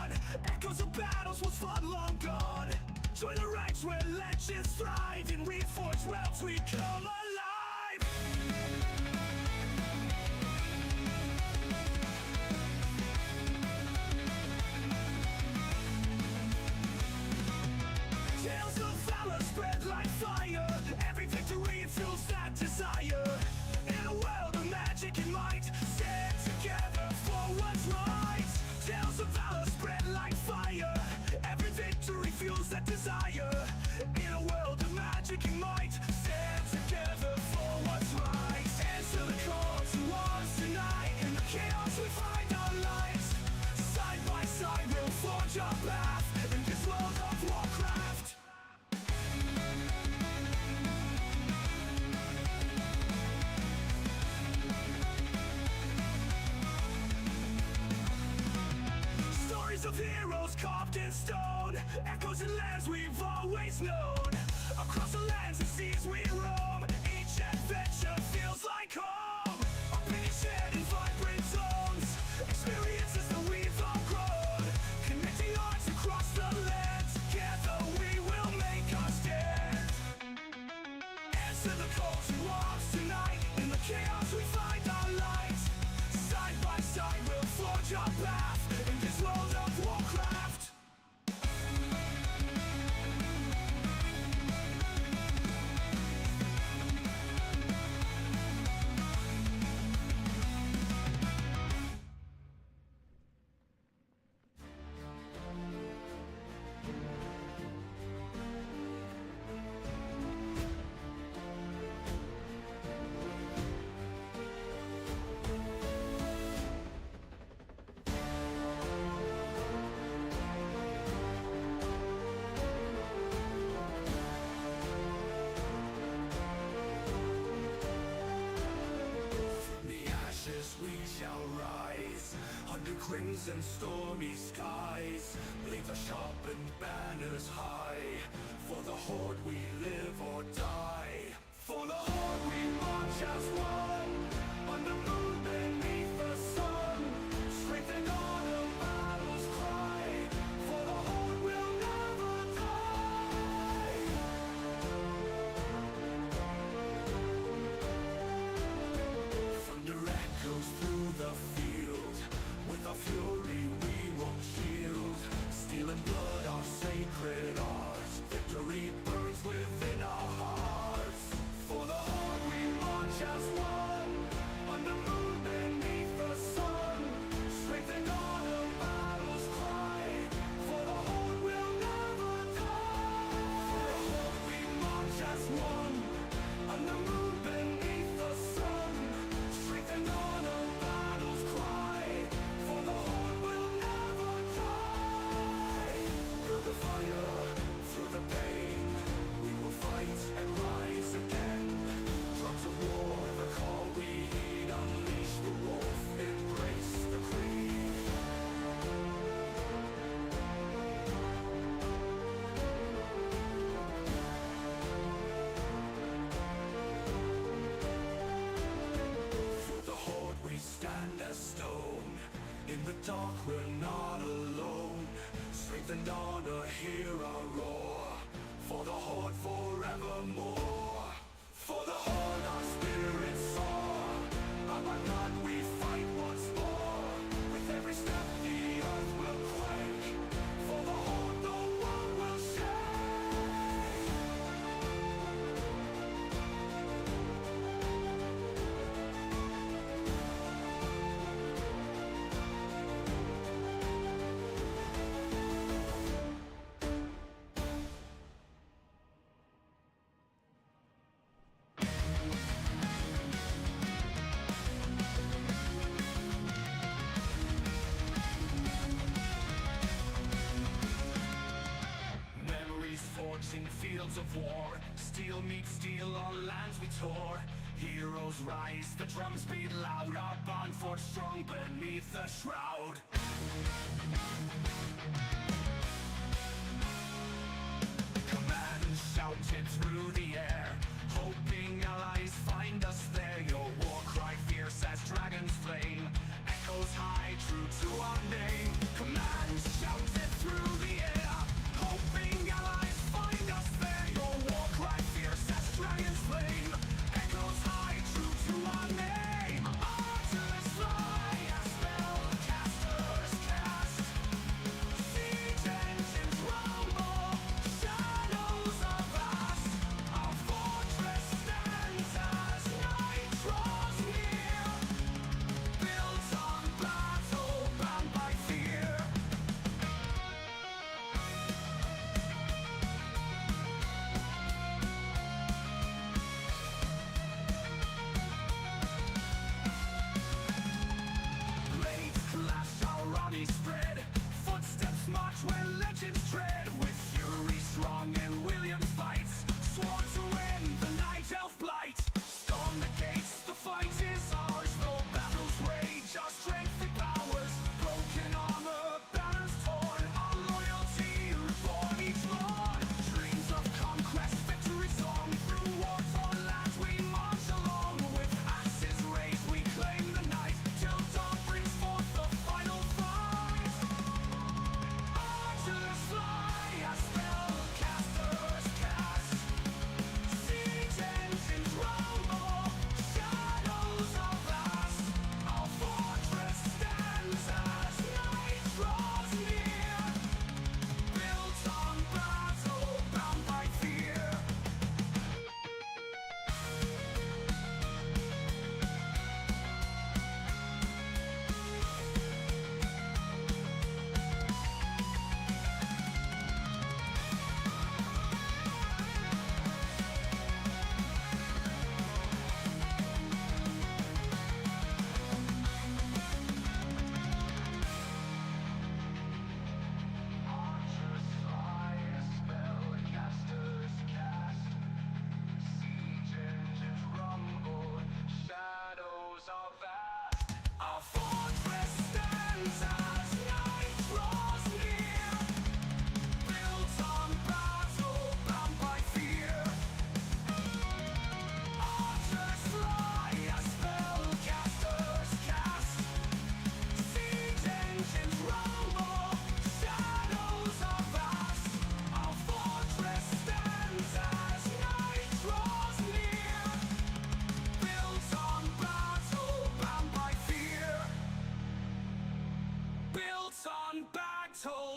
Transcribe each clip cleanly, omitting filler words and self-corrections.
on. Echoes of battles once fought long gone. Join the ranks where legends thrive, and reforge realms we come alive. Tales of valor spread like fire. Every victory fuels that desire. In a world of magic and might, stand together for what's right. Tales of valor spread like fire. Every victory fuels that desire. In a world of magic and might, stand together for what's right. Answer the call to arms tonight. In the chaos we find our light. Side by side we'll forge our path in this world of Warcraft. Stories of heroes carved in stone, echoes in lands we've always known. Across the lands and seas we roam, each adventure feels like home. Opinions shared in vibrant zones, experiences that we've all grown. Connecting hearts across the land, together we will make our stand. Answer the call to arms tonight. In the chaos we find our light. Side by side we'll forge our path in this world of Warcraft. We shall rise under crimson stormy skies. Leave the sharpened banners high. For the Horde we live or die. For the Horde we march as one. On the moon beneath the sun. Strength and honor battles cry. For the Horde will never die. Thunder echoes through the field. With our fury we won't shield. Steel and blood are sacred art. Victory burns within our hearts. For the Horde we march as one. On the moon beneath the sun. Strength and honor battles cry. For the Horde will never die. For the Horde we march as one. On the moon beneath the sun. Strength and honor battles cry. For the Horde will never die. Through the fire, through the pain, we will fight and rise again. Drums of war, the call we heed. Unleash the wolf, embrace the creed. Through the Horde we stand as stone. In the dark we're not alone. Strength and honor, hear our roar. For the Horde forevermore. For the Horde our spirits soar. On our blood we fight once more. With every step the earth will quake. For the Horde the world will shake. Forged in fields of war, steel meets steel on lands we tore. Heroes rise, the drums beat loud, our bond forged strong beneath the shroud. Command shouted through the air, hoping allies find us there. Your war cry fierce as dragon's flame, echoes high true to our name. Command shouted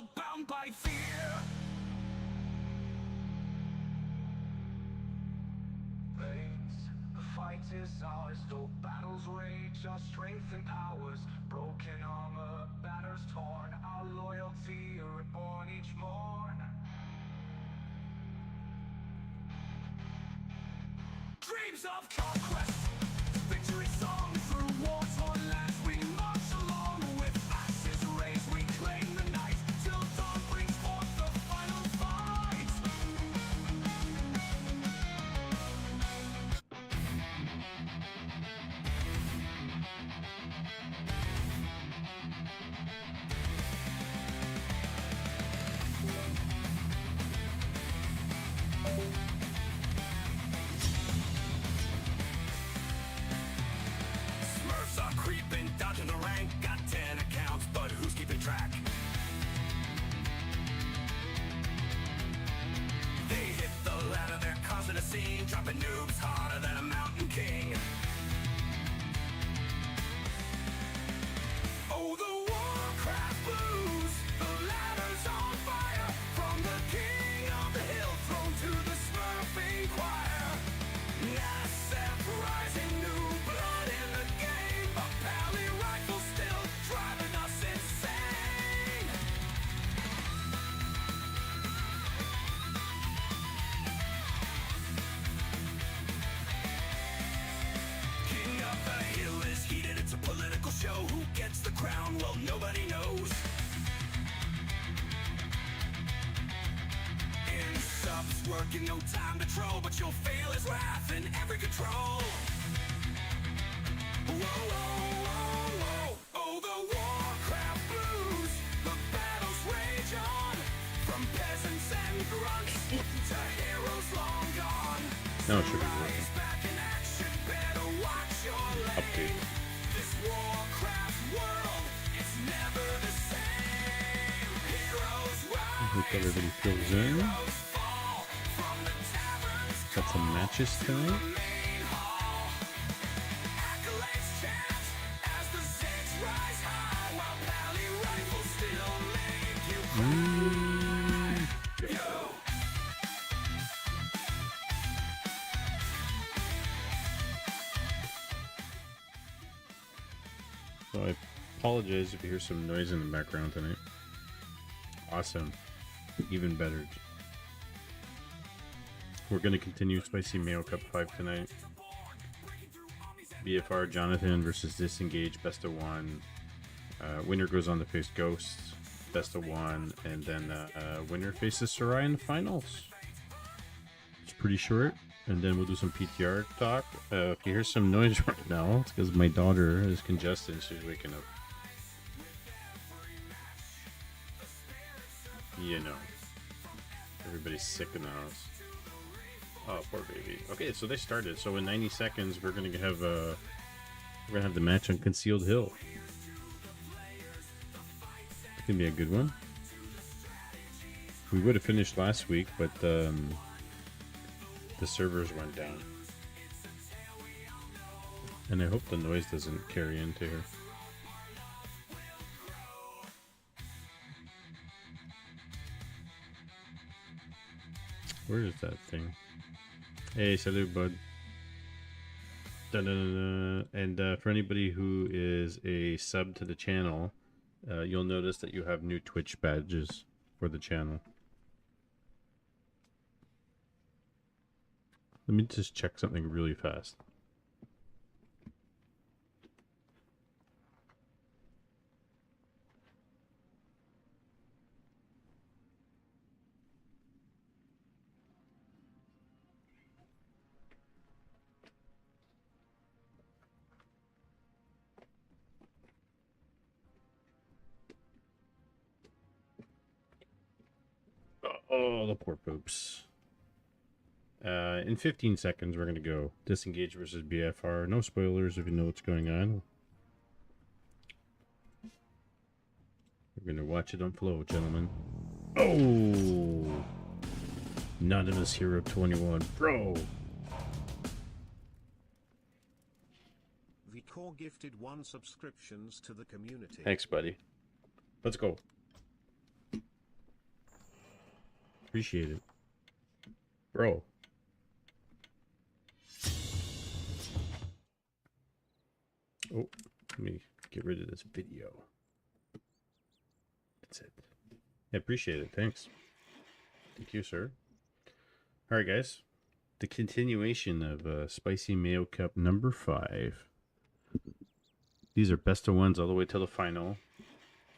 spellbound by fear. The fight is ours, though battles rage, our strength and powers. Broken armor, batters torn, our loyalty reborn each morn. Dreams of conquest, victory song through war-torn lands. We march along with axes raised. We claim the night till dawn brings forth the final fight. Smurfs are creeping, dodging the rank. Got 10 accounts, but who's keeping track? They hit the ladder, they're causing a scene, dropping noobs harder than a mountain king. Oh, the Warcraft blues, the ladder's on fire. From the king of the hill throne to the smurfing choir. SF rising, new blood in the game. A pally rifle still driving us insane. King of the hill is heated, it's a political show. Who gets the crown? Well, nobody knows. In subs, working no time to troll, but you'll feel his wrath in every control. Whoa, whoa, whoa, whoa. Oh, the Warcraft blues, the battles rage on. From peasants and grunts to heroes long gone. Now it should be working. Rise back in action, better watch your leg. Update. This Warcraft world, it's never the same. Heroes I hope rise, everybody fills in. heroes fall. From the taverns Got some matches to tonight. the main hall. Accolades chant as the Zeds rise high, while pally rifles still make you cry. Yo. So I apologize if you hear some noise in the background tonight. Awesome. Even better. We're going to continue Spicy Mayo Cup 5 tonight. BFR Jonathan versus Disengage, best of one. Winner goes on to face Ghosts, best of one. And then winner faces Sarai in the finals. It's pretty short. And then we'll do some PTR talk. If you hear some noise right now, it's because my daughter is congested and she's waking up. You know, everybody's sick in the house. Oh, poor baby. Okay, so they started. So in 90 seconds, we're gonna have the match on Concealed Hill. It's gonna be a good one. We would have finished last week, but the servers went down. And I hope the noise doesn't carry into here. Where is that thing? Hey, salute, bud. Da-da-da-da. And for anybody who is a sub to the channel, you'll notice that you have new Twitch badges for the channel. Let me just check something really fast. Oh, the poor poops. In 15 seconds, we're going to go Disengage versus BFR. No spoilers if you know what's going on. We're going to watch it unfold, gentlemen. Oh! Anonymous Hero 21. Bro! Vicor gifted 1 subscriptions to the community. Thanks, buddy. Let's go. Appreciate it. Bro. Oh, let me get rid of this video. That's it. I appreciate it. Thanks. Thank you, sir. All right, guys. The continuation of Spicy Mayo Cup number 5. These are best of ones all the way to the final.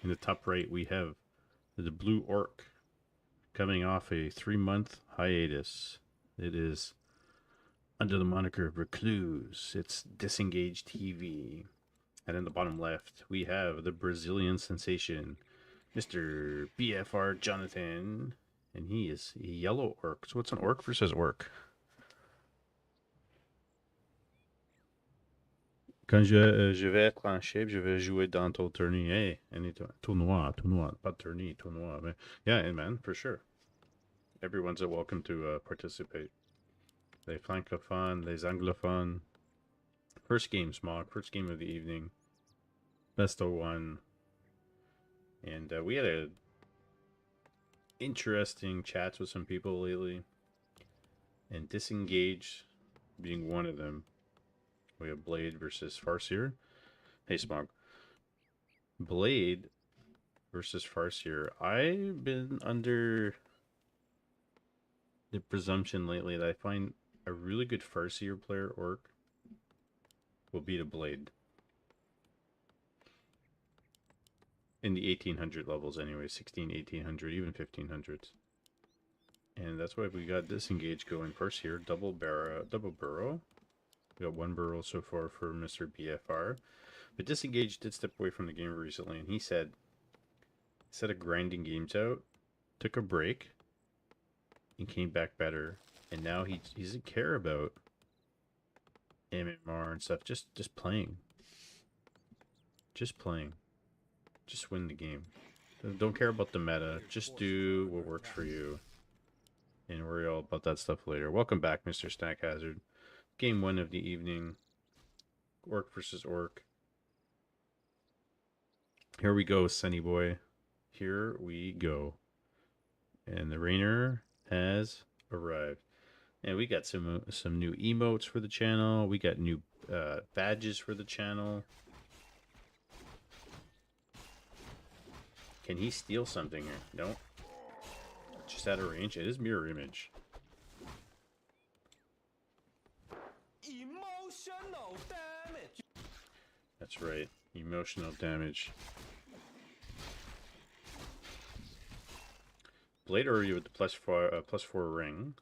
In the top right, we have the Blue Orc coming off a 3-month hiatus. It is under the moniker Recluse. It's Disengage TV. And in the bottom left, we have the Brazilian sensation, Mr. BFR Jonathan. And he is a yellow orc. So what's an orc versus orc? Quand je vais clencher, je vais jouer dans ton tournoi. Hey, tournoi, pas tournoi, tournoi. Man. Yeah, man, for sure. Everyone's welcome to participate. Les francophones, les anglophones. First game, Smog. First game of the evening. Best of 1. And we had a interesting chats with some people lately. And Disengage being one of them. We have Blade versus Farseer. Hey, Smog. Blade versus Farseer. I've been under the presumption lately that I find a really good Farseer player orc will beat a Blade. In the 1800 levels anyway. 16, 1800, even 1500s. And that's why we got Disengage going first here. Double burrow. We got 1 burrow so far for Mr. BFR. But Disengage did step away from the game recently, and he said, instead of grinding games out, took a break, and came back better. And now he doesn't care about MMR and stuff. Just playing. Just playing. Just win the game. Don't care about the meta. Just do what works for you. And worry all about that stuff later. Welcome back, Mr. Snack Hazard. Game 1 of the evening. Orc versus orc. Here we go, Sunny Boy. Here we go. And the Rainer has arrived. And we got some new emotes for the channel. We got new badges for the channel. Can he steal something here? No. Just out of range. It is mirror image. Emotional damage. That's right. Emotional damage. Blade already with the +4 ring.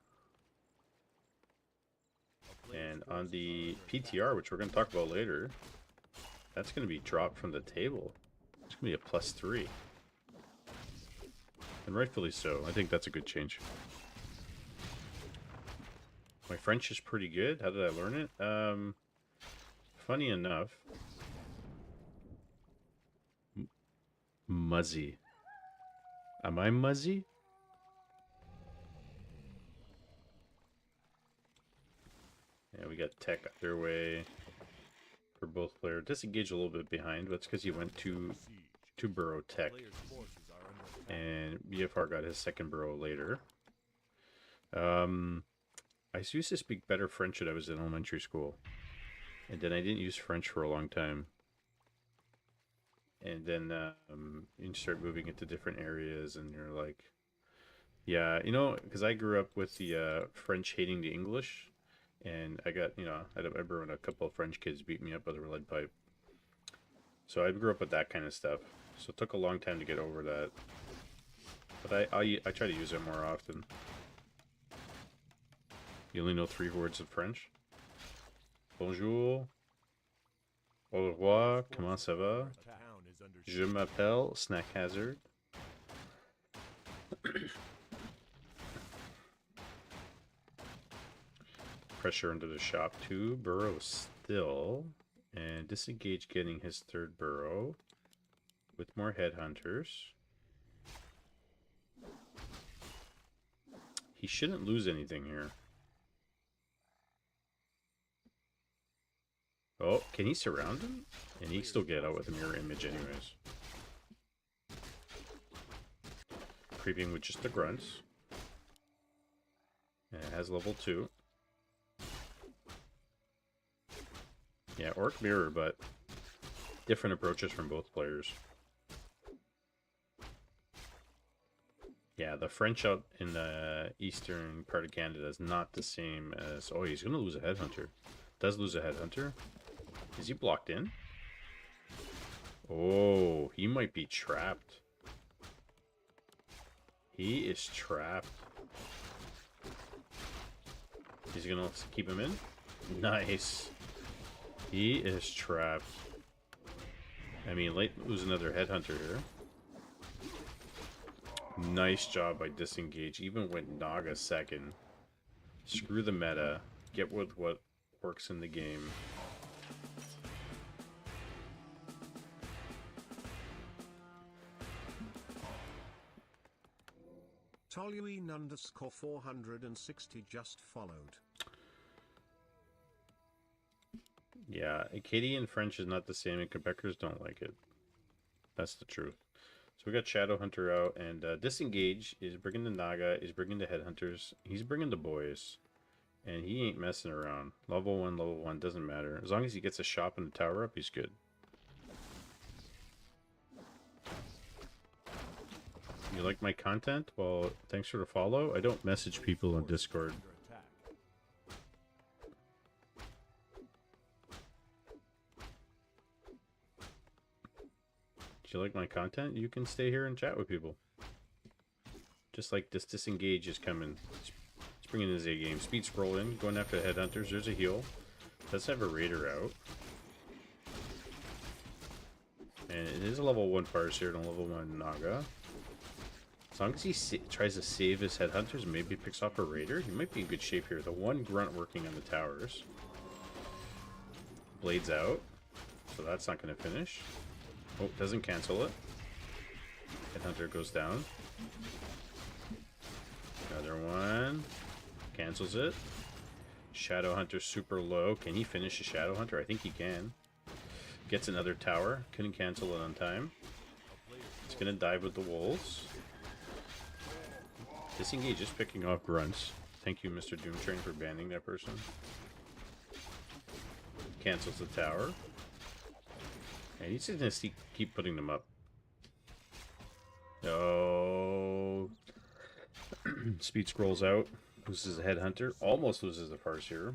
And on the PTR, which we're going to talk about later, that's going to be dropped from the table. It's going to be a +3. And rightfully so. I think that's a good change. My French is pretty good. How did I learn it? Funny enough. Muzzy. Am I Muzzy? Yeah, we got tech underway for both players. Disengage a little bit behind, but it's because he went to burrow tech. And BFR got his second burrow later. I used to speak better French when I was in elementary school. And then I didn't use French for a long time. And then you start moving into different areas and you're like... Yeah, you know, because I grew up with the French hating the English. And I got, you know, I remember when a couple of French kids beat me up with a lead pipe. So I grew up with that kind of stuff. So it took a long time to get over that. But I try to use it more often. You only know 3 words of French? Bonjour. Au revoir. Comment ça va? Je m'appelle Snack Hazard. Pressure into the shop too. Burrow still. And Disengage getting his 3rd burrow. With more headhunters. He shouldn't lose anything here. Oh, can he surround him? And he still get out with a mirror image anyways. Creeping with just the grunts. And it has level 2. Yeah, Orc Mirror, but different approaches from both players. Yeah, the French out in the eastern part of Canada is not the same as... Oh, he's going to lose a Headhunter. Does lose a Headhunter. Is he blocked in? Oh, he might be trapped. He is trapped. He's going to keep him in? Nice. He is trapped. I mean, late lose another Headhunter here. Nice job by Disengage. Even with Naga second. Screw the meta. Get with what works in the game. Toluene_460 just followed. Yeah, Acadian French is not the same, and Quebecers don't like it. That's the truth. So we got Shadowhunter out, and Disengage is bringing the Naga, is bringing the Headhunters. He's bringing the boys, and he ain't messing around. Level 1, doesn't matter. As long as he gets a shop and a tower up, he's good. You like my content? Well, thanks for the follow. I don't message people on Discord. Do you like my content? You can stay here and chat with people. Just like this Disengage is coming. It's bringing his A game. Speed scroll in, going after the Headhunters. There's a heal. Does have a Raider out. And it is a level 1 Farseer and a level 1 Naga. As long as he tries to save his Headhunters and maybe picks off a Raider, he might be in good shape here. The one Grunt working on the towers. Blades out. So that's not going to finish. Oh, doesn't cancel it. Headhunter goes down. Another one. Cancels it. Shadowhunter super low. Can he finish a Shadowhunter? I think he can. Gets another tower. Couldn't cancel it on time. It's going to dive with the wolves. Disengage is picking off grunts. Thank you, Mr. Doomtrain, for banning that person. Cancels the tower. And he's just going to keep putting them up. Oh. Speed scrolls out. Loses a Headhunter. Almost loses a Farseer.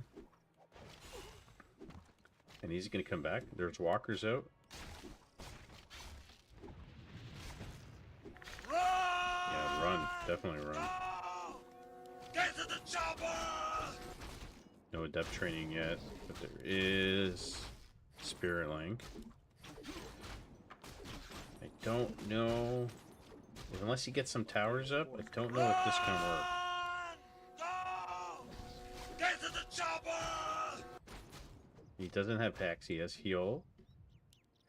And he's going to come back. There's walkers out. Yeah, run. Definitely run. Get to the chopper! No depth training yet, but there is Spirit Link. I don't know. Unless he gets some towers up, I don't know if this can work. Go! Get to the chopper! He doesn't have packs. He has heal.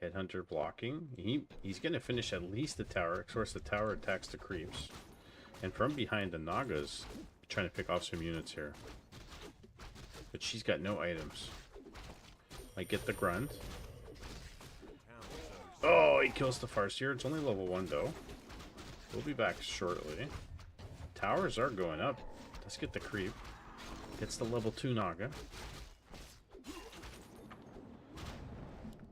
Headhunter blocking. He's going to finish at least the tower. Of course, the tower attacks the creeps. And from behind, the Naga's trying to pick off some units here. But she's got no items. Might get the Grunt. Oh, he kills the Farseer. It's only level 1, though. We'll be back shortly. Towers are going up. Let's get the creep. Gets the level 2 Naga.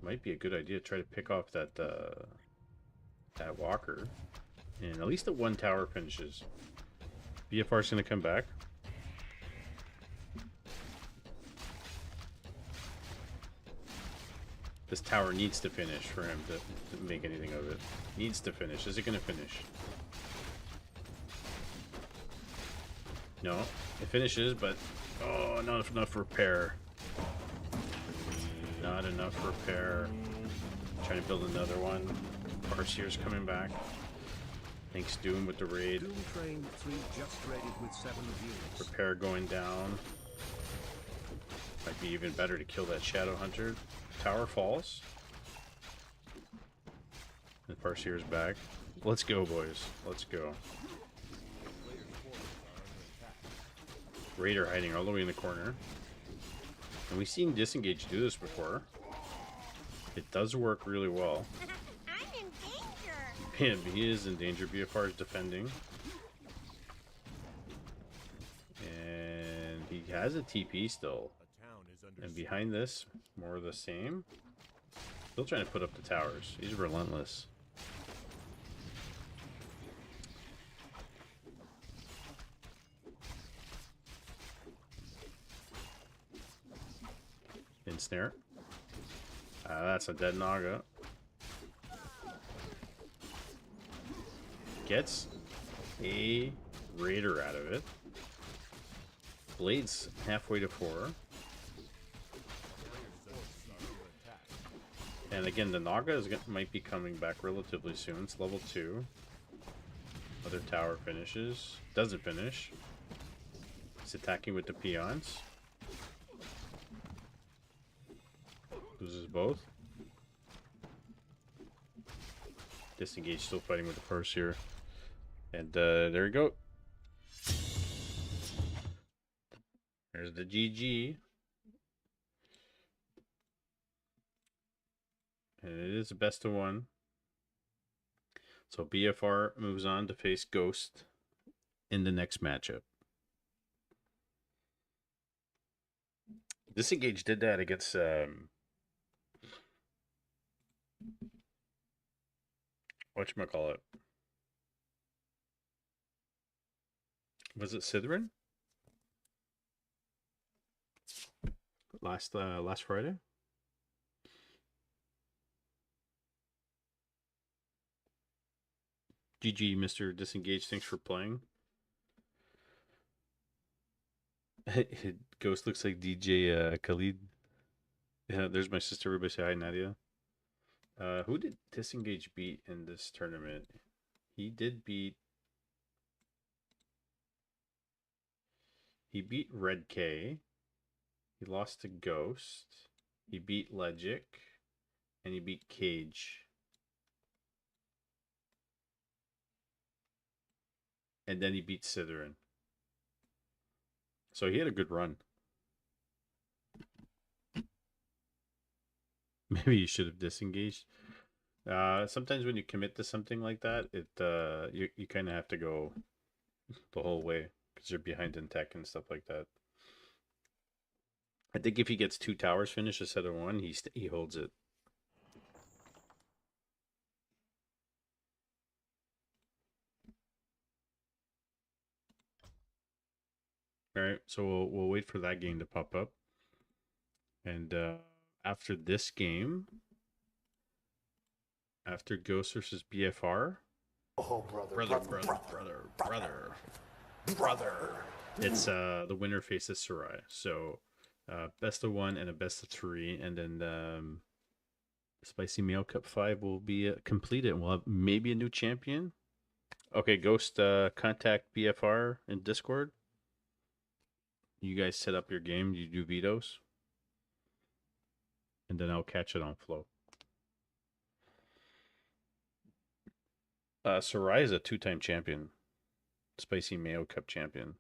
Might be a good idea to try to pick off that that walker. And at least the one tower finishes. BFR's going to come back. This tower needs to finish for him to make anything of it. Needs to finish. Is it going to finish? No. It finishes, but... Oh, not enough repair. Not enough repair. Trying to build another one. Farseer's coming back. Thanks Doom with the raid. Doom Train 3 just raided with 7 units. Repair going down. Might be even better to kill that Shadowhunter. Tower falls. And Farseer's back. Let's go, boys. Let's go. Raider hiding all the way in the corner. And we've seen Disengage do this before. It does work really well. I'm in danger. Yeah, he is in danger. BFR is defending. has a TP still. And behind this, more of the same. Still trying to put up the towers. He's relentless. Ensnare. That's a dead Naga. Gets a Raider out of it. Blades halfway to 4. And again, the Naga might be coming back relatively soon. It's level 2. Other tower finishes. Doesn't finish. He's attacking with the peons. Loses both. Disengage, still fighting with the first here. And there we go. There's the GG. And it is a best of 1. So BFR moves on to face Ghost in the next matchup. Disengage did that against whatchamacallit? Was it Slytherin? Last Friday? GG, Mr. Disengage, thanks for playing. Ghost looks like DJ Khalid. Yeah, there's my sister. Everybody say hi, Nadia. Who did Disengage beat in this tournament? He beat Red K. He lost to Ghost. He beat Legic. And he beat Cage. And then he beat Slytherin. So he had a good run. Maybe you should have disengaged. Sometimes when you commit to something like that, you kind of have to go the whole way because you're behind in tech and stuff like that. I think if he gets 2 towers finished instead of 1, he holds it. All right, so we'll wait for that game to pop up, and after this game, after Ghost versus BFR, Oh, brother. it's the winner faces Sarai. So best of 1 and a best of 3, and then Spicy Mayo Cup 5 will be completed. We'll have maybe a new champion. Okay, Ghost, contact BFR in Discord. You guys set up your game, you do vetoes, and then I'll catch it on flow. Sarai is a 2-time champion, Spicy Mayo Cup champion.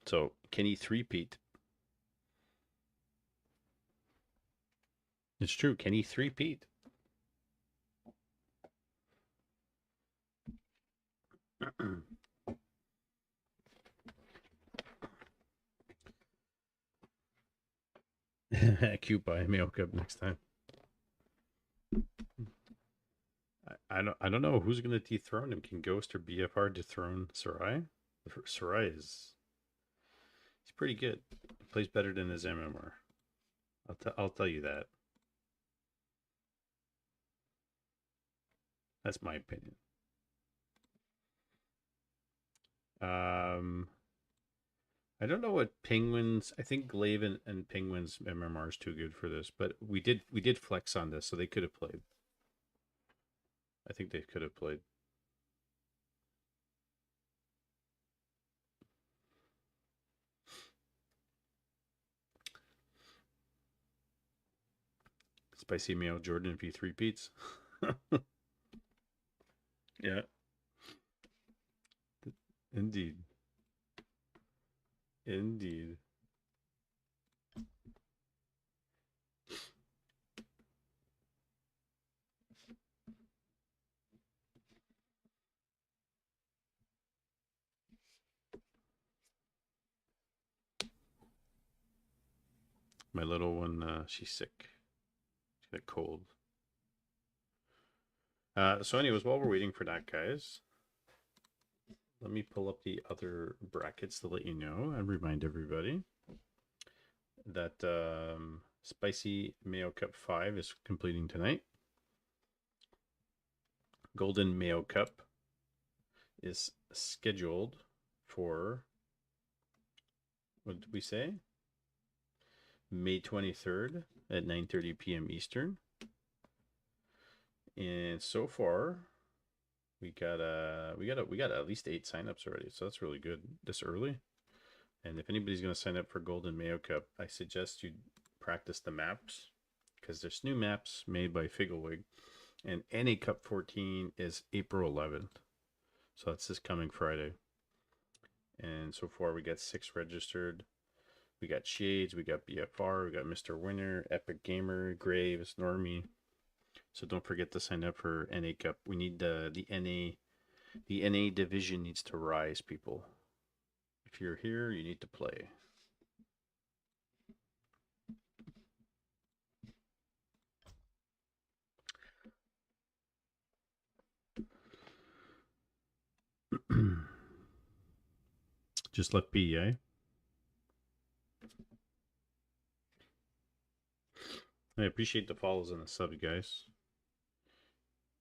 So can he 3-peat? It's true. Can he 3-peat? Cute by Mayo Cup next time. I don't know who's gonna dethrone him. Can Ghost or BFR dethrone Sarai? Sarai he's pretty good. He plays better than his MMR. I'll tell you that. That's my opinion. I don't know what Penguins. I think Glaive and Penguins MMR is too good for this, but we did flex on this, so they could have played. I think they could have played. Spicy Mayo Jordan if he 3-peats. Yeah. Indeed. Indeed. My little one, she's sick. She got a cold. So anyways, while we're waiting for that, guys, let me pull up the other brackets to let you know and remind everybody that Spicy Mayo Cup 5 is completing tonight. Golden Mayo Cup is scheduled for, what did we say? May 23rd at 9:30 p.m. Eastern. And so far, we got at least 8 signups already, so that's really good this early. And if anybody's going to sign up for Golden Mayo Cup, I suggest you practice the maps, because there's new maps made by Figglewig, and NA Cup 14 is April 11th, so that's this coming Friday. And so far we got 6 registered. We got Shades, we got BFR, we got Mr. Winner, Epic Gamer, Graves, Normie. So don't forget to sign up for NA Cup. We need the NA division needs to rise, people. If you're here, you need to play. Just let be, eh? I appreciate the follows and the subs, guys.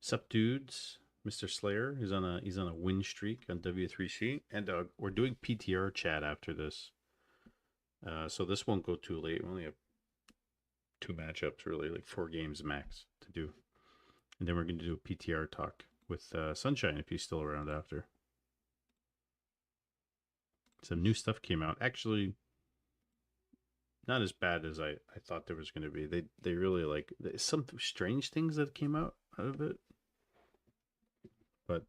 Sup, dudes? Mr. Slayer is on a win streak on W3C, and we're doing PTR chat after this. So this won't go too late. We only have 2 matchups, really, like 4 games max to do, and then we're going to do a PTR talk with Sunshine if he's still around after. Some new stuff came out. Actually, not as bad as I thought there was going to be. They really like some strange things that came out of it. But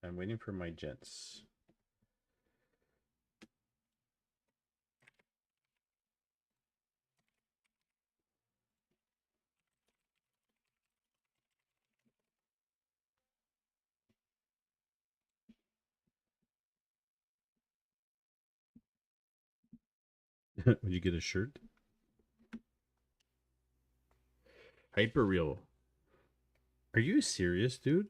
I'm waiting for my gents. Would you get a shirt? Hyper real. Are you serious, dude?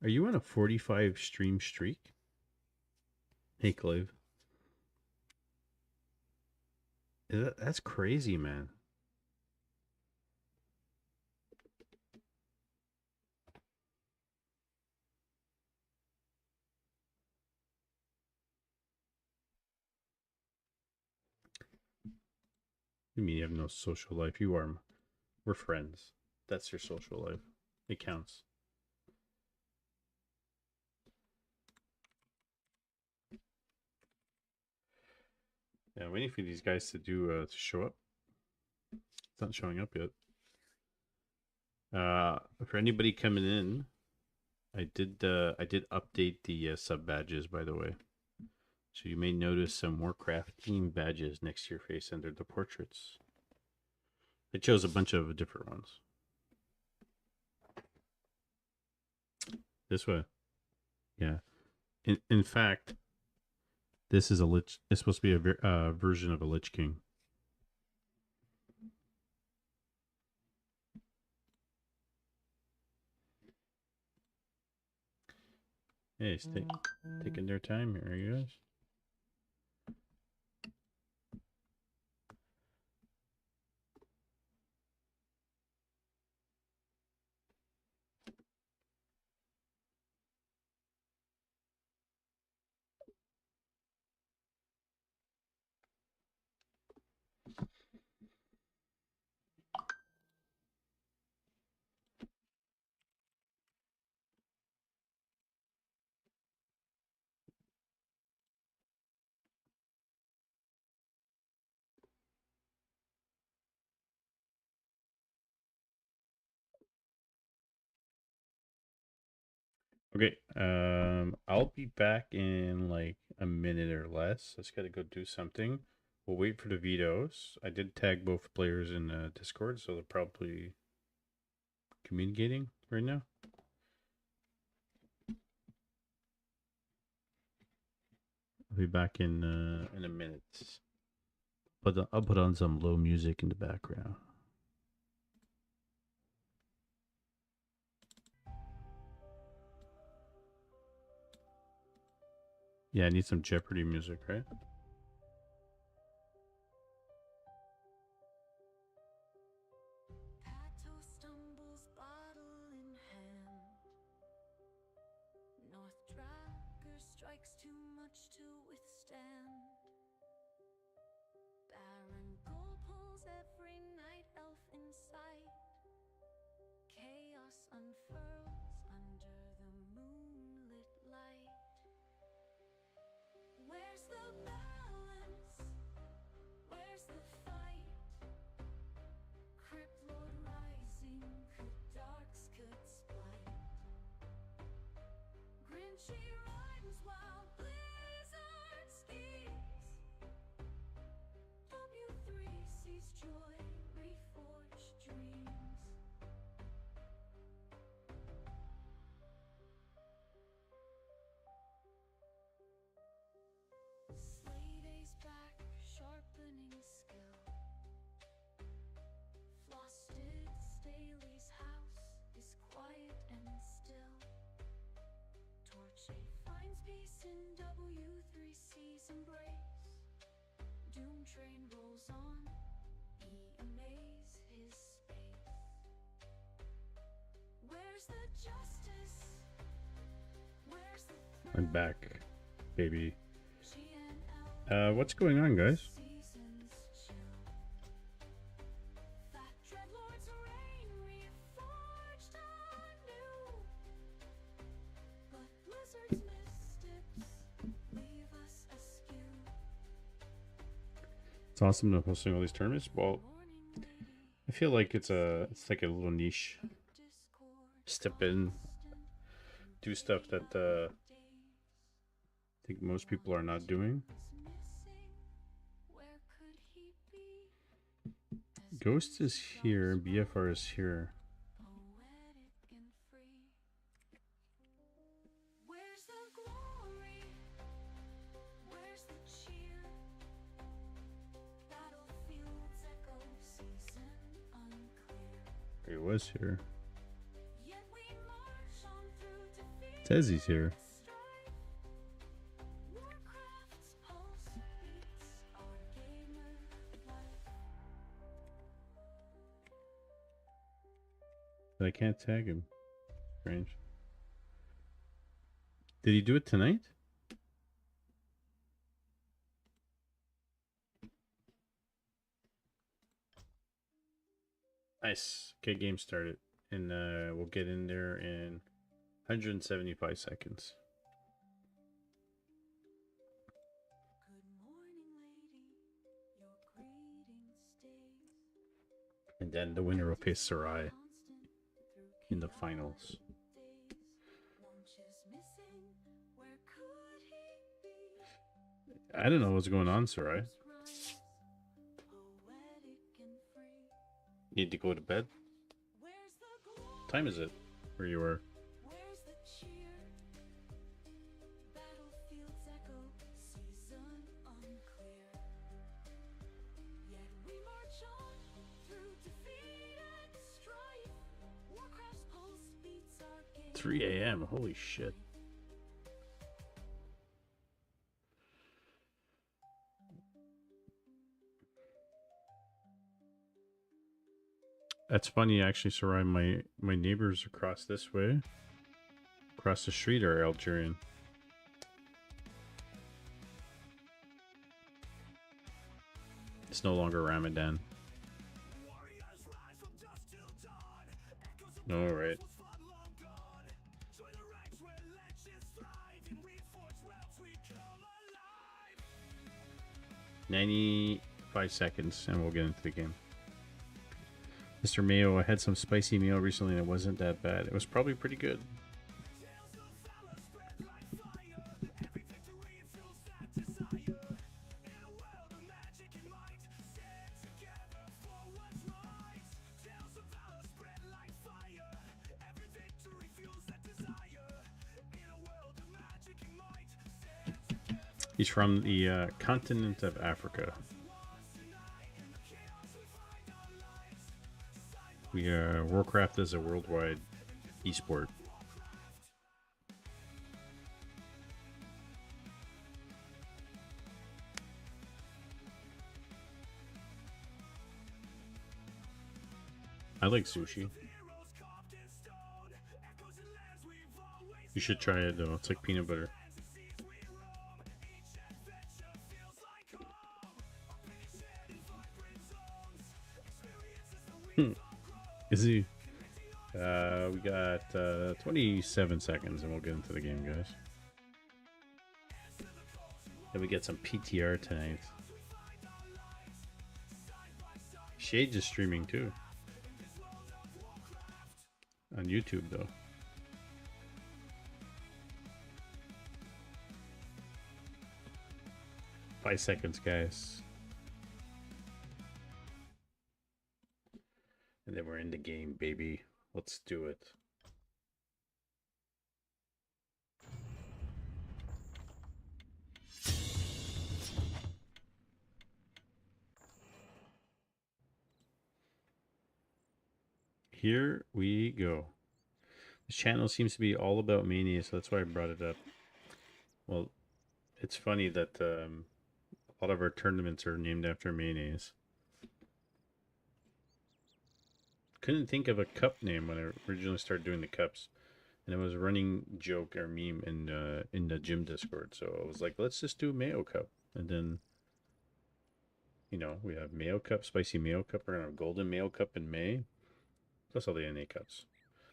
Are you on a 45 stream streak? Hey, Clive. That's crazy, man. You mean you have no social life? You are. We're friends. That's your social life. It counts. Yeah, waiting for these guys to to show up. It's not showing up yet. For anybody coming in, I did update the sub badges, by the way. So you may notice some Warcraft team badges next to your face under the portraits. I chose a bunch of different ones. This way. Yeah. In fact, this is a Lich. It's supposed to be a version of a Lich King. Hey, taking their time here, you guys. Okay, I'll be back in like a minute or less. I just gotta go do something. We'll wait for the vetoes. I did tag both players in Discord, so they're probably communicating right now. I'll be back in a minute. But I'll put on some low music in the background. Yeah, I need some Jeopardy music, right? Pato stumbles, bottle in hand. North Dragger strikes too much to withstand. Baron Gull pulls every night elf in sight. Chaos unfurls under the moonlit light. Where's the balance? Where's the fight? Crypt Lord rising, could darks, could spite. Grinchy rhymes while blizzard skis. W3 sees joy, reforged dreams. Slay days back, sharpening skill. Frosted Staley's house is quiet and still. Torche finds peace in W3C's embrace. Doom train rolls on, he amaze his space. Where's the justice? Where's the I'm back, baby. GNL? What's going on, guys? Seasons chill. Fat dreadlords reign, reforged anew. But blizzard's mystics leave us askew. It's awesome to hosting all these tournaments. Well, Morning lady, I feel like it's like a little niche. discord Step in, do stuff that I days. think most people are not doing. Was missing. Where could he be? As Ghost is here, BFR is here. poetic and free. Where's the glory? Where's the cheer? Battlefields echo, season unclear. He was here. Yet we march on through defeat. Says he's here. Strife. Warcraft's pulse beats our gamer life. But I can't tag him. Strange. Did he do it tonight? Nice. Okay, game started. And we'll get in there in 175 seconds. Good morning, lady. Your greeting stays. And then the winner will face Sarai Constant through in the chaotic finals. days. Lunch is missing. Where could he be? I don't know what's going on, Sarai. Rise, poetic and free. Need to go to bed? Where's the glory? What time is it? Where you are? Where's the cheer? Battlefields echo, season unclear. Yet we march on through defeat and strife. Warcraft's pulse beats our game. 3 a.m. Holy shit. That's funny, actually, Sarai. My neighbors across this way, across the street, are Algerian. It's no longer Ramadan. Warriors rise from dusk till dawn. Echoes of No, right. battles fought long gone. Join the ranks where legends thrive. In reforged realms we come alive. 95 seconds, and we'll get into the game. Mr. Mayo, I had some spicy meal recently, and it wasn't that bad. It was probably pretty good. Tales of valor spread like fire. Every victory fuels that desire. In a world of magic and might, stand together for what's right. Tales of valor spread like fire. Every victory fuels that desire. In a world of magic and might, stand together. He's from the continent of Africa. Was enough. Warcraft is a worldwide esport. I like sushi. You should try it though. It's like peanut butter. Is he? We got 27 seconds and we'll get into the game, guys. Then we get some PTR tonight. Shades is streaming too. On YouTube though. Five seconds, guys. And then we're in the game, baby. Let's do it. Here we go. This channel seems to be all about mania, so that's why I brought it up. Well, it's funny that a lot of our tournaments are named after mayonnaise. Couldn't think of a cup name when I originally started doing the cups, and it was a running joke or meme in the gym Discord. So I was like, let's just do Mayo Cup, and then you know we have Mayo Cup, Spicy Mayo Cup, we're gonna have Golden Mayo Cup in May, plus all the NA cups.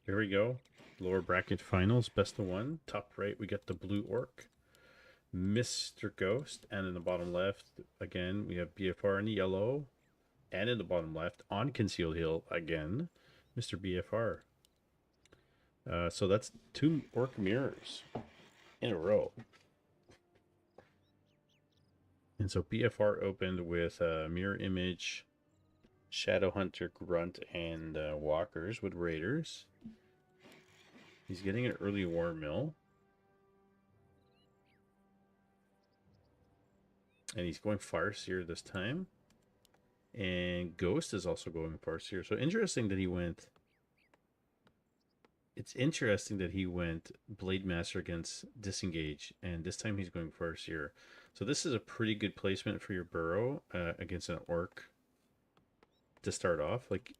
Here we go, lower bracket finals, best of one. Top right we got the Blue Orc, Mr. Ghost, and in the bottom left again we have BFR in the yellow. And in the bottom left, on Concealed Hill, again, Mr. BFR. So that's 2 Orc mirrors in a row. And so BFR opened with Mirror Image, Shadow Hunter, Grunt, and Walkers with Raiders. He's getting an early War Mill. And he's going Farseer this time. And Ghost is also going Farseer. So interesting that he went... It's interesting that he went Blade Master against Disengage. And this time he's going Farseer. So this is a pretty good placement for your Burrow against an Orc to start off. Like,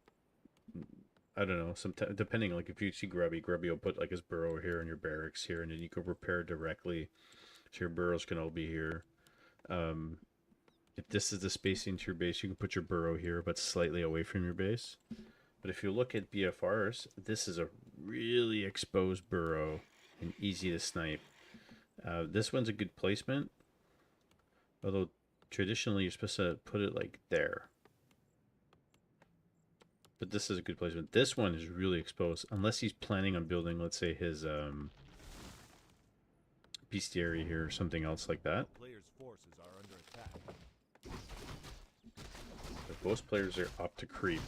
I don't know, depending, like if you see Grubby will put like his Burrow here and your Barracks here. And then you can repair directly. So your Burrows can all be here. If this is the spacing to your base, you can put your Burrow here, but slightly away from your base. But if you look at BFRs, this is a really exposed Burrow and easy to snipe. This one's a good placement, although traditionally you're supposed to put it like there. But this is a good placement. This one is really exposed, unless he's planning on building, let's say, his bestiary here or something else like that. Players' forces are under attack. But most players are up to creep.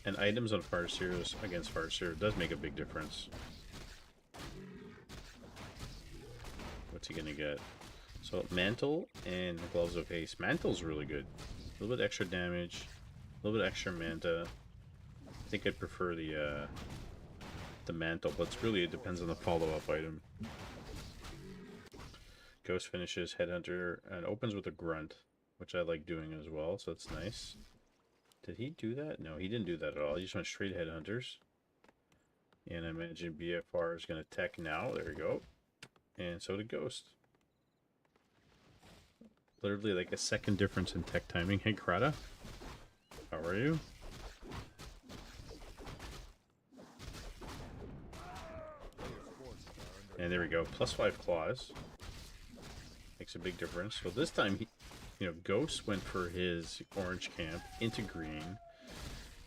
And items on Farseers against Farseer does make a big difference. What's he gonna get? So Mantle and Gloves of Haste. Mantle's really good. A little bit extra damage, a little bit extra Manta. I think I'd prefer the Mantle, but it depends on the follow-up item. Ghost finishes Headhunter and opens with a Grunt, which I like doing as well, so that's nice. Did he do that? No, he didn't do that at all. He just went straight Headhunters. And I imagine BFR is going to tech now. There we go. And so did Ghost. Literally like a second difference in tech timing. Hey, Krata. How are you? And there we go. +5 claws. Makes a big difference. So this time, Ghost went for his orange camp into green.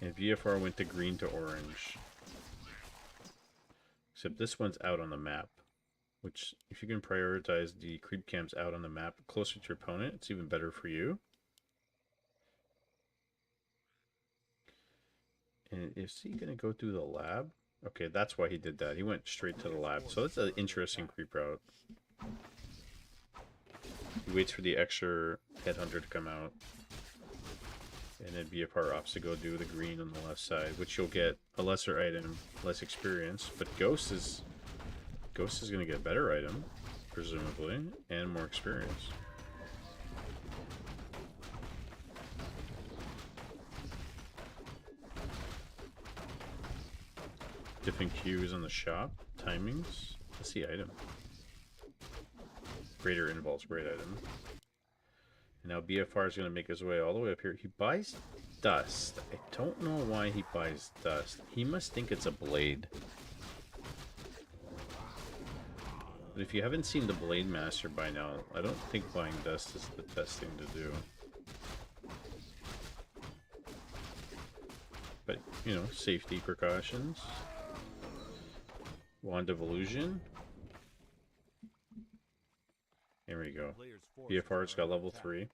And VFR went to green to orange. Except this one's out on the map. Which, if you can prioritize the creep camps out on the map closer to your opponent, it's even better for you. And is he going to go through the lab? Okay, that's why he did that. He went straight to the lab. So that's an interesting creep route. He waits for the extra headhunter to come out. And then BFR opts to go do the green on the left side, which you'll get a lesser item, less experience. But Ghost is going to get a better item, presumably, and more experience. Different cues on the shop, timings. Let's see item. Greater involves great item. And now BFR is going to make his way all the way up here. He buys dust. I don't know why he buys dust. He must think it's a blade. But if you haven't seen the Blade Master by now, I don't think buying dust is the best thing to do. But, you know, safety precautions. Wand of Illusion. Here we go. BFR's got level 3.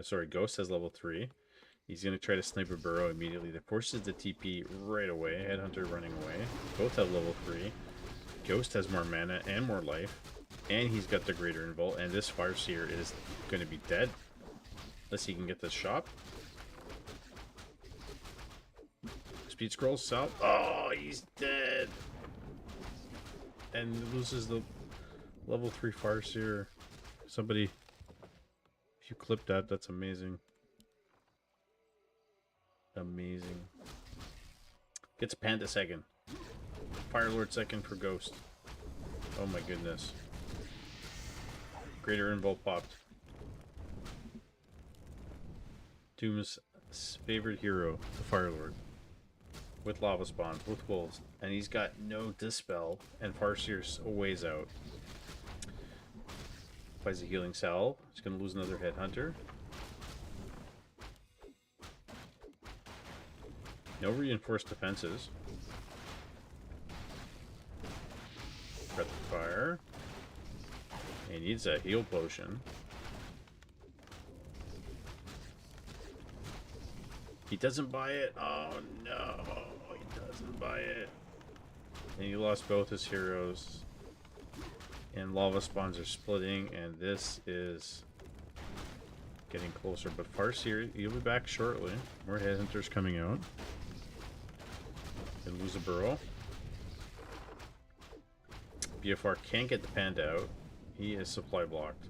Sorry, Ghost has level 3. He's going to try to snipe a burrow immediately. That forces the TP right away. Headhunter running away. Both have level 3. Ghost has more mana and more life. And he's got the Greater Invul. And this Farseer is going to be dead. Unless he can get the shop. Speed scroll south. Oh, he's dead. And loses the level 3 Farseer. Somebody, if you clip that, that's amazing. Amazing. Gets Panda second. Firelord second for Ghost. Oh my goodness. Greater Invul popped. Doom's favorite hero, the Firelord. With Lava Spawns, with Wolves. And he's got no Dispel, and Farseer's a ways out. Applies a Healing Salve. He's going to lose another Headhunter. No reinforced defenses. Got the fire. He needs a heal potion. He doesn't buy it. Oh no, he doesn't buy it. And he lost both his heroes. And Lava Spawns are splitting, and this is getting closer. But Farseer, he'll be back shortly. More Headhunters coming out. Gonna lose a burrow. BFR can't get the Panda out. He is supply blocked.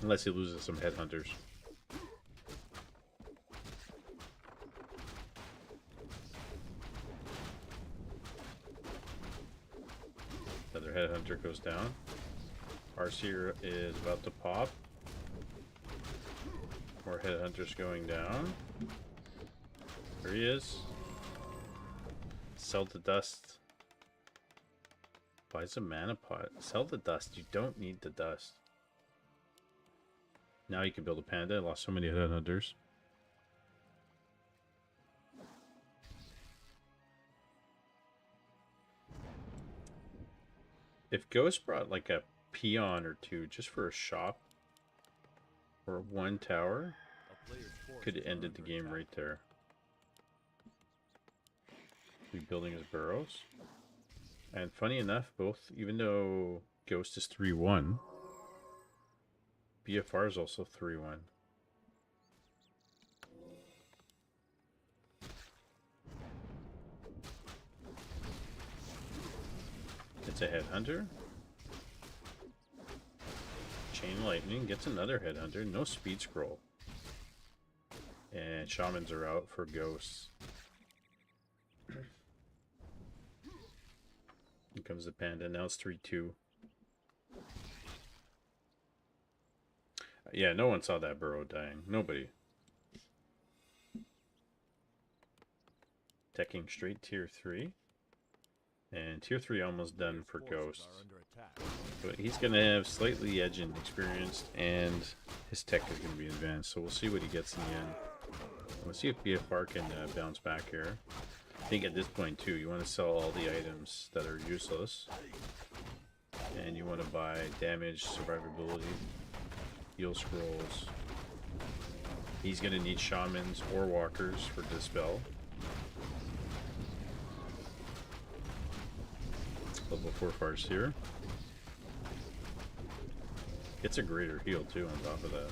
Unless he loses some Headhunters. Another Headhunter goes down. Farseer is about to pop. More Headhunters going down. There he is. Sell the dust. Buys a mana pot. Sell the dust. You don't need the dust. Now you can build a Panda. I lost so many Headhunters. If Ghost brought like a peon or two just for a shop or one tower, could have ended the game right there. Rebuilding his burrows. And funny enough, both, even though Ghost is 3-1, BFR is also 3-1. It's a Headhunter. Chain Lightning gets another Headhunter. No speed scroll. And Shamans are out for Ghosts. Here comes the Panda. Now it's 3-2. Yeah, no one saw that burrow dying. Nobody. Teching straight tier 3. And tier 3 almost done for Ghosts. But he's going to have slightly edge and experienced, and his tech is going to be advanced. So we'll see what he gets in the end. We'll see if BFR can bounce back here. I think at this point too, you want to sell all the items that are useless. And you want to buy damage, survivability, heal scrolls. He's going to need Shamans or Walkers for Dispel. Level 4 Farseer. It's a greater heal too on top of that.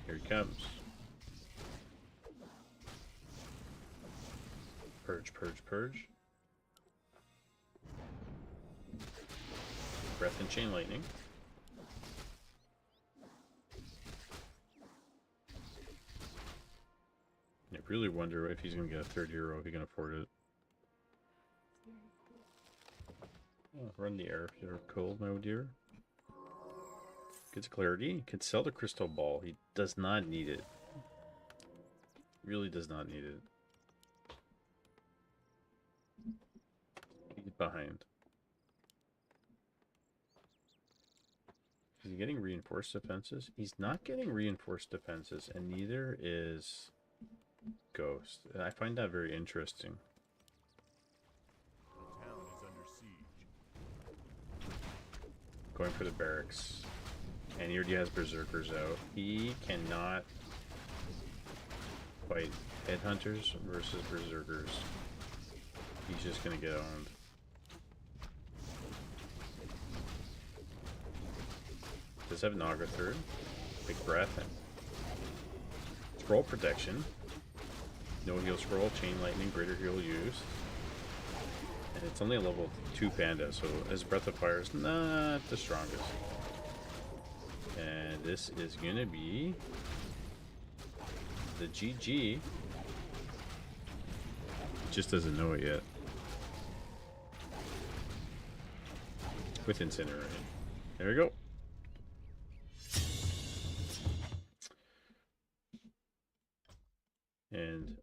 Here he comes. Purge, purge, purge. Breath and chain lightning. I really wonder if he's going to get a third hero, if he can afford it. Oh, run the air if you're cold, my dear. Gets clarity. Can sell the crystal ball. He does not need it. Really does not need it. He's behind. Is he getting reinforced defenses? He's not getting reinforced defenses, and neither is Ghost. I find that very interesting. The town is under siege. Going for the barracks. And he already has berserkers out. He cannot fight headhunters versus berserkers. He's just gonna get owned. Does have Naga third. Big breath and scroll protection. No heal scroll, chain lightning, greater heal used. And it's only a level 2 panda, so his breath of fire is not the strongest. And this is gonna be the GG. He just doesn't know it yet. With Incinerate. There we go. And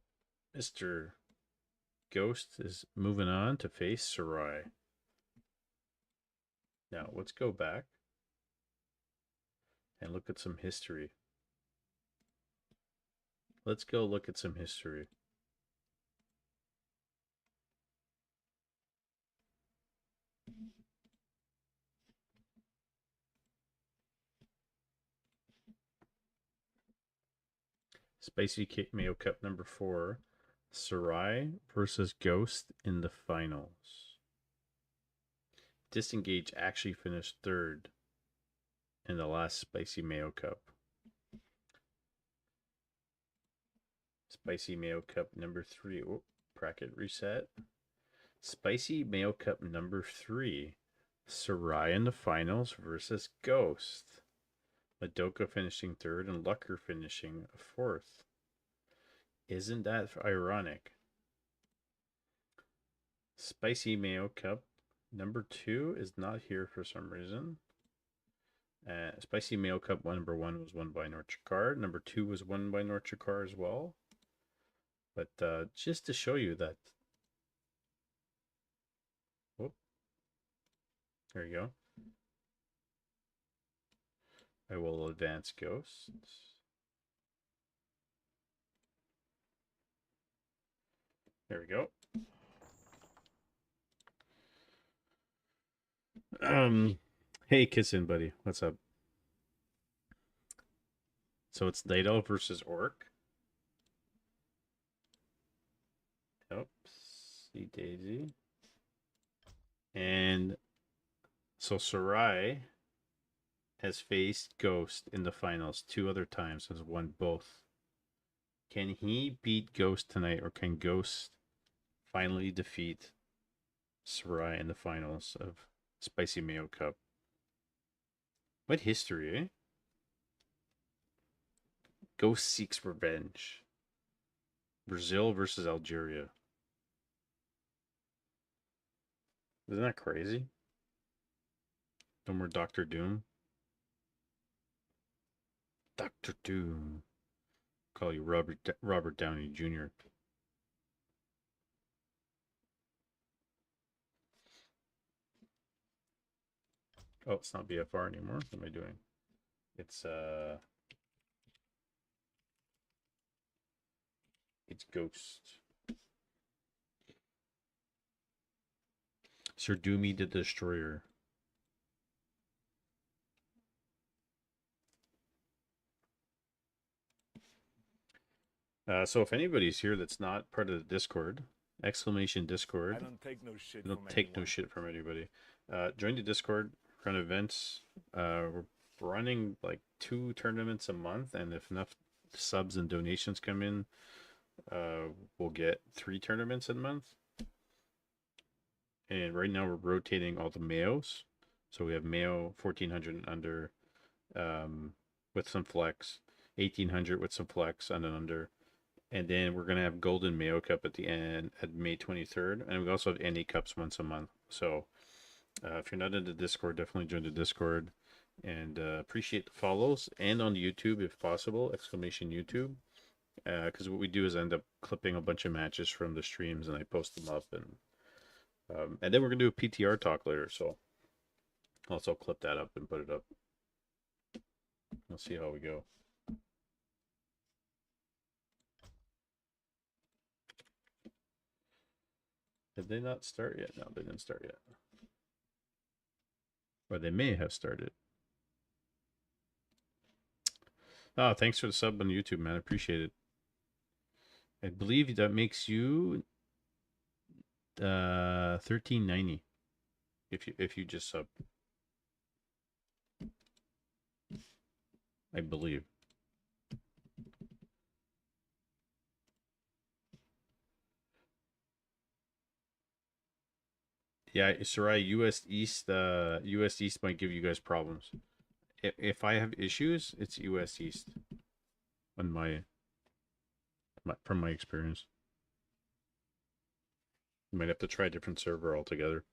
Mr. Ghost is moving on to face Sarai. Now, let's go back and look at some history. Let's go look at some history. Spicy Mayo Cup number 4. Sarai versus Ghost in the finals. Disengage actually finished 3rd in the last Spicy Mayo Cup. Spicy Mayo Cup number 3. Oh, bracket reset. Spicy Mayo Cup number 3. Sarai in the finals versus Ghost. Madoka finishing 3rd and Lucker finishing 4th. Isn't that ironic? Spicy Mayo Cup number 2 is not here for some reason. Spicy Mayo Cup number 1 was won by North Chikar. Number 2 was won by North Chikar as well. But just to show you that. Whoop. There you go. I will advance Ghosts. There we go. Hey, Kissin, buddy. What's up? So it's Night Elf versus Orc. Oopsie daisy. And so Sarai has faced Ghost in the finals 2 other times, has won both. Can he beat Ghost tonight, or can Ghost finally defeat Sarai in the finals of Spicy Mayo Cup? What history, eh? Ghost seeks revenge. Brazil versus Algeria. Isn't that crazy? No more Dr. Doom. Dr. Doom. Call you Robert Downey Jr. Oh, it's not BFR anymore. What am I doing? It's Ghost. Sir Doomy the Destroyer. So if anybody's here that's not part of the Discord, exclamation Discord. I don't take no shit I don't from take no anyone. shit from anybody. Join the Discord, run events. We're running like 2 tournaments a month, and if enough subs and donations come in, we'll get 3 tournaments a month. And right now we're rotating all the Mayos. So we have Mayo 1400 and under, with some flex, 1800 with some flex and an under. And then we're going to have Golden Mayo Cup at the end at May 23rd. And we also have NA Cups once a month. So if you're not in the Discord, definitely join the Discord. And appreciate the follows. And on YouTube, if possible, exclamation YouTube. Because what we do is end up clipping a bunch of matches from the streams and I post them up. And then we're going to do a PTR talk later. So I'll also clip that up and put it up. We'll see how we go. Did they not start yet? No, they didn't start yet. Or they may have started. Oh, thanks for the sub on YouTube, man. I appreciate it. I believe that makes you $13.90 if you just sub. I believe. Yeah, Sarai, US East might give you guys problems. If I have issues, it's US East on from my experience. You might have to try a different server altogether.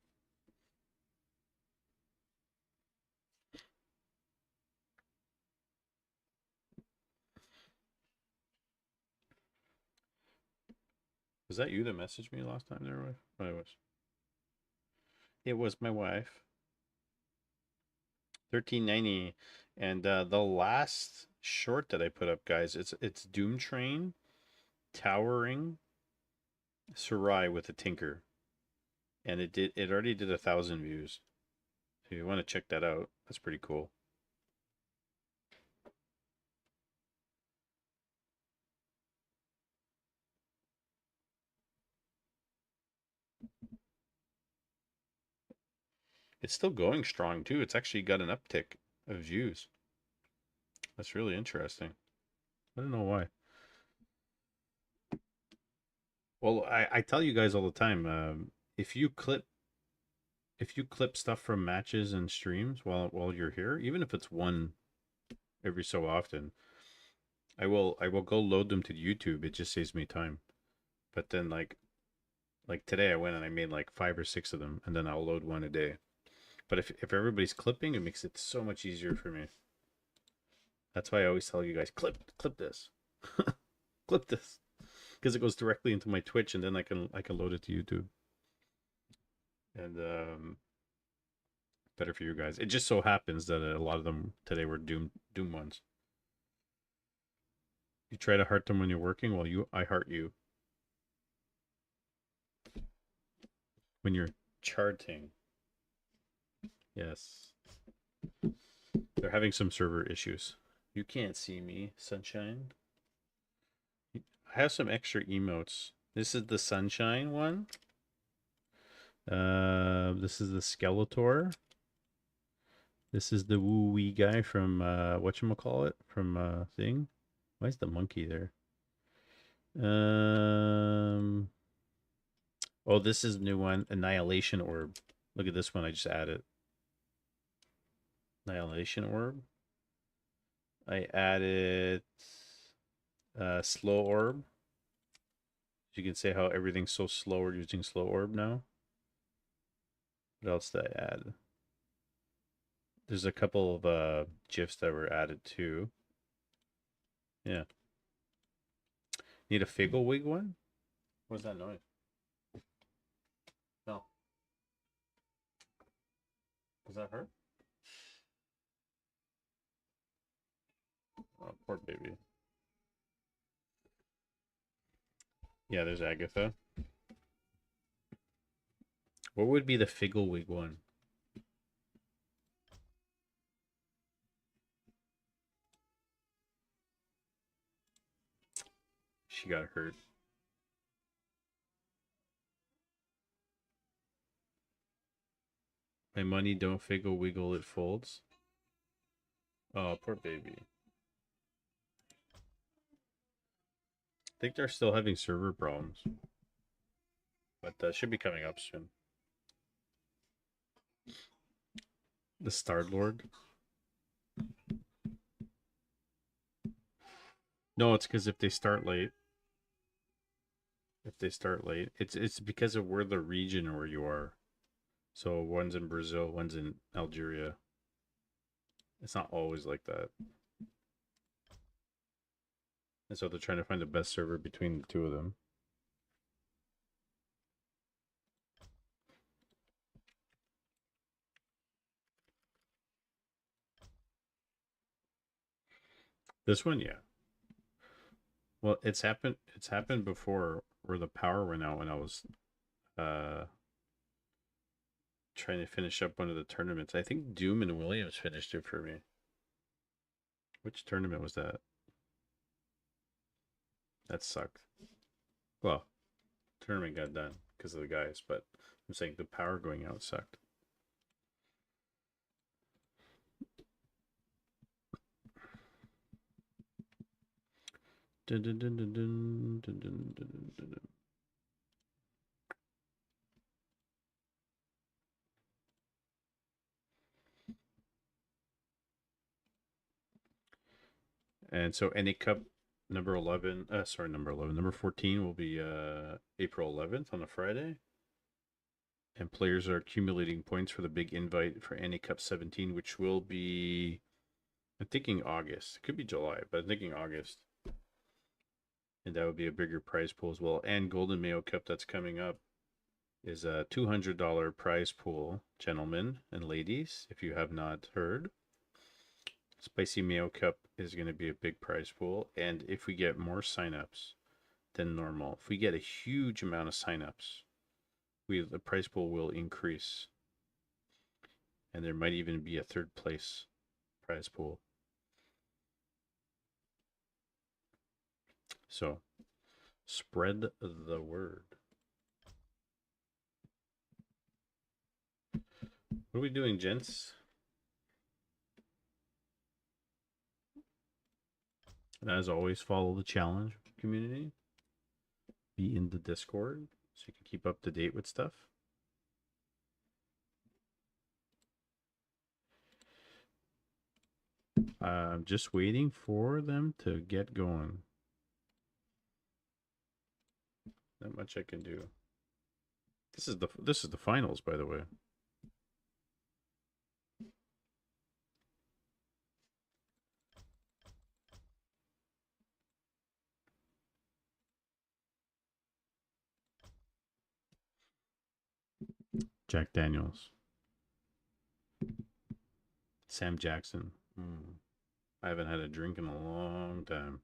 Was that you that messaged me last time there, wife? Oh, it was. It was my wife. $13.90, and the last short that I put up, guys, it's Doom Train, Towering, Sarai with a Tinker, and it already did 1,000 views. So if you want to check that out, that's pretty cool. It's still going strong too. It's actually got an uptick of views. That's really interesting. I don't know why. Well, I tell you guys all the time, if you clip stuff from matches and streams while you're here, even if it's one every so often, I will go load them to YouTube. It just saves me time. But then like today I went and I made like 5 or 6 of them, and then I'll load one a day. But if everybody's clipping, it makes it so much easier for me. That's why I always tell you guys, clip this. Clip this. Because it goes directly into my Twitch, and then I can load it to YouTube. And better for you guys. It just so happens that a lot of them today were Doom ones. You try to heart them when you're working. Well, I heart you when you're charting. Yes. They're having some server issues. You can't see me, sunshine. I have some extra emotes. This is the sunshine one. This is the Skeletor. This is the woo-wee guy from whatchamacallit? From thing. Why is the monkey there? Oh, this is the new one, Annihilation Orb. Look at this one I just added. Annihilation Orb. I added Slow Orb. You can say how everything's so slow. We're using Slow Orb now. What else did I add? There's a couple of GIFs that were added too. Yeah. Need a Figgle Wig one? What's that noise? No. Does that hurt? Oh, poor baby. Yeah, there's Agatha. What would be the Figgle Wig one? She got hurt. My money don't figgle wiggle, it folds. Oh, poor baby. I think they're still having server problems. But that should be coming up soon. The Star Lord. No, it's because if they start late, it's because of where the region where you are. So one's in Brazil, one's in Algeria. It's not always like that. And so they're trying to find the best server between the two of them. This one, yeah. Well, it's happened before where the power went out when I was trying to finish up one of the tournaments. I think Doom and Williams finished it for me. Which tournament was that? That sucked. Well, tournament got done because of the guys, but I'm saying the power going out sucked. Dun, dun, dun, dun, dun, dun, dun, dun, dun, dun. And so NA Cup number 11, number 14 will be April 11th on a Friday. And players are accumulating points for the big invite for NA Cup 17, which will be, I'm thinking August. It could be July, but I'm thinking August. And that would be a bigger prize pool as well. And Golden Mayo Cup that's coming up is a $200 prize pool, gentlemen and ladies, if you have not heard. Spicy Mayo Cup is going to be a big prize pool. And if we get more signups than normal, if we get a huge amount of signups, the prize pool will increase. And there might even be a third place prize pool. So, spread the word. What are we doing, gents? And as always, follow the challenge community. Be in the Discord so you can keep up to date with stuff. I'm just waiting for them to get going. Not much I can do. This is the finals, by the way. Jack Daniels. Sam Jackson. I haven't had a drink in a long time.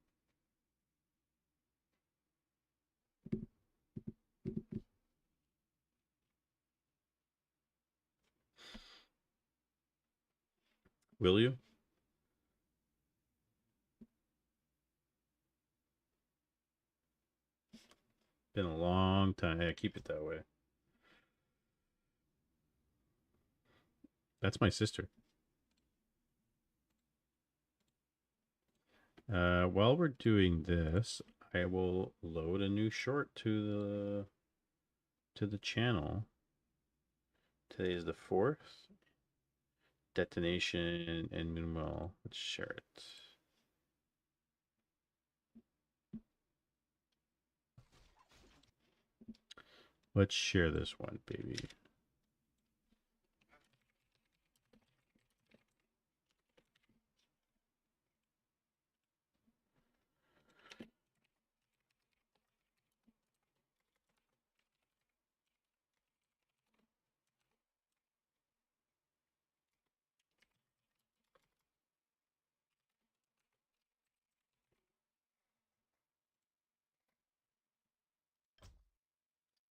Will you? Been a long time. Yeah, keep it that way. That's my sister. While we're doing this, I will load a new short to the channel. Today is the 4th. Detonation and Moonwell. Let's share it. Let's share this one, baby.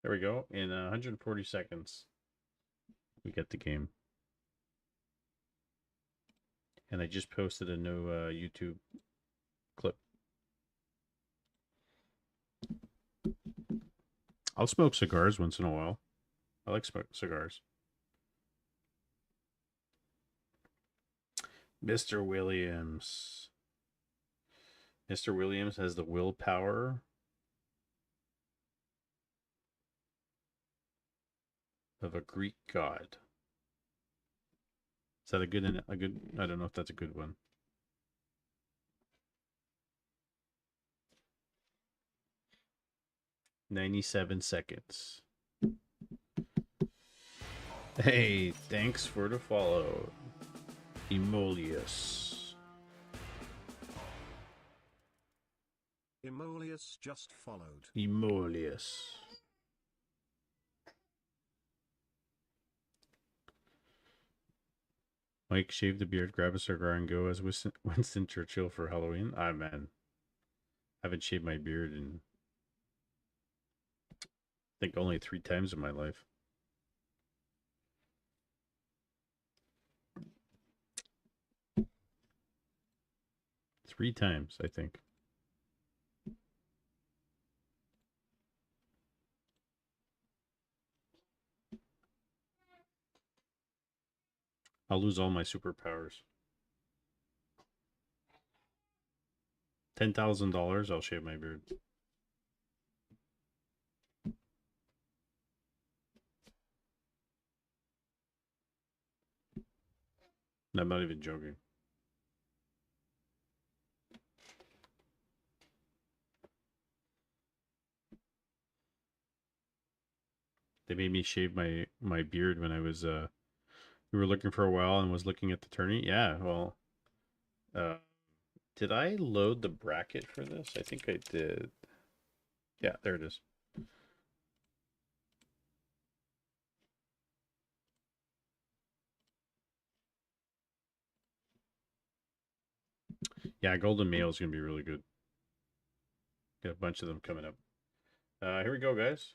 There we go. In 140 seconds, we get the game. And I just posted a new YouTube clip. I'll smoke cigars once in a while. I like cigars. Mr. Williams. Mr. Williams has the willpower of a Greek god. Is that a good? I don't know if that's a good one. "97 seconds. Hey, thanks for the follow, Emolius. Emolius just followed. Emolius. Mike, shave the beard, grab a cigar, and go as Winston Churchill for Halloween. Ah, man. I haven't shaved my beard in, I think, only 3 times in my life. Three times, I think. I'll lose all my superpowers. $10,000, I'll shave my beard. I'm not even joking. They made me shave my beard when I was we were looking for a while and was looking at the tourney. Yeah, well, did I load the bracket for this? I think I did. Yeah, there it is. Yeah, Golden Mail is gonna be really good. Got a bunch of them coming up. Here we go, guys.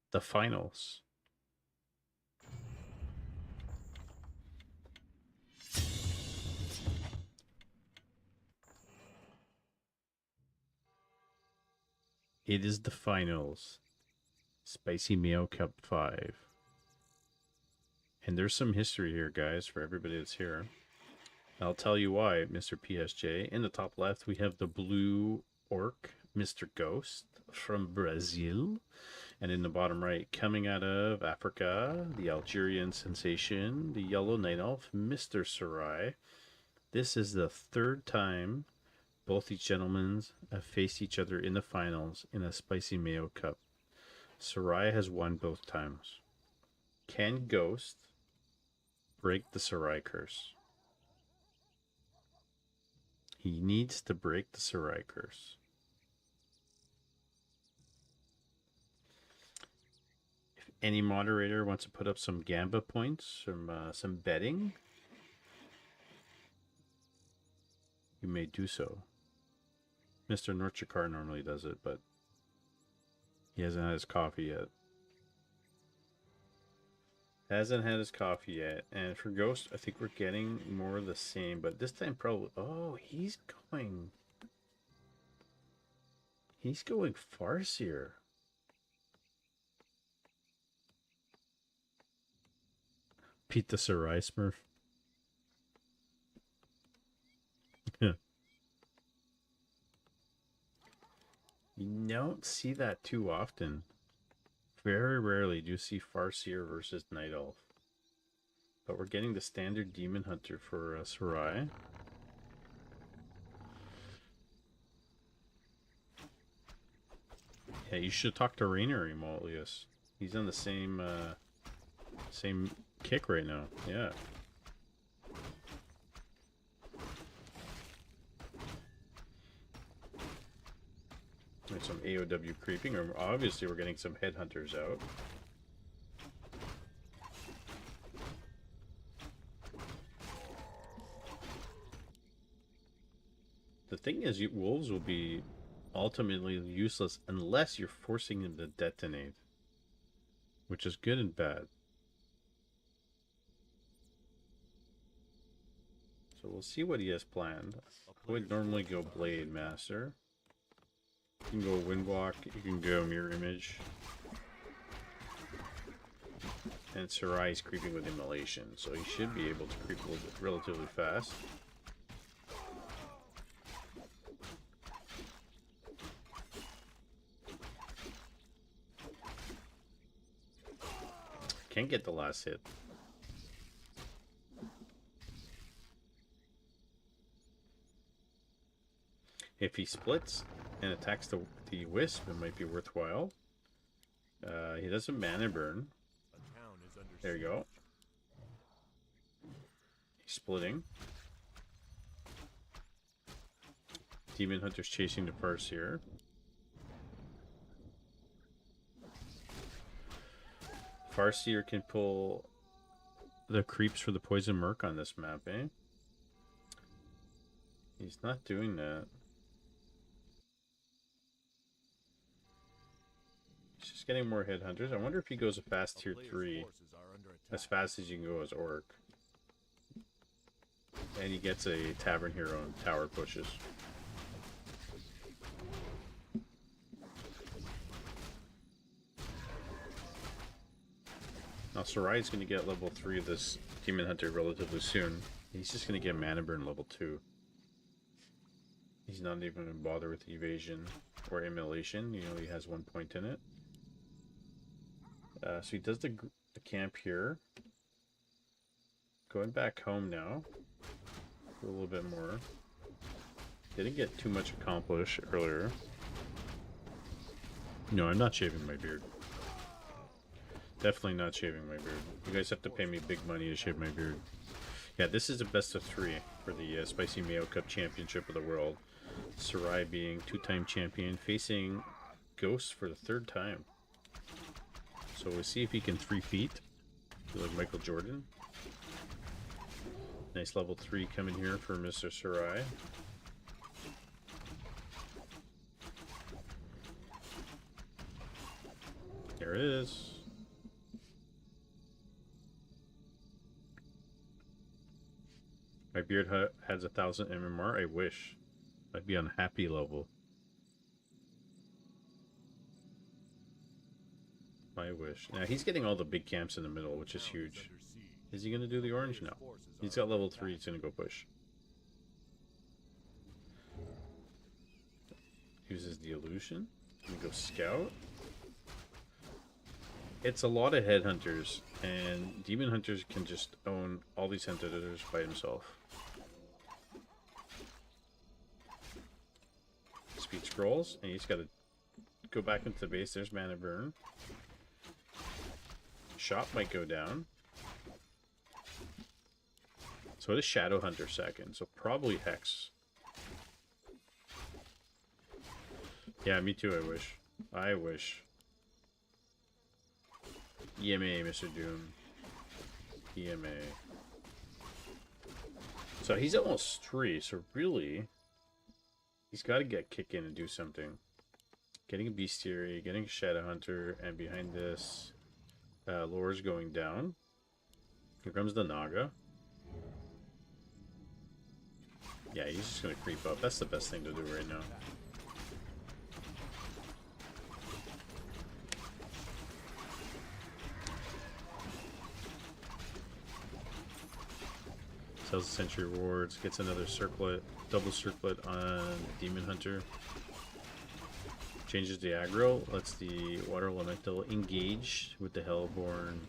The finals. It is the finals. Spicy Mayo Cup 5. And there's some history here, guys, for everybody that's here. I'll tell you why, Mr. PSJ. In the top left, we have the blue orc, Mr. Ghost from Brazil. And in the bottom right, coming out of Africa, the Algerian sensation, the yellow night elf, Mr. Sarai. This is the 3rd time both these gentlemen have faced each other in the finals in a Spicy Mayo Cup. Sarai has won both times. Can Ghost break the Sarai curse? He needs to break the Sarai curse. If any moderator wants to put up some Gamba points, some betting, you may do so. Mr. Norchikar normally does it, but he hasn't had his coffee yet. Hasn't had his coffee yet. And for Ghost, I think we're getting more of the same, but this time probably... Oh, he's going Farseer. Pete the Sarai Smurf. You don't see that too often. Very rarely do you see Farseer versus Night Elf. But we're getting the standard Demon Hunter for Sarai. Yeah, you should talk to Rainer, Emolius. He's on the same kick right now. Yeah. There's some AOW creeping, or obviously we're getting some headhunters out. The thing is, wolves will be ultimately useless unless you're forcing them to detonate, which is good and bad. So we'll see what he has planned. I would normally go Blade Master. You can go Windwalk, you can go Mirror Image. And Sarai is creeping with Immolation, so he should be able to creep a little bit relatively fast. Can't get the last hit. If he splits and attacks the wisp, it might be worthwhile. He doesn't mana burn. A town is under There you go. He's splitting. Demon Hunter's chasing the Farseer. Farseer can pull the creeps for the Poison Merc on this map, eh? He's not doing that. He's just getting more headhunters. I wonder if he goes a fast tier 3. As fast as you can go as Orc. And he gets a Tavern Hero and tower pushes. Now Sarai's going to get level 3 of this Demon Hunter relatively soon. He's just going to get Mana Burn level 2. He's not even going to bother with Evasion or Immolation. You know, he has 1 point in it. So he does the camp here. Going back home now. A little bit more. Didn't get too much accomplished earlier. No, I'm not shaving my beard. Definitely not shaving my beard. You guys have to pay me big money to shave my beard. Yeah, this is a best of 3 for the Spicy Mayo Cup Championship of the World. Sarai being 2-time champion, facing Ghost for the 3rd time. So we'll see if he can 3-peat. Like Michael Jordan. Nice level 3 coming here for Mr. Sarai. There it is. My beard has 1,000 MMR. I wish. I'd be on happy level. I wish. Now he's getting all the big camps in the middle, which is huge. Is he going to do the orange? No. He's got level 3. He's going to go push. Uses the illusion. Gonna go scout. It's a lot of headhunters, and demon hunters can just own all these headhunters by himself. Speed scrolls, and he's got to go back into the base. There's mana burn. Shot might go down. So it is Shadow Hunter second, so probably Hex. Yeah, me too, I wish. I wish. EMA, Mr. Doom. EMA. So he's almost 3, so really, he's got to get kick in and do something. Getting a Bestiary, getting a Shadow Hunter, and behind this, Lore's going down. Here comes the Naga. Yeah, he's just going to creep up. That's the best thing to do right now. Sells the Sentry Rewards, gets another circlet, double circlet on Demon Hunter. Changes the aggro, lets the Water Elemental engage with the Hellborn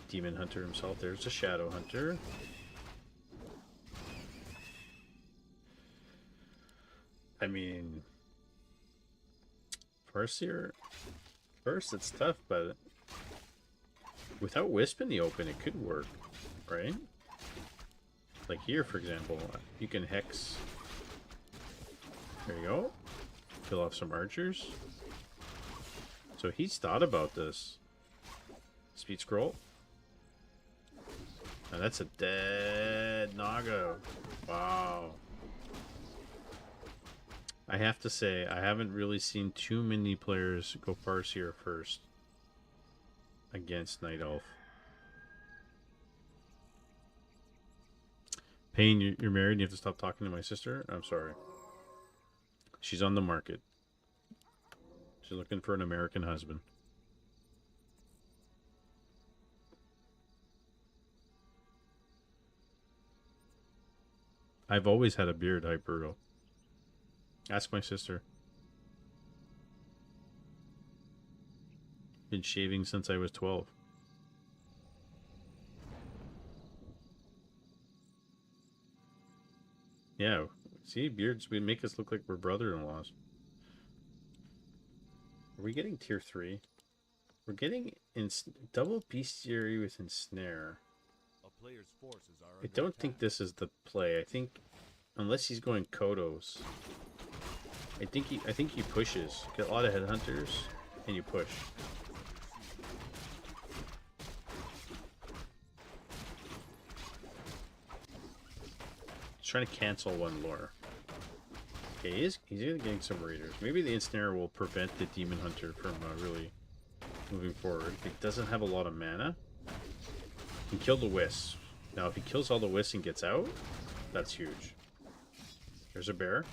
Demon Hunter himself. There's a Shadow Hunter. I mean, Farseer, first it's tough, but without Wisp in the open, it could work, right? Like here, for example, you can Hex. There you go. Kill off some archers. So he's thought about this. Speed scroll. And that's a dead Naga. Wow. I have to say, I haven't really seen too many players go Farseer first against Night Elf. Payne, you're married and you have to stop talking to my sister? I'm sorry. She's on the market. She's looking for an American husband. I've always had a beard, Hypergo. Ask my sister. Been shaving since I was 12. Yeah. See, beards, we make us look like we're brother-in-laws. Are we getting tier 3? We're getting double bestiary with ensnare. A player's forces are I under don't think attack. this is the play. I think, unless he's going Kodos, I think he pushes. Get a lot of headhunters, and you push. He's trying to cancel one lore. Okay, he's getting some raiders. Maybe the ensnare will prevent the demon hunter from really moving forward. He doesn't have a lot of mana. He can kill the wisps. Now, if he kills all the wisps and gets out, that's huge. There's a bear.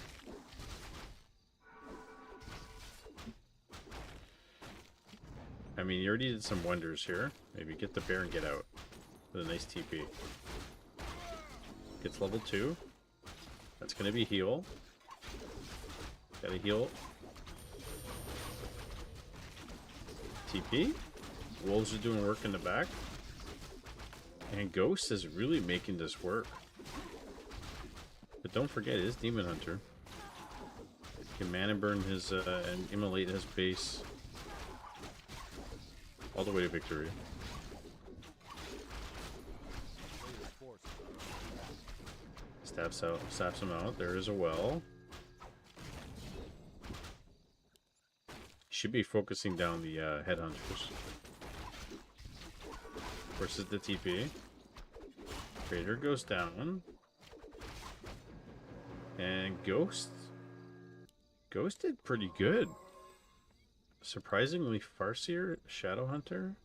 I mean, you already did some wonders here. Maybe get the bear and get out with a nice TP. Gets level 2. That's going to be heal. Gotta heal. TP. Wolves are doing work in the back. And Ghost is really making this work. But don't forget, it is Demon Hunter. Can mana burn his and immolate his base all the way to victory. Player's forces are under attack. Stabs him out. There is a well. Should be focusing down the headhunters. Versus the TP. Raider goes down. And Ghost did pretty good. Surprisingly, Farseer, Shadowhunter,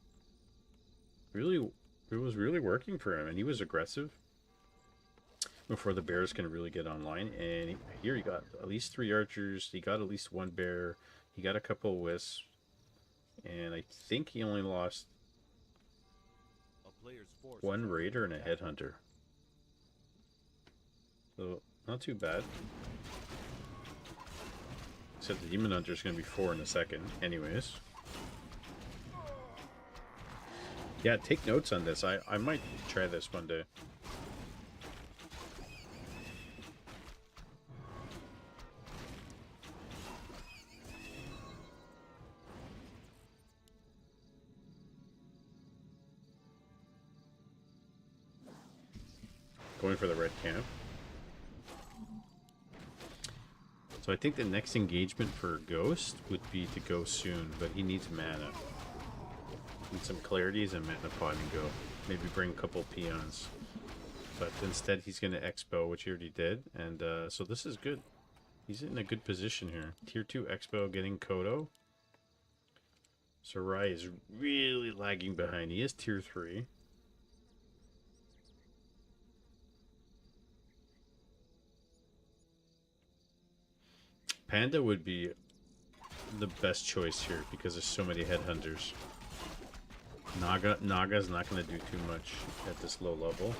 really, it was really working for him, and he was aggressive before the bears can really get online. And here he got at least 3 archers, he got at least 1 bear, he got a couple of wisps, and I think he only lost A player's forces 1 are raider and under a attack. headhunter. So, not too bad. Except the Demon Hunter is going to be 4 in a second. Anyways. Yeah, take notes on this. I might try this one day. Going for the red camp. So I think the next engagement for Ghost would be to go soon, but he needs mana. Need some clarities and mana pot and go. Maybe bring a couple peons. But instead he's going to expo, which he already did. And so this is good. He's in a good position here. Tier 2 expo getting Kodo. Sarai is really lagging behind. He is tier 3. Panda would be the best choice here because there's so many headhunters. Naga's not going to do too much at this low level.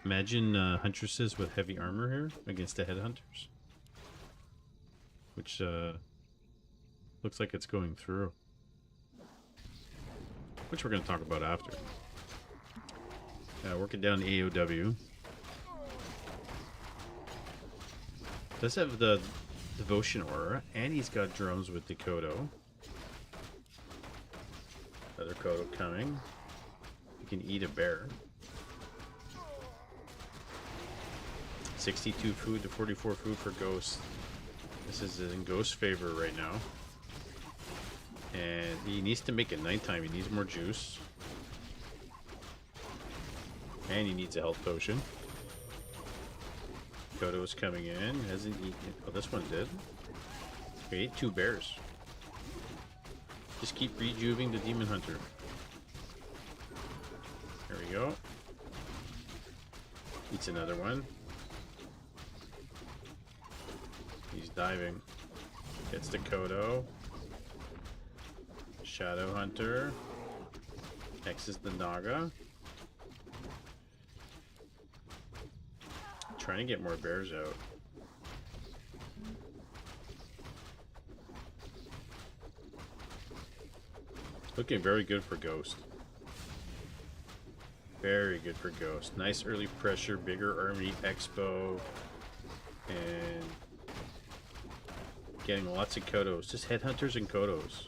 Imagine huntresses with heavy armor here against the headhunters, which looks like it's going through. Which we're going to talk about after. Working down AOW. Does have the Devotion Aura, and he's got drones with the Kodo. Another Kodo coming. You can eat a bear. 62 food to 44 food for Ghost. This is in Ghost's favor right now. And he needs to make it nighttime. He needs more juice. And he needs a health potion. Kodo's coming in. Hasn't eaten. Oh, this one did. We ate 2 bears. Just keep rejuvening the Demon Hunter. There we go. Eats another one. He's diving. Gets the Kodo. Shadow Hunter. X's the Naga. Trying to get more bears out. Looking very good for Ghost. Very good for Ghost. Nice early pressure, bigger army expo, and getting lots of Kodos. Just headhunters and Kodos.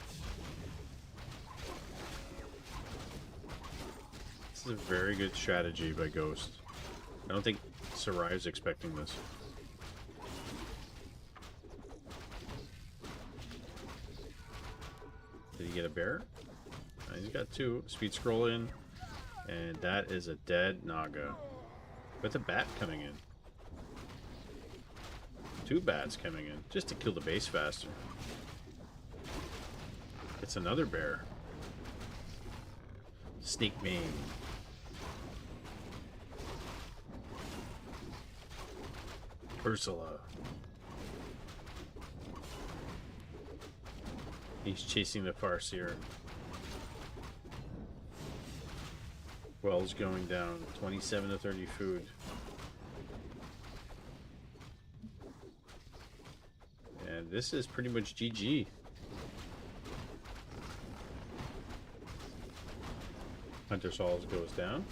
This is a very good strategy by Ghost. I don't think Sarai is expecting this. Did he get a bear? He's got two. Speed scroll in. And that is a dead Naga. With a bat coming in. Two bats coming in. Just to kill the base faster. It's another bear. Snake mane. Ursula. He's chasing the Farseer. Wells going down. 27 to 30 food. And this is pretty much GG. Hunter Sauls goes down.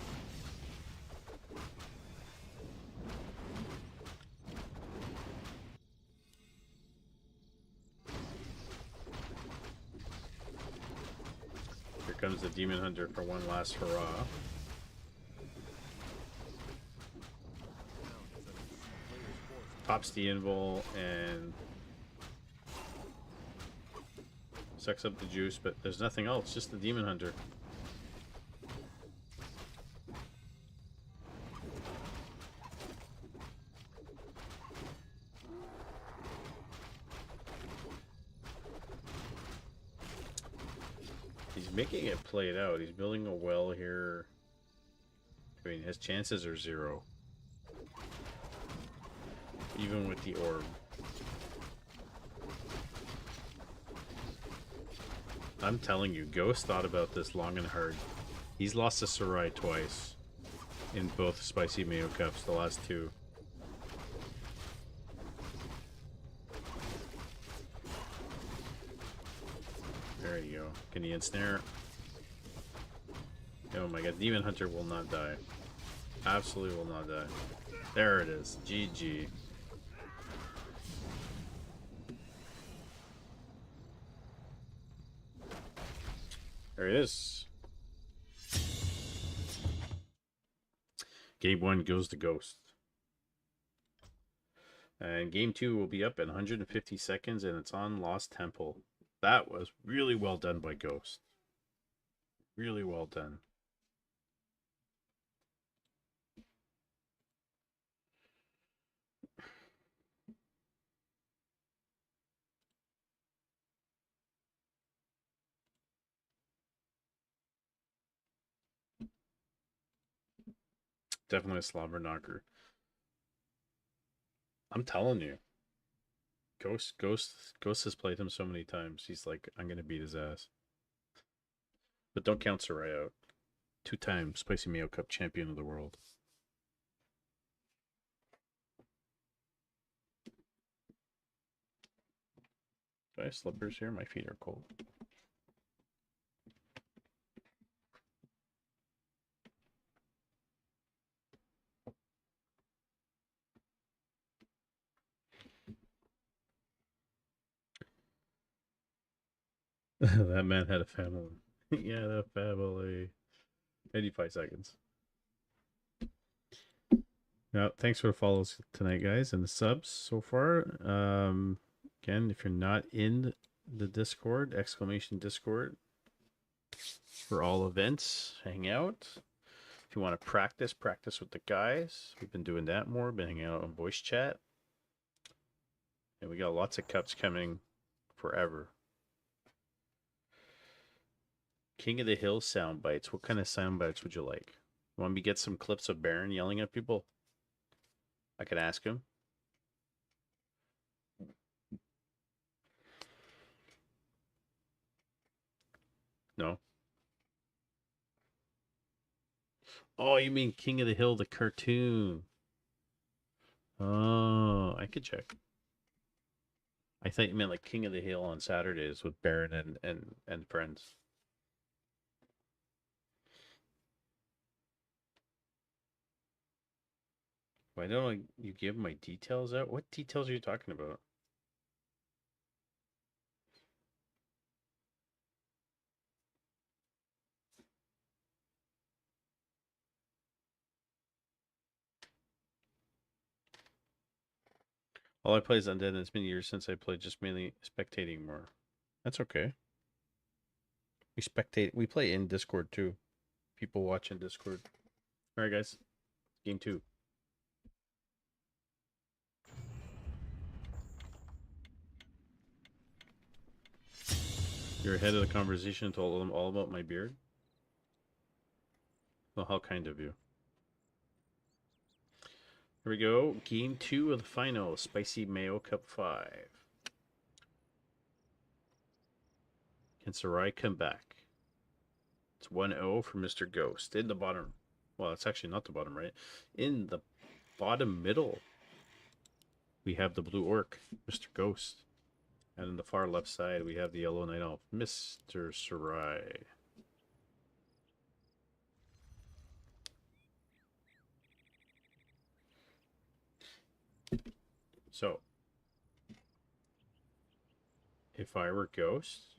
Here comes the Demon Hunter for one last hurrah. Pops the invul and sucks up the juice, but there's nothing else, just the Demon Hunter. He's making it play it out. He's building a well here. I mean, his chances are 0. Even with the orb. I'm telling you, Ghost thought about this long and hard. He's lost to Sarai twice. In both Spicy Mayo Cups, the last 2. There you go. Can he ensnare? Oh my god, Demon Hunter will not die. Absolutely will not die. There it is. GG. There it is. Game 1 goes to Ghost. And game 2 will be up in 150 seconds, and it's on Lost Temple. That was really well done by Ghost. Really well done. Definitely a slobber knocker. I'm telling you. Ghost has played him so many times. He's like, I'm gonna beat his ass. But don't count Sarai out. 2-time Spicy Mayo Cup champion of the world. Do I have slippers here? My feet are cold. That man had a family. Yeah, the family. 85 seconds. Now, thanks for the follows tonight, guys, and the subs so far. Again, if you're not in the Discord, !Discord for all events, hang out. If you want to practice with the guys. We've been doing that more, been hanging out on voice chat. And we got lots of cups coming forever. King of the Hill sound bites. What kind of sound bites would you like? You want me to get some clips of Baron yelling at people? I could ask him. No. Oh, you mean King of the Hill, the cartoon? Oh, I could check. I thought you meant like King of the Hill on Saturdays with Baron and friends. Why don't you give my details out? What details are you talking about? All I play is Undead, and it's been years since I played, just mainly spectating more. That's okay. We spectate. We play in Discord too. People watch in Discord. All right, guys. Game 2. You're ahead of the conversation. Told them all about my beard. Well, how kind of you. Here we go. Game 2 of the final. Spicy Mayo Cup 5. Can Sarai come back? It's 1-0 for Mr. Ghost. In the bottom. Well, it's actually not the bottom right. In the bottom middle, we have the blue orc, Mr. Ghost. And in the far left side, we have the yellow night elf, Mr. Sarai. So, if I were Ghost,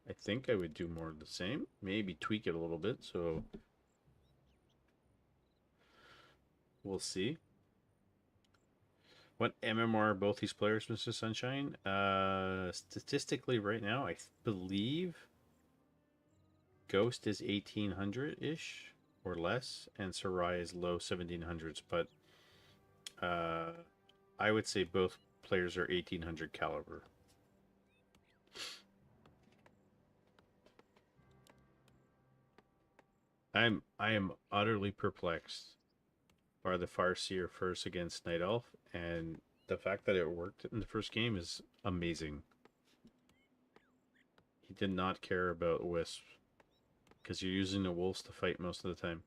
I think I would do more of the same. Maybe tweak it a little bit, so we'll see. What MMR are both these players, Mr. Sunshine? Statistically, right now, I believe Ghost is 1800-ish or less, and Sarai is low 1700s, but I would say both players are 1800 caliber. I am utterly perplexed by the Farseer first against Night Elf, and the fact that it worked in the first game is amazing. He did not care about Wisp, because you're using the wolves to fight most of the time.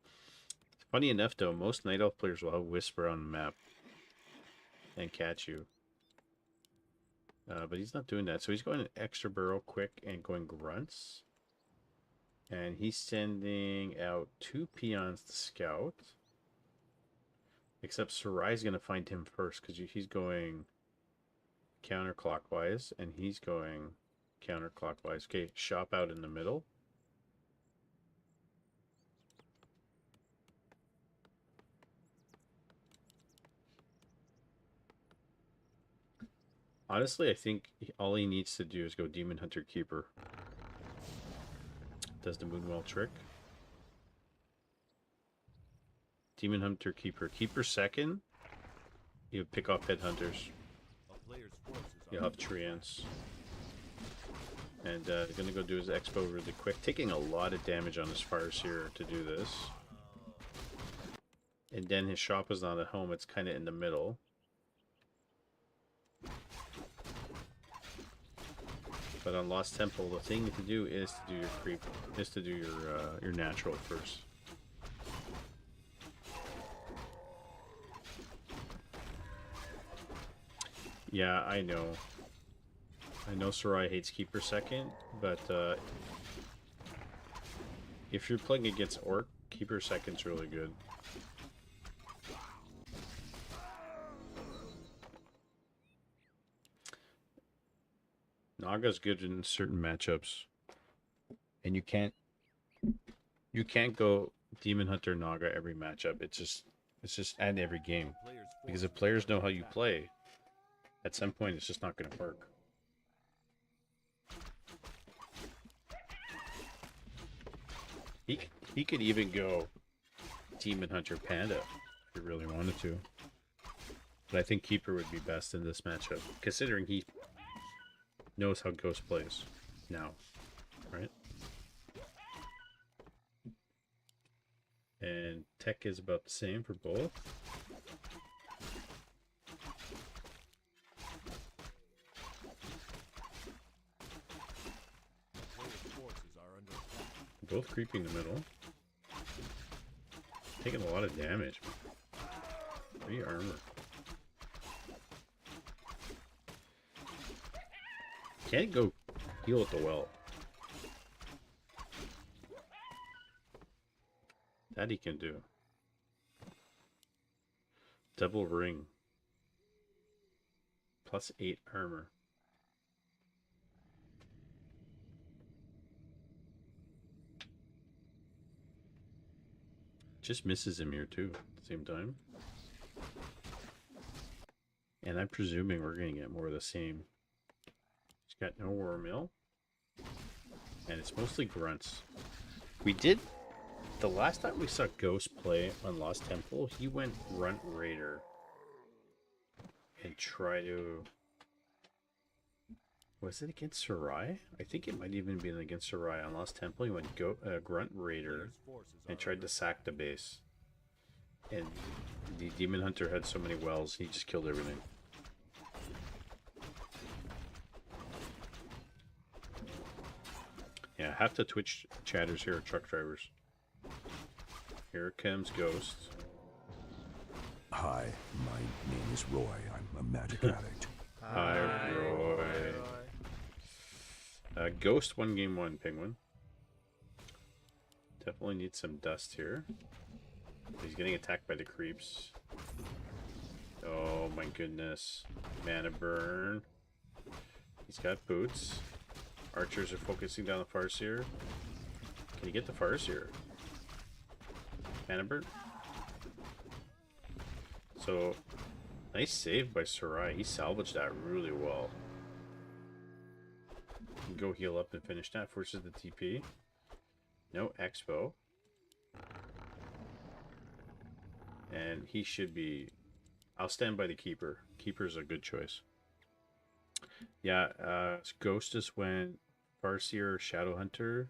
Funny enough, though, most Night Elf players will have Whisper on the map and catch you. But he's not doing that, so he's going an extra burrow quick and going grunts. And he's sending out 2 peons to scout. Except Sarai's going to find him first, because he's going counterclockwise, and he's going counterclockwise. Okay, shop out in the middle. Honestly, I think all he needs to do is go Demon Hunter Keeper. Does the Moonwell trick. Demon Hunter Keeper. Keeper second. You pick off Headhunters. A player's forces You'll are have Treants. And gonna go do his Expo really quick. Taking a lot of damage on his Farseer to do this. And then his shop is not at home. It's kind of in the middle. But on Lost Temple, the thing to do is to do your creep, is to do your natural first. Yeah, I know. I know Sarai hates Keeper second, but if you're playing against Orc, Keeper second's really good. Naga's good in certain matchups, and you can't go Demon Hunter Naga every matchup. It's just and every game, because if players know how you play, at some point it's just not going to work. He could even go Demon Hunter Panda if he really wanted to, but I think Keeper would be best in this matchup, considering he knows how Ghost plays now, right? And tech is about the same for both. Both creeping the middle. Taking a lot of damage. 3 armor. Can't go heal at the well. That he can do. Double ring. +8 armor. Just misses him here too at the same time. And I'm presuming we're going to get more of the same. He's got no war mill. And it's mostly grunts. We did... The last time we saw Ghost play on Lost Temple, he went Grunt Raider. And try to... Was it against Sarai? I think it might even been against Sarai on Lost Temple. He went Grunt Raider and tried to sack the base. And the Demon Hunter had so many wells, he just killed everything. Yeah, half the Twitch chatters here are truck drivers. Here comes Ghost. Hi, my name is Roy. I'm a magic addict. Hi, Roy. Ghost won game 1, Penguin. Definitely needs some dust here. He's getting attacked by the creeps. Oh my goodness. Mana burn. He's got boots. Archers are focusing down the Farseer. Can you get the Farseer? Mana burn. So, nice save by Sarai. He salvaged that really well. Can go heal up and finish that. Forces the TP. No Expo. And he should be... I'll stand by the Keeper. Keeper's a good choice. Yeah, Ghost just went Farseer, Shadowhunter,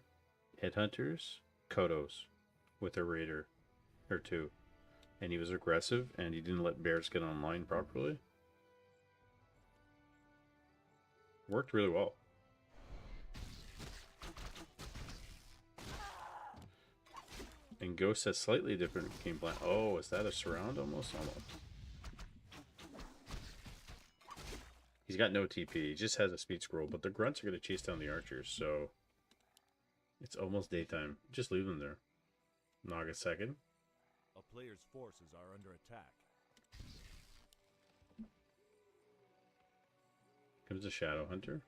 Headhunters, Kodos with a Raider or 2. And he was aggressive and he didn't let bears get online properly. Worked really well. And Ghost has slightly different game plan. Oh, is that a surround almost? Almost. He's got no TP. He just has a speed scroll, but the grunts are going to chase down the archers, so it's almost daytime. Just leave them there. Naga second. A player's forces are under attack. Comes the Shadowhunter.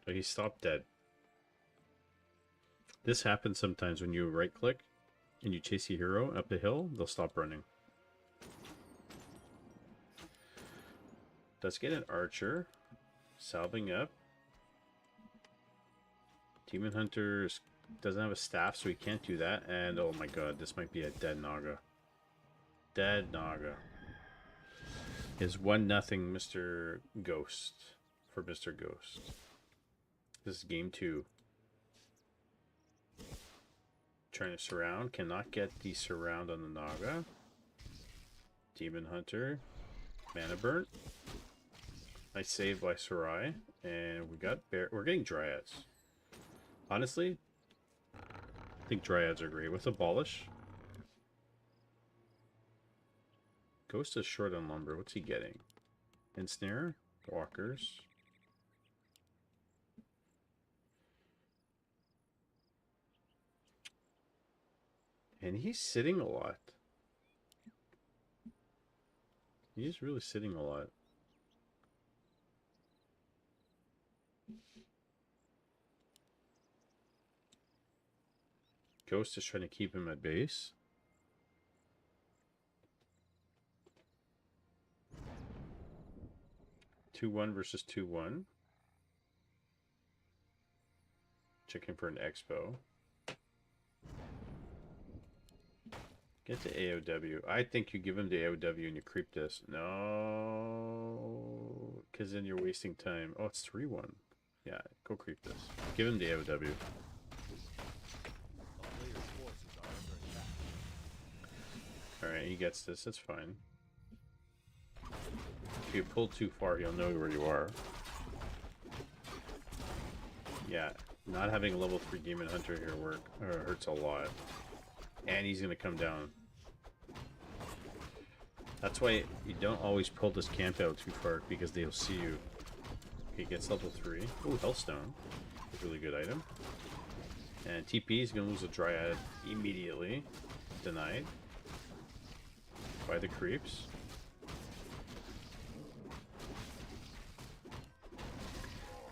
Oh, he stopped dead. This happens sometimes when you right click and you chase a hero up the hill, they'll stop running. Let's get an archer. Salving up. Demon Hunter doesn't have a staff, so he can't do that. And oh my god, this might be a dead Naga. Dead Naga. Is 1-0 Mr. Ghost for Mr. Ghost. This is game 2. Trying to surround. Cannot get the surround on the Naga. Demon Hunter. Mana burnt. Nice save by Sarai. And we got bear. We're getting Dryads. Honestly, I think Dryads are great. With Abolish. Ghost is short on lumber. What's he getting? Ensnare. Walkers. And he's sitting a lot. He's really sitting a lot. Ghost is trying to keep him at base. (2-1) versus 2-1. Checking for an Expo. Get to AOW. I think you give him the AOW and you creep this. No, because then you're wasting time. Oh, it's 3-1. Yeah, go creep this. Give him the AOW. A player's forces are under attack. Alright, he gets this. That's fine. If you pull too far, he'll know where you are. Yeah, not having a level 3 Demon Hunter here hurts a lot. And he's going to come down. That's why you don't always pull this camp out too far, because they'll see you. He gets level 3. Ooh, Hellstone. Really good item. And TP is going to lose a Dryad immediately. Denied. by the creeps.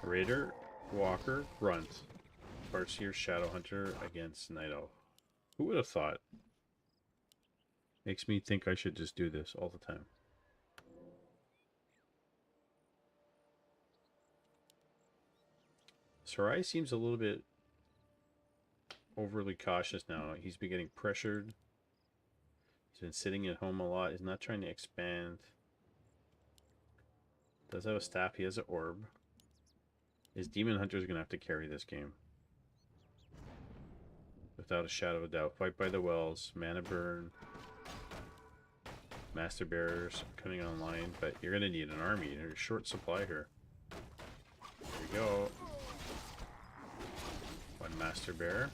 Raider, Walker, Grunt. Farseer, Shadowhunter against Night Elf. Who would have thought? Makes me think I should just do this all the time. Sarai seems a little bit overly cautious now. He's been getting pressured. He's been sitting at home a lot. He's not trying to expand. Does have a staff. He has an orb. His Demon Hunter is going to have to carry this game. Without a shadow of a doubt. Fight by the Wells. Mana Burn. Master Bearers coming online. But you're going to need an army. There's a short supply here. There you go. One Master Bear.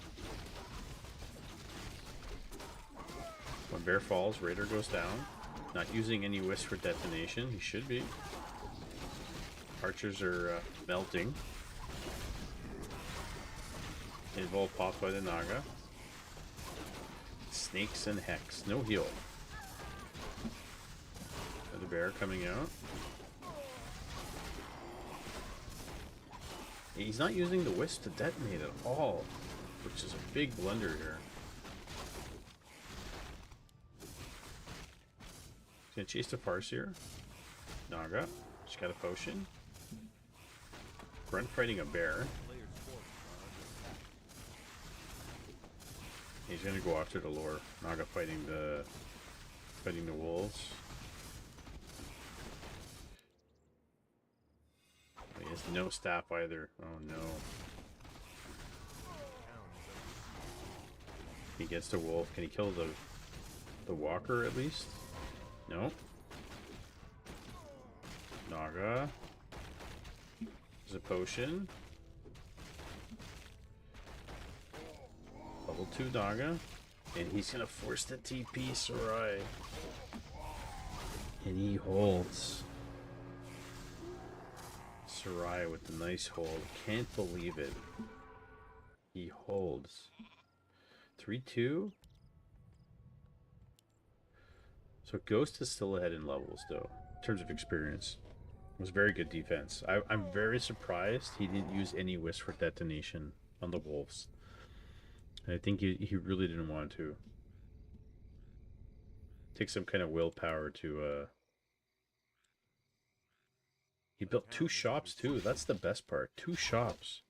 When Bear falls, Raider goes down. Not using any Wisp for detonation. He should be. Archers are melting. Involved popped by the Naga. Snakes and Hex. No heal. Another bear coming out. He's not using the Wisp to detonate at all, which is a big blunder here. He's gonna chase the Farseer. Naga. She's got a potion. Grunt fighting a bear. He's gonna go after the lore. Naga fighting the wolves. He has no staff either. Oh no. He gets the wolf. Can he kill the walker at least? No. Naga. There's a potion. Level 2 Naga. And he's gonna force the TP Sarai. And he holds. Sarai with the nice hold. Can't believe it. He holds. 3-2. So Ghost is still ahead in levels though, in terms of experience. It was very good defense. I'm very surprised he didn't use any Wisp for detonation on the wolves. I think he really didn't want to. Take some kind of willpower to He built 2 shops too. That's the best part. 2 shops.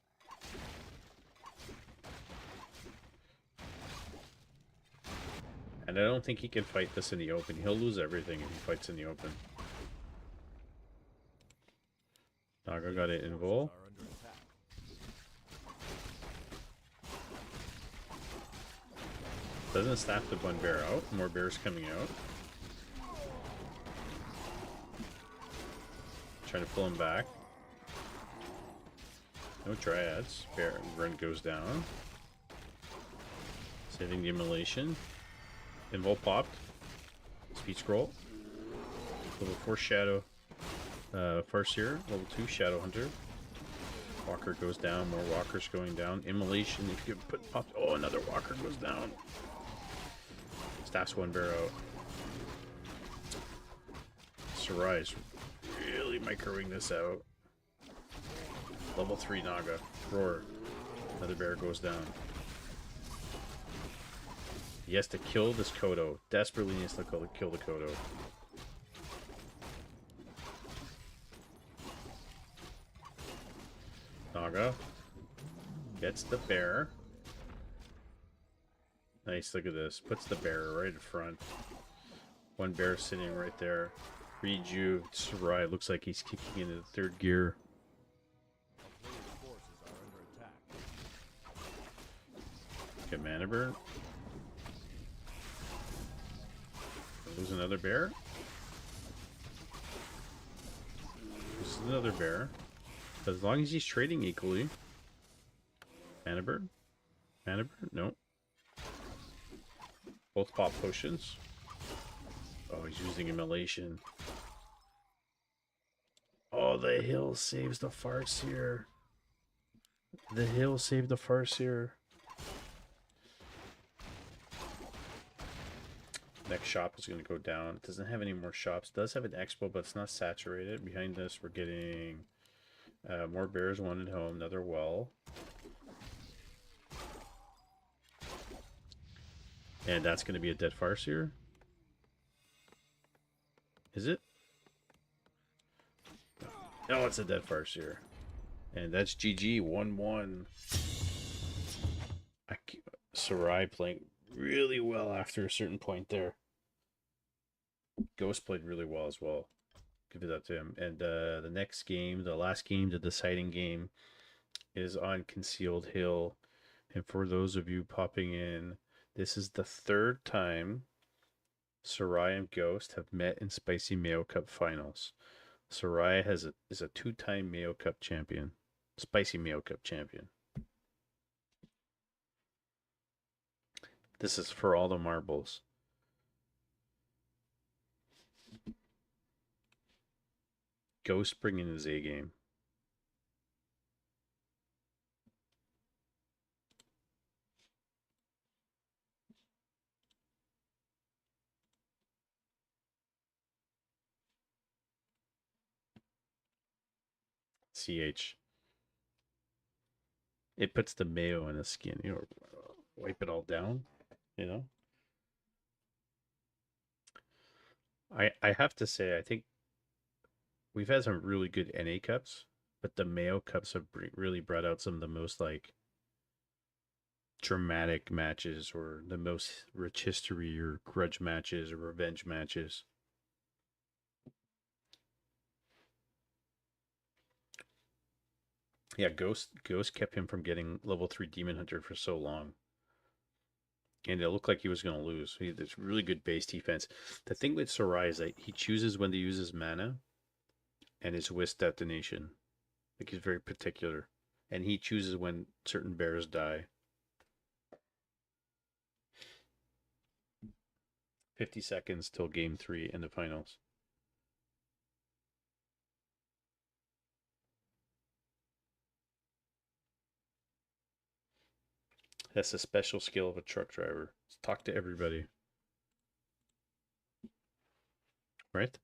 And I don't think he can fight this in the open. He'll lose everything if he fights in the open. Naga got it in Vol. Doesn't staff the one bear out. More bears coming out. Trying to pull him back. No dryads. Bear run goes down. Saving the immolation. Invol popped. Speed scroll. Level 4 shadow. Farseer. Level 2 Shadowhunter. Walker goes down. More walkers going down. Immolation. If you could put popped. Oh, another walker goes down. Staffs one bear out. Sarai's really microing this out. Level 3 Naga. Roar. Another bear goes down. He has to kill this Kodo. Desperately needs to kill the Kodo. Naga gets the bear. Nice, look at this. Puts the bear right in front. One bear sitting right there. Rejuve. Sarai looks like he's kicking into the 3rd gear. Get mana burn. Lose another bear. This is another bear. But as long as he's trading equally. Mana burn? Mana burn? Nope. Both pop potions. Oh, he's using immolation. Oh, the hill saves the Farseer. The hill saved the Farseer. Next shop is going to go down. It doesn't have any more shops. It does have an expo, but it's not saturated. Behind this, we're getting more bears wanted home. Another well. And that's going to be a dead farseer. Is it? No, it's a dead farseer. And that's GG 1-1. Sarai playing really well after a certain point there. Ghost played really well as well. Give it up to him. And the next game, the last game, the deciding game, is on Concealed Hill. And for those of you popping in, this is the third time Sarai and Ghost have met in Spicy Mayo Cup finals. Sarai is a two-time Mayo Cup champion. Spicy Mayo Cup champion. This is for all the marbles. Ghost bringing his A game. CH. It puts the mayo in the skin. You know, wipe it all down. You know. I have to say, I think we've had some really good NA cups, but the Mayo cups have really brought out some of the most like dramatic matches, or the most rich history, or grudge matches, or revenge matches. Yeah, Ghost kept him from getting level 3 Demon Hunter for so long. And it looked like he was going to lose. He had this really good base defense. The thing with Sarai is that he chooses when to use his mana and his whisk detonation. Like, he's very particular. And he chooses when certain bears die. 50 seconds till game 3 in the finals. That's a special skill of a truck driver. Talk to everybody. Right?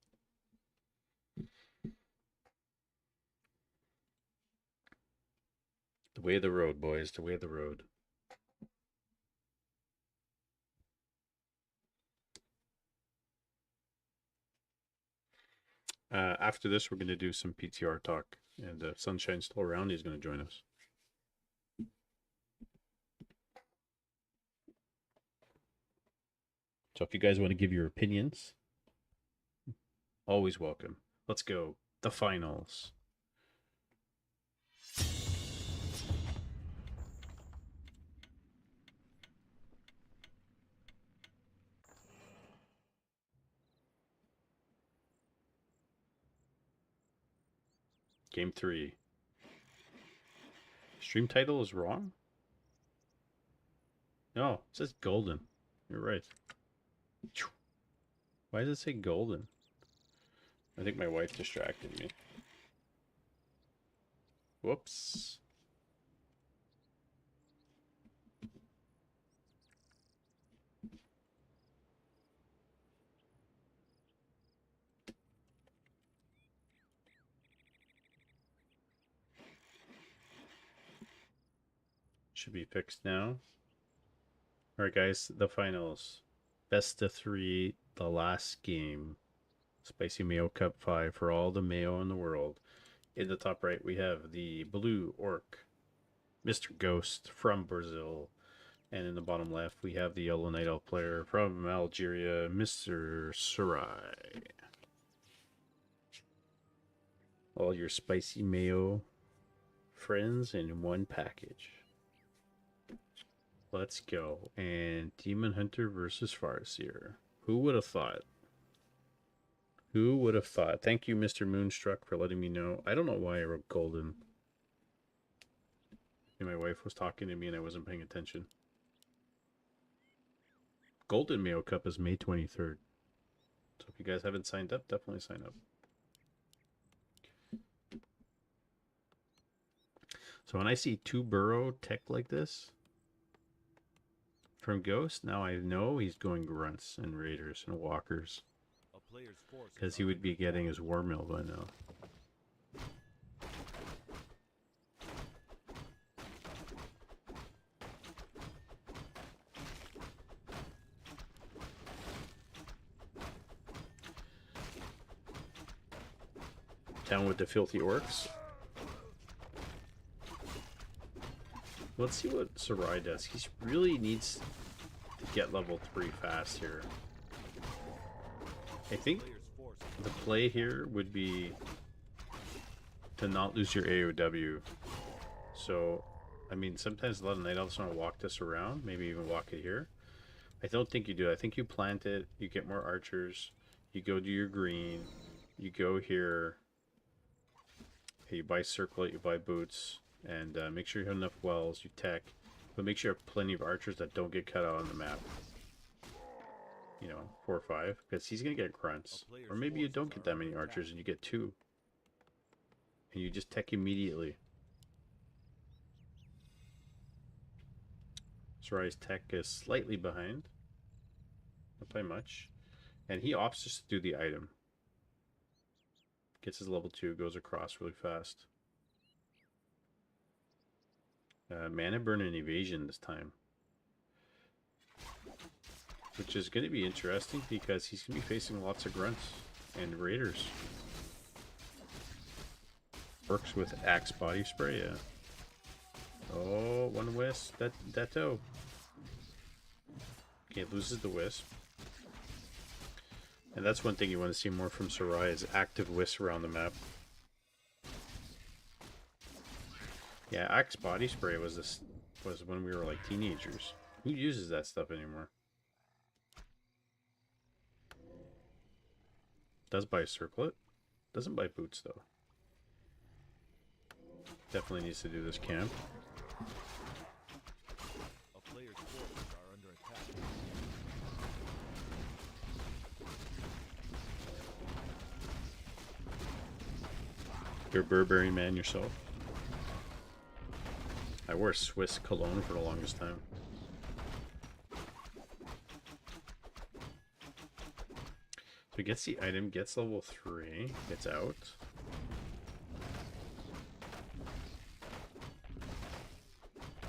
The way of the road, boys. The way of the road. After this, we're going to do some PTR talk. And Sunshine's still around. He's going to join us. So if you guys want to give your opinions, always welcome. Let's go. The finals. Game 3. Stream title is wrong? No, it says golden. You're right. Why does it say golden? I think my wife distracted me. Whoops. Should be fixed now. Alright guys, the finals. Best of 3, the last game. Spicy Mayo Cup 5 for all the Mayo in the world. In the top right, we have the Blue Orc, Mr. Ghost from Brazil. And in the bottom left, we have the Yellow Night Elf player from Algeria, Mr. Sarai. All your spicy mayo friends in one package. Let's go. And Demon Hunter versus Farseer. Who would have thought? Who would have thought? Thank you, Mr. Moonstruck, for letting me know. I don't know why I wrote golden. And my wife was talking to me and I wasn't paying attention. Golden Mayo Cup is May 23rd. So if you guys haven't signed up, definitely sign up. So when I see two burrow tech like this from Ghost, now I know he's going grunts and raiders and walkers. A player's forces Because he are would be under getting attack. his war mill by now. Down with the filthy orcs. Let's see what Sarai does. He really needs to get level 3 fast here. I think Player's forces the play here would be to not lose your AOW. So, I mean, sometimes a lot of Night Elves want to walk this around, maybe even walk it here. I don't think you do. I think you plant it, you get more archers, you go do your green, you go here, you buy circlet, you buy boots, and make sure you have enough wells, you tech, but make sure you have plenty of archers that don't get cut out on the map. You know, 4 or 5, because he's going to get grunts. Or maybe you don't get that many archers and you get 2. And you just tech immediately. Sarai's tech is slightly behind. Not by much. And he opts just to do the item. Gets his level 2, goes across really fast. Mana burn and evasion this time. Which is going to be interesting because he's going to be facing lots of grunts and raiders. Works with axe body spray, yeah. Oh, one wisp. That-o. Okay, loses the wisp. And that's one thing you want to see more from Sarai is active wisps around the map. Yeah, axe body spray was when we were like teenagers. Who uses that stuff anymore? Does buy a circlet. Doesn't buy boots though. Definitely needs to do this camp. A player's forces are under attack. You're a Burberry man yourself. I wore Swiss cologne for the longest time. So he gets the item, gets level 3, gets out.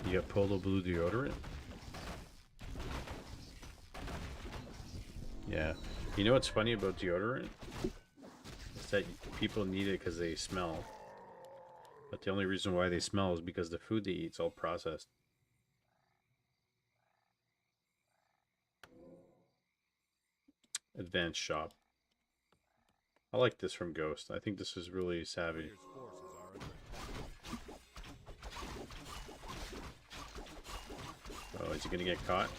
You got Polo Blue deodorant. Yeah. You know what's funny about deodorant? It's that people need it because they smell. But the only reason why they smell is because the food they eat is all processed. Advanced shop. I like this from Ghost. I think this is really savvy. Player's forces are under attack. Oh, is he gonna get caught?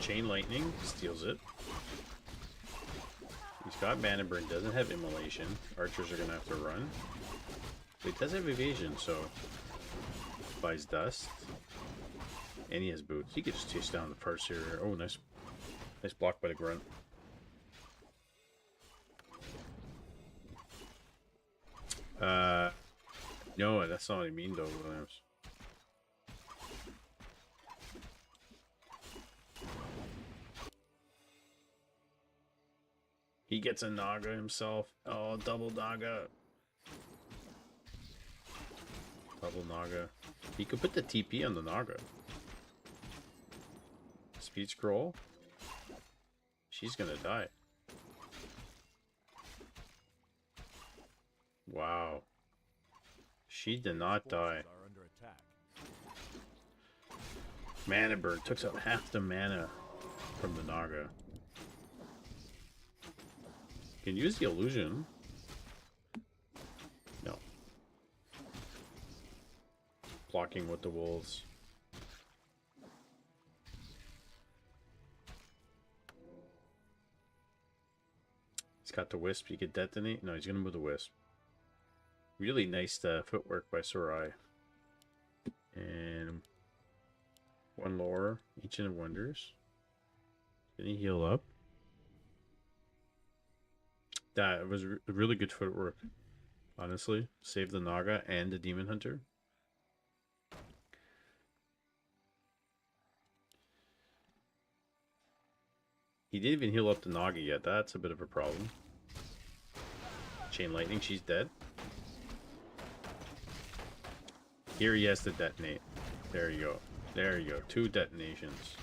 Chain lightning steals it. He's got mana burn, doesn't have immolation. Archers are gonna have to run. But he does have evasion, so buys dust. And he has boots. He could just chase down the parts here. Oh, nice block by the grunt. No, that's not what I mean though, Williams. He gets a Naga himself. Oh, double Naga. Double Naga. He could put the TP on the Naga. Speed scroll. She's gonna die. Wow. She did not die. Forces are under attack. Mana burn took out half the mana from the Naga. Can use the illusion. No. Blocking with the wolves. He's got the wisp. He could detonate. No, he's gonna move the wisp. Really nice footwork by Sarai. And one lower. Ancient of Wonders. Can he heal up? That was really good footwork. Honestly. Saved the Naga and the Demon Hunter. He didn't even heal up the Naga yet. That's a bit of a problem. Chain lightning, she's dead. Here he has to detonate. There you go. There you go. 2 detonations.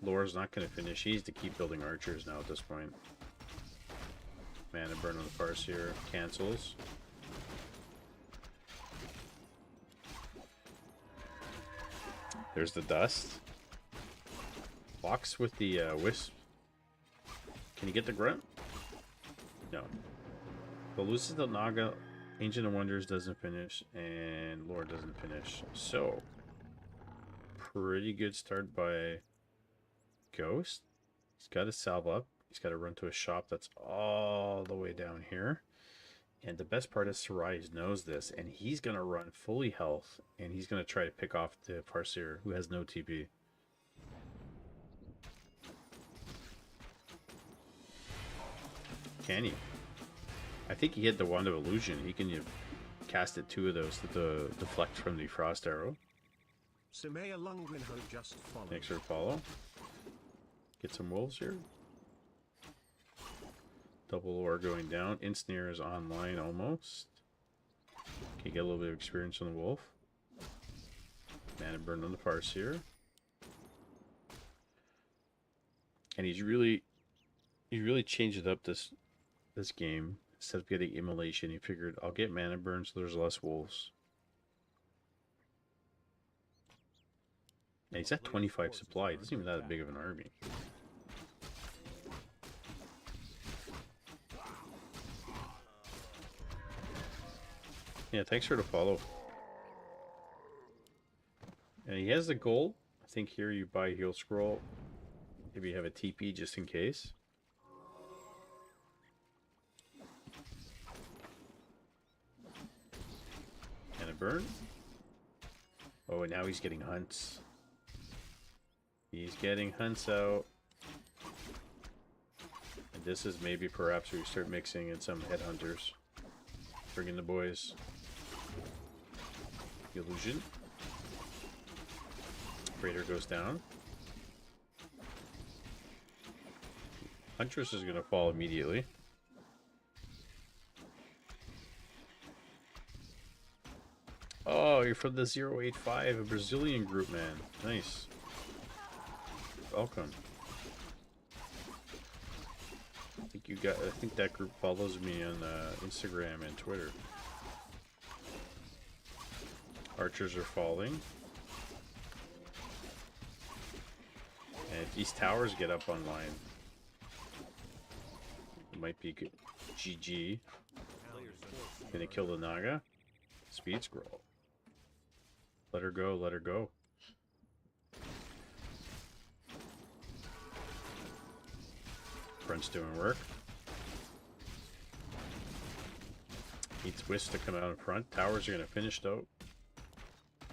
Lore's not going to finish. He needs to keep building archers now at this point. Mana burn on the Farseer. Cancels. There's the dust. Blocks with the wisp. Can you get the grunt? No. But loses the Naga. Ancient of Wonders doesn't finish. And Lore doesn't finish. So, pretty good start by Ghost. He's got to salve up. He's got to run to a shop that's all the way down here. And the best part is Sarai knows this. And he's going to run fully health. And he's going to try to pick off the Farseer, who has no TP. Can he? I think he hit the Wand of Illusion. He can cast it 2 of those to deflect from the Frost Arrow. Simea Lungwinho just followed. Thanks for follow. Get some wolves here. Double ore going down. Ensnare is online almost. Okay, get a little bit of experience on the wolf. Mana burn on the Farseer. And he's really changed it up this game. Instead of getting immolation, he figured I'll get mana burn so there's less wolves. And he's at 25 supply. He doesn't even have that big of an army. Yeah, thanks for the follow. And he has the gold. I think here you buy heal scroll. Maybe you have a TP just in case. And a burn. Oh, and now he's getting hunts. He's getting hunts out. And this is maybe perhaps where you start mixing in some headhunters. Bring in the boys. Illusion. Raider goes down. Huntress is going to fall immediately. Oh, you're from the 085, a Brazilian group, man. Nice. Welcome. I think that group follows me on Instagram and Twitter. Archers are falling. And if these towers get up online, it might be good. GG. Gonna kill the Naga. Speed scroll. Let her go, let her go. Front's doing work. Needs Wisp to come out in front. Towers are going to finish though.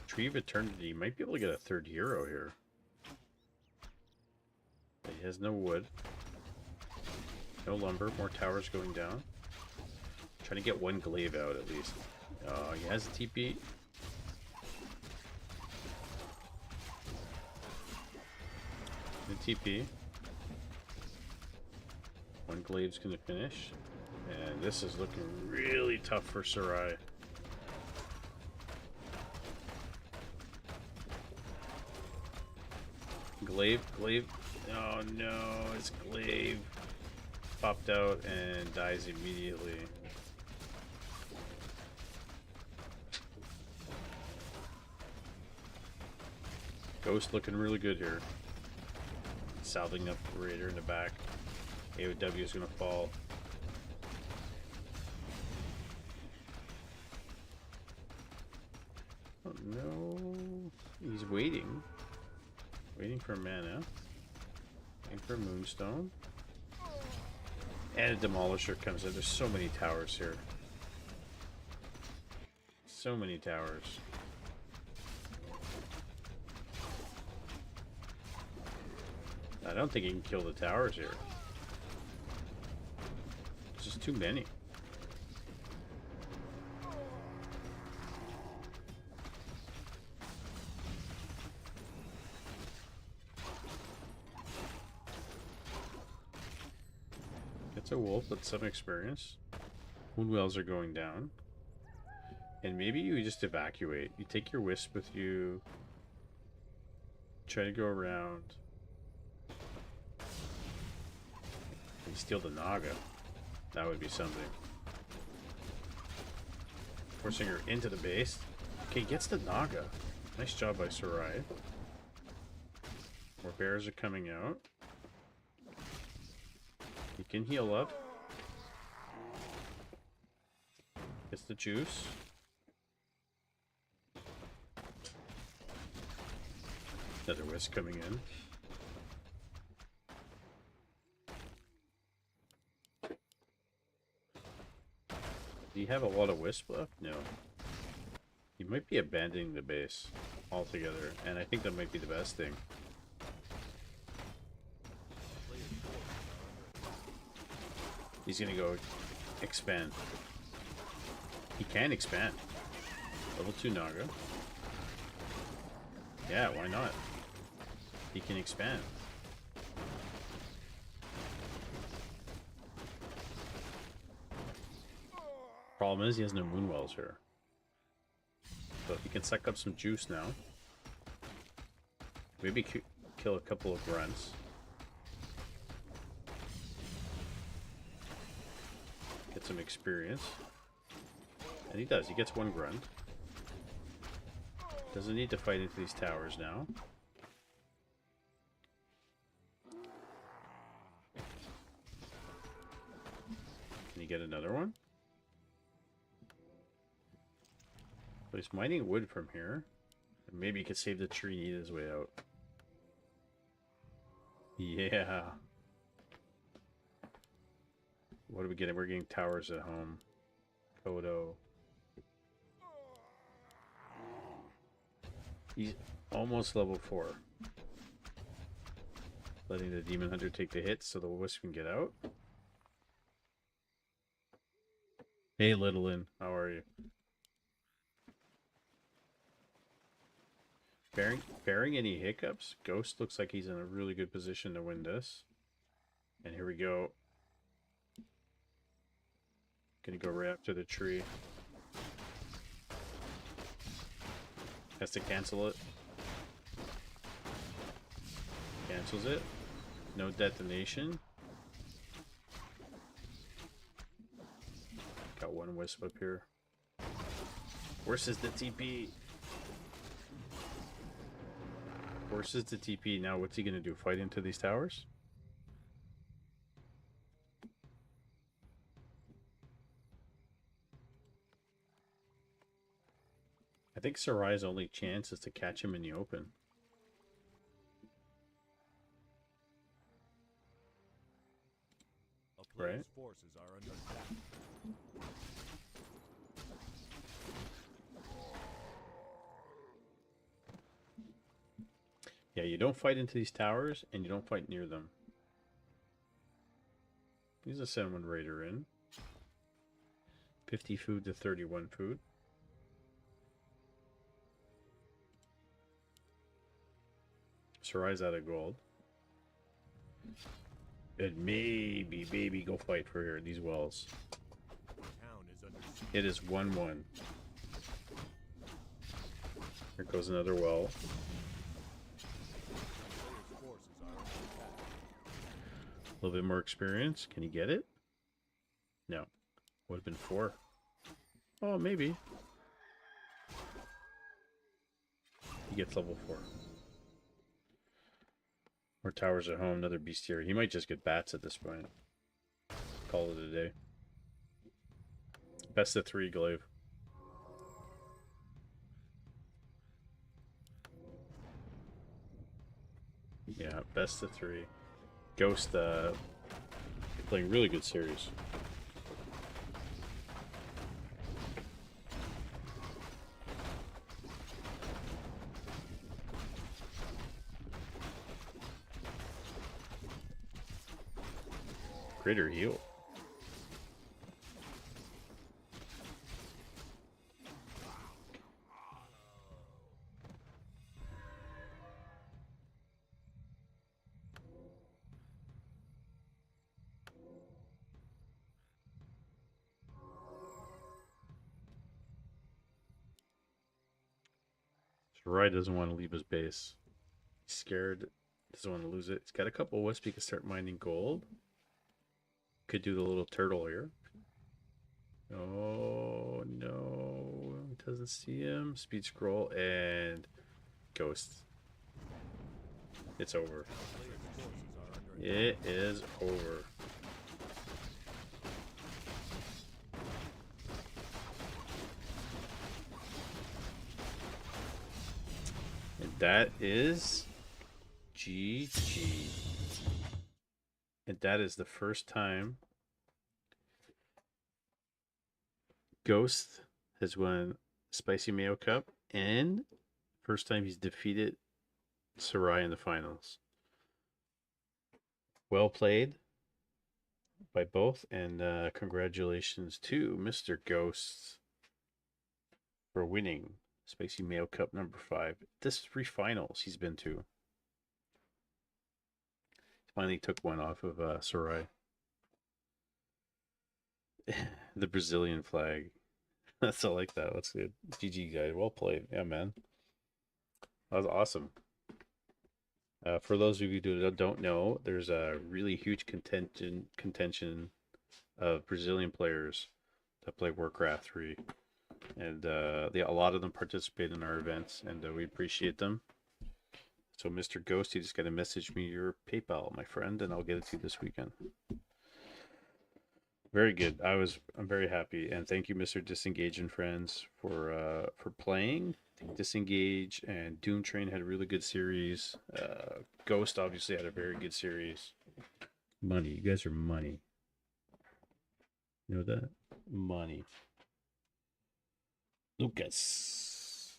Tree of Eternity might be able to get a 3rd hero here. But he has no wood. No lumber. More towers going down. Trying to get 1 glaive out at least. He has a TP. The TP. 1 glaive's going to finish. And this is looking really tough for Sarai. Glaive. Oh no, it's glaive. Popped out and dies immediately. Ghost looking really good here. Salving up the Raider in the back. AOW is going to fall. Oh no. He's waiting. Waiting for mana. Waiting for Moonstone. And a Demolisher comes in. There's so many towers here. So many towers. I don't think he can kill the towers here. There's just too many. It's a wolf with some experience. Wound wells are going down. And maybe you just evacuate. You take your wisp with you. Try to go around. And steal the Naga. That would be something. Forcing her into the base. Okay, gets the Naga. Nice job by Sarai. More bears are coming out. You can heal up. Gets the juice. Another wisp coming in. Do you have a lot of wisp left? No. You might be abandoning the base altogether, and I think that might be the best thing. He's gonna go expand. He can expand. Level 2 Naga. Yeah, why not? He can expand. Problem is, he has no moon wells here. So he can suck up some juice now. Maybe kill a couple of grunts. Get some experience. And he does. He gets one grunt. Doesn't need to fight into these towers now. Can you get another one? But he's mining wood from here. And maybe he could save the tree and eat his way out. Yeah. What are we getting? We're getting towers at home. Kodo. He's almost level 4. Letting the Demon Hunter take the hits so the Wisp can get out. Hey, Littlin, how are you? Bearing any hiccups, Ghost looks like he's in a really good position to win this. And here we go. Gonna go right after the tree. Has to cancel it. Cancels it. No detonation. Got one wisp up here. Forces the TP. Forces the TP. Now what's he gonna do? Fight into these towers? I think Sarai's only chance is to catch him in the open. A player's Right. forces are under attack. Yeah, you don't fight into these towers, and you don't fight near them. He's a 7-1 raider in. 50 food to 31 food. Sarai's out of gold. And maybe, baby, go fight for here, these wells. Town is under siege. It is 1-1. Here goes another well. Player's forces are under attack. A little bit more experience. Can he get it? No. Would have been 4. Oh, maybe. He gets level 4. More towers at home, another bestiary. He might just get bats at this point. Call it a day. Best of 3, Glaive. Yeah, best of 3. Ghost, playing really good series. Greater heal. Sarai doesn't want to leave his base. He's scared. Doesn't want to lose it. He's got a couple wisps. He can start mining gold. Could do the little turtle here. Oh no. Doesn't see him. Speed scroll and ghost. It's over. It is over. And that is GG. And that is the first time Ghost has won Spicy Mayo Cup, and first time he's defeated Sarai in the finals. Well played by both, and congratulations to Mr. Ghost for winning Spicy Mayo Cup number 5. This 3 finals he's been to. Finally took one off of Sarai. The Brazilian flag. That's I like that. That's good. GG guys. Well played. Yeah, man. That was awesome. For those of you who don't know, there's a really huge contention of Brazilian players that play Warcraft 3. And a lot of them participate in our events, and we appreciate them. So, Mr. Ghost, you just got to message me your PayPal, my friend, and I'll get it to you this weekend. Very good. I'm very happy, and thank you, Mr. Disengage and friends, for playing. I think Disengage and Doom Train had a really good series. Ghost obviously had a very good series. Money, you guys are money. You know that? Money. Lucas.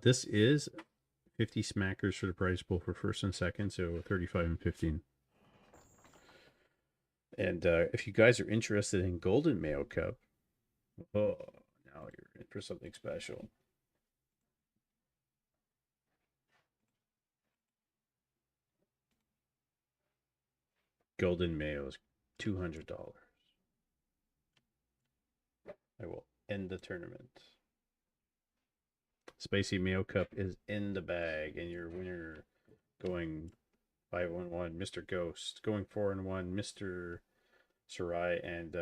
This is 50 smackers for the prize pool for first and second, so 35 and 15. And if you guys are interested in Golden Mayo Cup, oh, now you're in for something special. Golden Mayo is $200. I will end the tournament. Spicy Mayo Cup is in the bag, and your winner going 5-1-1, Mr. Ghost, going 4-1, Mr. Sarai, and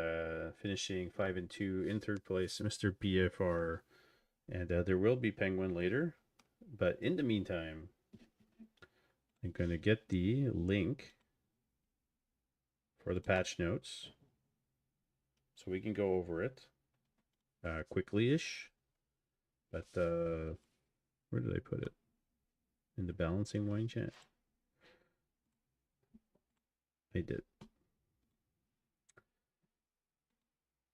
finishing 5-2 in third place, Mr. BFR. And there will be Penguin later, but in the meantime, I'm going to get the link for the patch notes so we can go over it quickly-ish. But where did I put it? In the balancing wine chat? I did.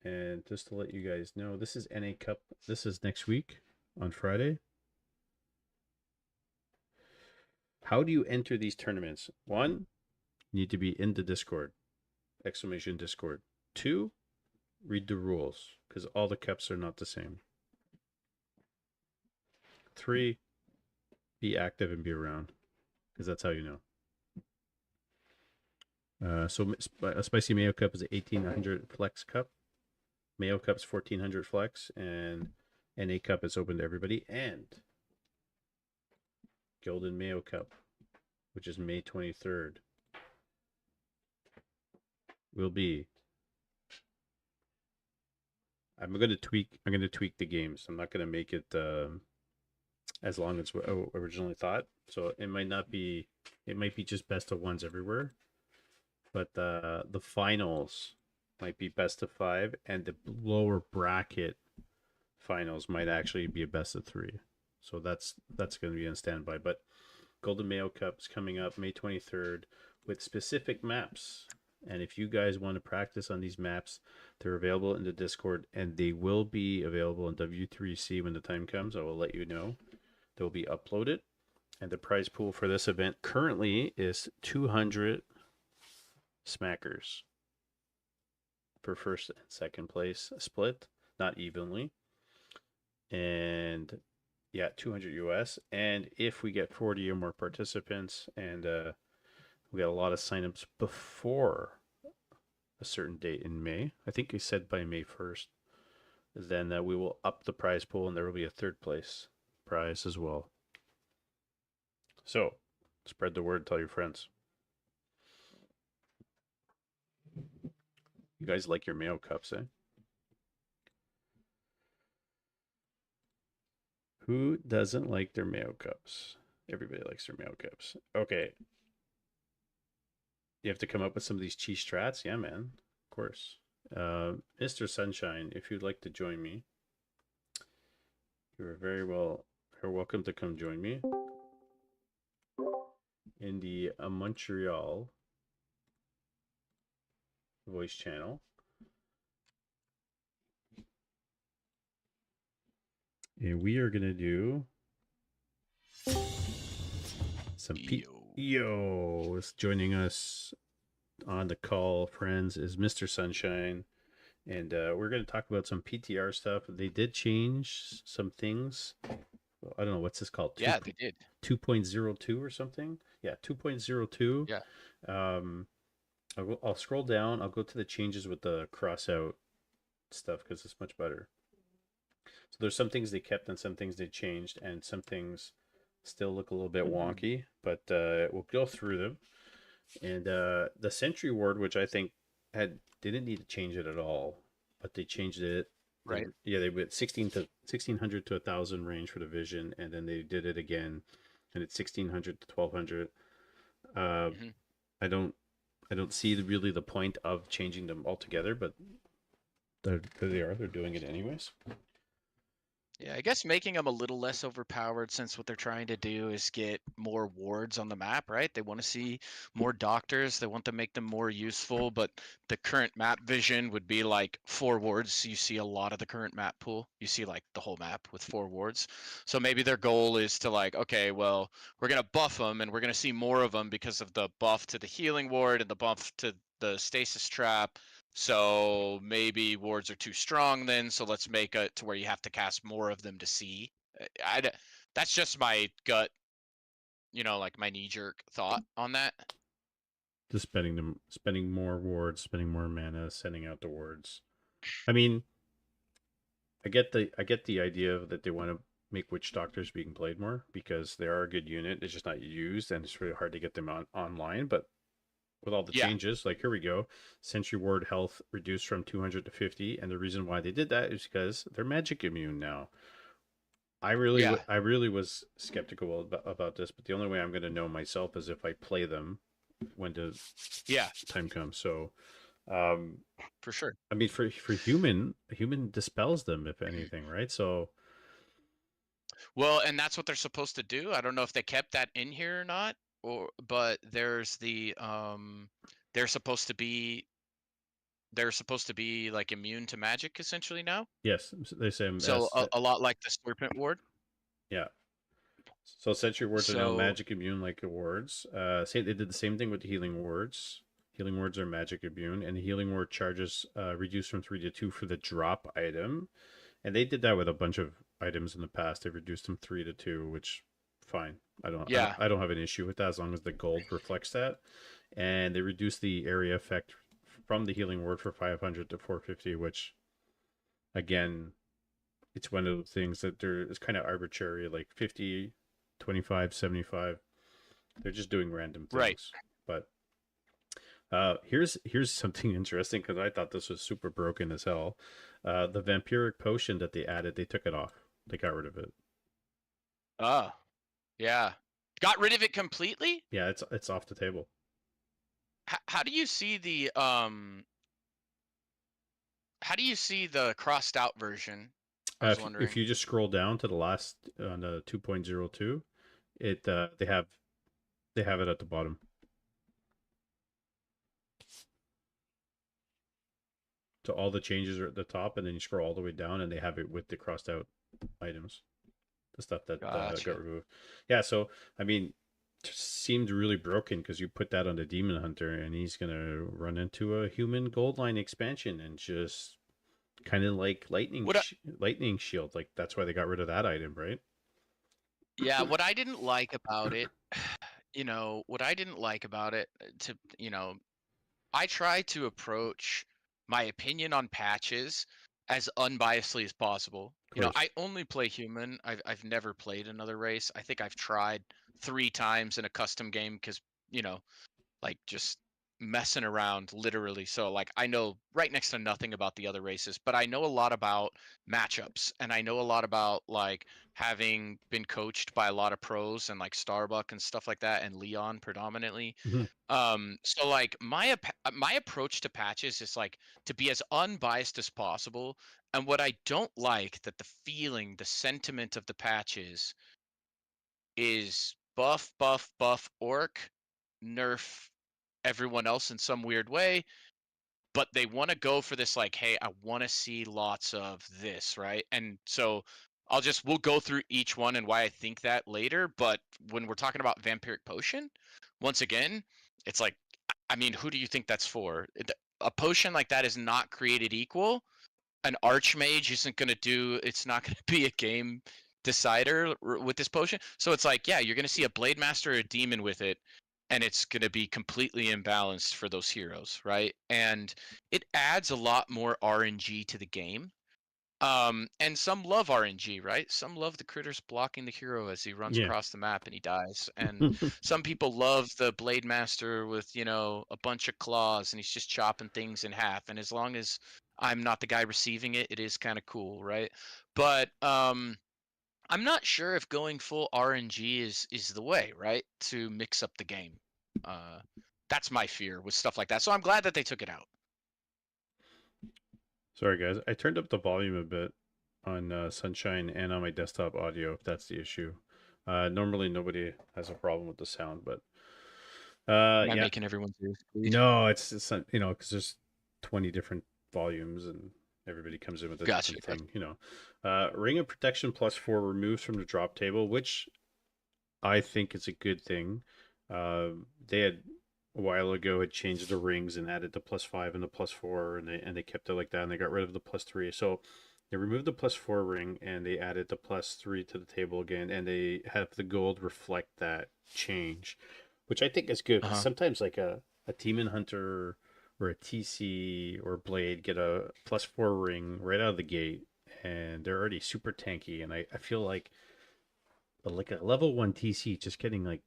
And just to let you guys know, this is NA Cup. This is next week on Friday. How do you enter these tournaments? 1, you need to be in the Discord. Exclamation Discord. 2, read the rules, because all the cups are not the same. 3, be active and be around, because that's how you know. So a Spicy Mayo Cup is an 1800 flex cup. Mayo Cup's 1400 flex, and NA Cup is open to everybody. And Golden Mayo Cup, which is May 23rd, will be. I'm going to tweak the games. I'm not going to make it as long as originally thought. So it might not be. It might be just best of ones everywhere. But the finals might be best of 5, and the lower bracket finals might actually be a best of 3. So that's going to be on standby. But Golden Mayo Cup is coming up May 23rd with specific maps. And if you guys want to practice on these maps, they're available in the Discord, and they will be available in W3C when the time comes. I will let you know. They'll be uploaded. And the prize pool for this event currently is 200 smackers for first and second place split, not evenly. And yeah, 200 US. And if we get 40 or more participants, and we got a lot of signups before a certain date in May. I think he said by May 1st. Then we will up the prize pool, and there will be a third place prize as well. So, spread the word, tell your friends. You guys like your Mayo cups, eh? Who doesn't like their Mayo cups? Everybody likes their Mayo cups. Okay. You have to come up with some of these cheese strats? Yeah, man. Of course. Mr. Sunshine, if you'd like to join me, you're welcome to come join me in the Montreal voice channel. And we are going to do some Yo, joining us on the call, friends, is Mr. Sunshine. And we're going to talk about some PTR stuff. They did change some things. Well, I don't know, what's this called? Yeah, they did. 2.02 or something? Yeah, 2.02. Yeah. I'll scroll down. I'll go to the changes with the cross out stuff because it's much better. So there's some things they kept and some things they changed, and some things still look a little bit wonky, but we'll go through them. And the Sentry Ward, which I think didn't need to change it at all, but they changed it. Right. They went 1600 to 1000 range for the vision, and then they did it again, and it's 1600 to 1200. I don't see really the point of changing them altogether, but they're doing it anyways. Yeah, I guess making them a little less overpowered, since what they're trying to do is get more wards on the map, right? They want to see more doctors. They want to make them more useful, but the current map vision would be like 4 wards. You see a lot of the current map pool. You see like the whole map with 4 wards. So maybe their goal is to like, okay, well, we're going to buff them and we're going to see more of them because of the buff to the healing ward and the buff to the stasis trap. So maybe wards are too strong then, so let's make it to where you have to cast more of them to see. That's just my gut, like my knee-jerk thought on that. Just spending more wards, spending more mana, sending out the wards. I mean, I get the idea that they want to make witch doctors being played more because they are a good unit. It's just not used, and it's really hard to get them online, but with all the changes, like here we go, Sentry Ward health reduced from 200 to 50, and the reason why they did that is because they're magic immune now. I really was skeptical about this, but the only way I'm going to know myself is if I play them when the time comes. So, for sure. I mean, for human dispels them if anything, right? So, well, and that's what they're supposed to do. I don't know if they kept that in here or not. But there's the they're supposed to be like immune to magic essentially now. Yes, they say so. A lot like the Serpent Ward. Yeah. So Sentry Wards are now magic immune like wards. They did the same thing with the Healing Wards. Healing Wards are magic immune, and the Healing Ward charges reduced from 3 to 2 for the drop item. And they did that with a bunch of items in the past. They reduced them 3 to 2, which fine. I don't have an issue with that as long as the gold reflects that. And they reduced the area effect from the Healing Ward for 500 to 450, which again, it's one of the things that it's kind of arbitrary, like 50, 25, 75. They're just doing random things. Right. But here's something interesting, because I thought this was super broken as hell. The vampiric potion that they added, they took it off. They got rid of it. Yeah. Got rid of it completely? Yeah, it's off the table. How do you see the crossed out version? I was wondering. If you just scroll down to the last on the 2.02, they have it at the bottom. So all the changes are at the top, and then you scroll all the way down, and they have it with the crossed out items. The stuff that got removed. Yeah, so I mean, it seemed really broken because you put that on the Demon Hunter, and he's gonna run into a human gold line expansion and just kind of like lightning shield. Like that's why they got rid of that item, right? Yeah, what I didn't like about it, I try to approach my opinion on patches as unbiasedly as possible. Of You know, course. I only play human. I've never played another race. I think I've tried 3 times in a custom game because, you know, like just messing around literally. So like I know right next to nothing about the other races, but I know a lot about matchups and I know a lot about like having been coached by a lot of pros and like Starbuck and stuff like that and Leon predominantly. Mhm. So like my approach to patches is like to be as unbiased as possible. And what I don't like that the feeling, the sentiment of the patches is buff, buff, buff orc, nerf everyone else in some weird way, but they want to go for this like, hey, I want to see lots of this, right? And so we'll go through each one and why I think that later. But when we're talking about vampiric potion, once again, it's like, I mean, who do you think that's for? A potion like that is not created equal. An archmage isn't going to do, it's not going to be a game decider with this potion. So it's like, yeah, you're going to see a blade master or a demon with it, and it's going to be completely imbalanced for those heroes, right? And it adds a lot more RNG to the game. And some love RNG, right? Some love the critters blocking the hero as he runs Yeah. across the map and he dies. And some people love the blade master with, you know, a bunch of claws and he's just chopping things in half. And as long as I'm not the guy receiving it, it is kind of cool, right? But I'm not sure if going full RNG is the way, right? To mix up the game. Uh, that's my fear with stuff like that. So I'm glad that they took it out. Sorry, guys. I turned up the volume a bit on Sunshine and on my desktop audio, if that's the issue. Normally, nobody has a problem with the sound, but Am I yeah. making everyone's ears bleed? No, it's you know, because there's 20 different volumes and everybody comes in with a Gotcha. different thing, you know. Ring of Protection +4 removes from the drop table, which I think is a good thing. They had a while ago had changed the rings and added the +5 and the +4, and they kept it like that, and they got rid of the +3. So they removed the +4 ring and they added the +3 to the table again, and they have the gold reflect that change, which I think is good because sometimes like a Demon Hunter or a TC or Blade get a +4 ring right out of the gate, and they're already super tanky, and I feel like. But like a level 1 TC just getting like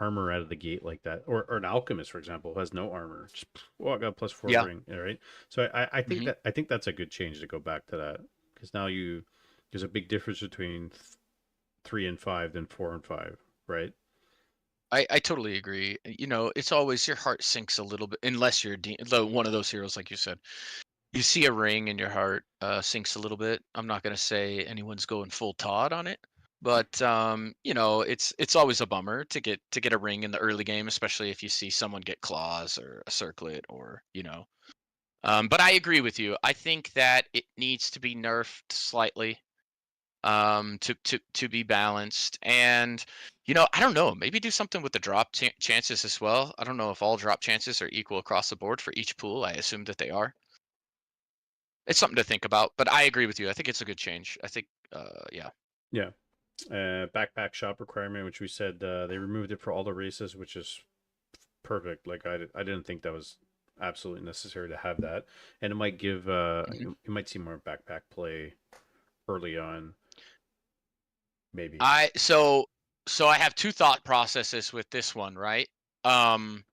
armor out of the gate like that, or an alchemist, for example, who has no armor, just I got a +4 Yeah. ring, all right. So I think Mhm. that I think that's a good change to go back to that because now there's a big difference between 3 and 5 than 4 and 5, right? I totally agree. You know, it's always your heart sinks a little bit unless you're one of those heroes, like you said. You see a ring and your heart sinks a little bit. I'm not gonna say anyone's going full Todd on it, but you know, it's always a bummer to get a ring in the early game, especially if you see someone get claws or a circlet or you know. But I agree with you. I think that it needs to be nerfed slightly to be balanced. And you know, I don't know, maybe do something with the drop chances as well. I don't know if all drop chances are equal across the board for each pool. I assume that they are. It's something to think about, but I agree with you. I think it's a good change. I think, yeah. Yeah. Backpack shop requirement, which we said they removed it for all the races, which is perfect. Like I didn't think that was absolutely necessary to have that, and it might give Mhm. you might see more backpack play early on, maybe. So I have two thought processes with this one, right? Um,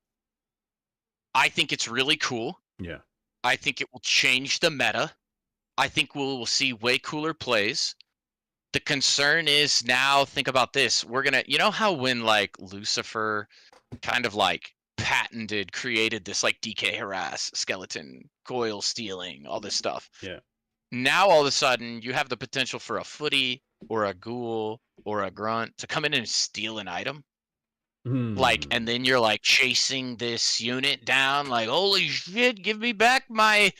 I think it's really cool. Yeah. I think it will change the meta. I think we'll see way cooler plays. The concern is now think about this. We're gonna, you know how when like Lucifer kind of like patented, created this like DK harass, skeleton, coil stealing, all this stuff. Yeah. Now all of a sudden you have the potential for a footy or a ghoul or a grunt to come in and steal an item. Like, and then you're like chasing this unit down, like, holy shit, give me back my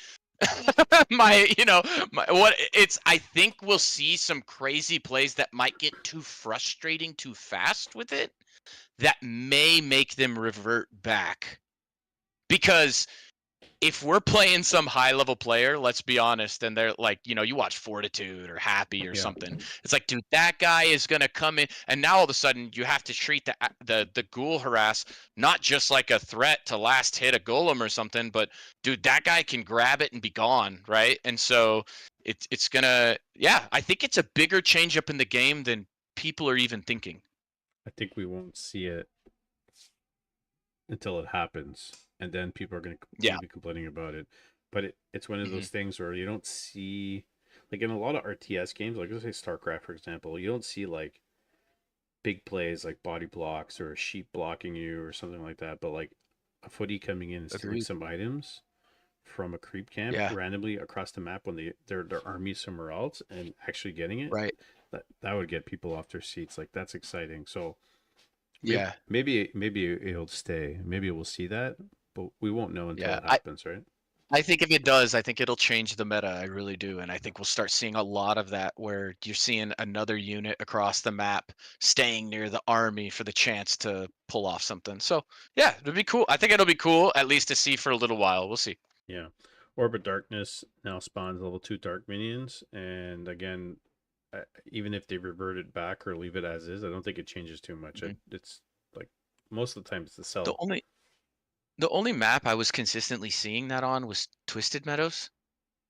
my, you know, what it's. I think we'll see some crazy plays that might get too frustrating too fast with it, that may make them revert back, because if we're playing some high level player, let's be honest, and they're like, you watch Fortitude or Happy or Yeah. something. It's like, dude, that guy is gonna come in, and now all of a sudden you have to treat the ghoul harass not just like a threat to last hit a golem or something, but dude, that guy can grab it and be gone, right? And so it's gonna, yeah, I think it's a bigger change up in the game than people are even thinking. I think we won't see it until it happens, and then people are going Yeah. to be complaining about it. But it's one of Mhm. those things where you don't see, like in a lot of RTS games, like let's say StarCraft, for example, you don't see like big plays like body blocks or a sheep blocking you or something like that. But like a footy coming in and stealing Agreed. some items from a creep camp Yeah. randomly across the map when their army somewhere else and actually getting it, Right. that would get people off their seats. Like that's exciting. So Yeah. maybe it'll stay. Maybe we'll see that, but we won't know until Yeah. it happens, right? I think if it does, I think it'll change the meta. I really do. And I think we'll start seeing a lot of that where you're seeing another unit across the map staying near the army for the chance to pull off something. So, yeah, it'll be cool. I think it'll be cool, at least to see for a little while. We'll see. Yeah. Orbit Darkness now spawns level 2 dark minions, and again, even if they revert it back or leave it as is, I don't think it changes too much. Mhm. It's like most of the time it's the The sell. only the only map I was consistently seeing that on was Twisted Meadows.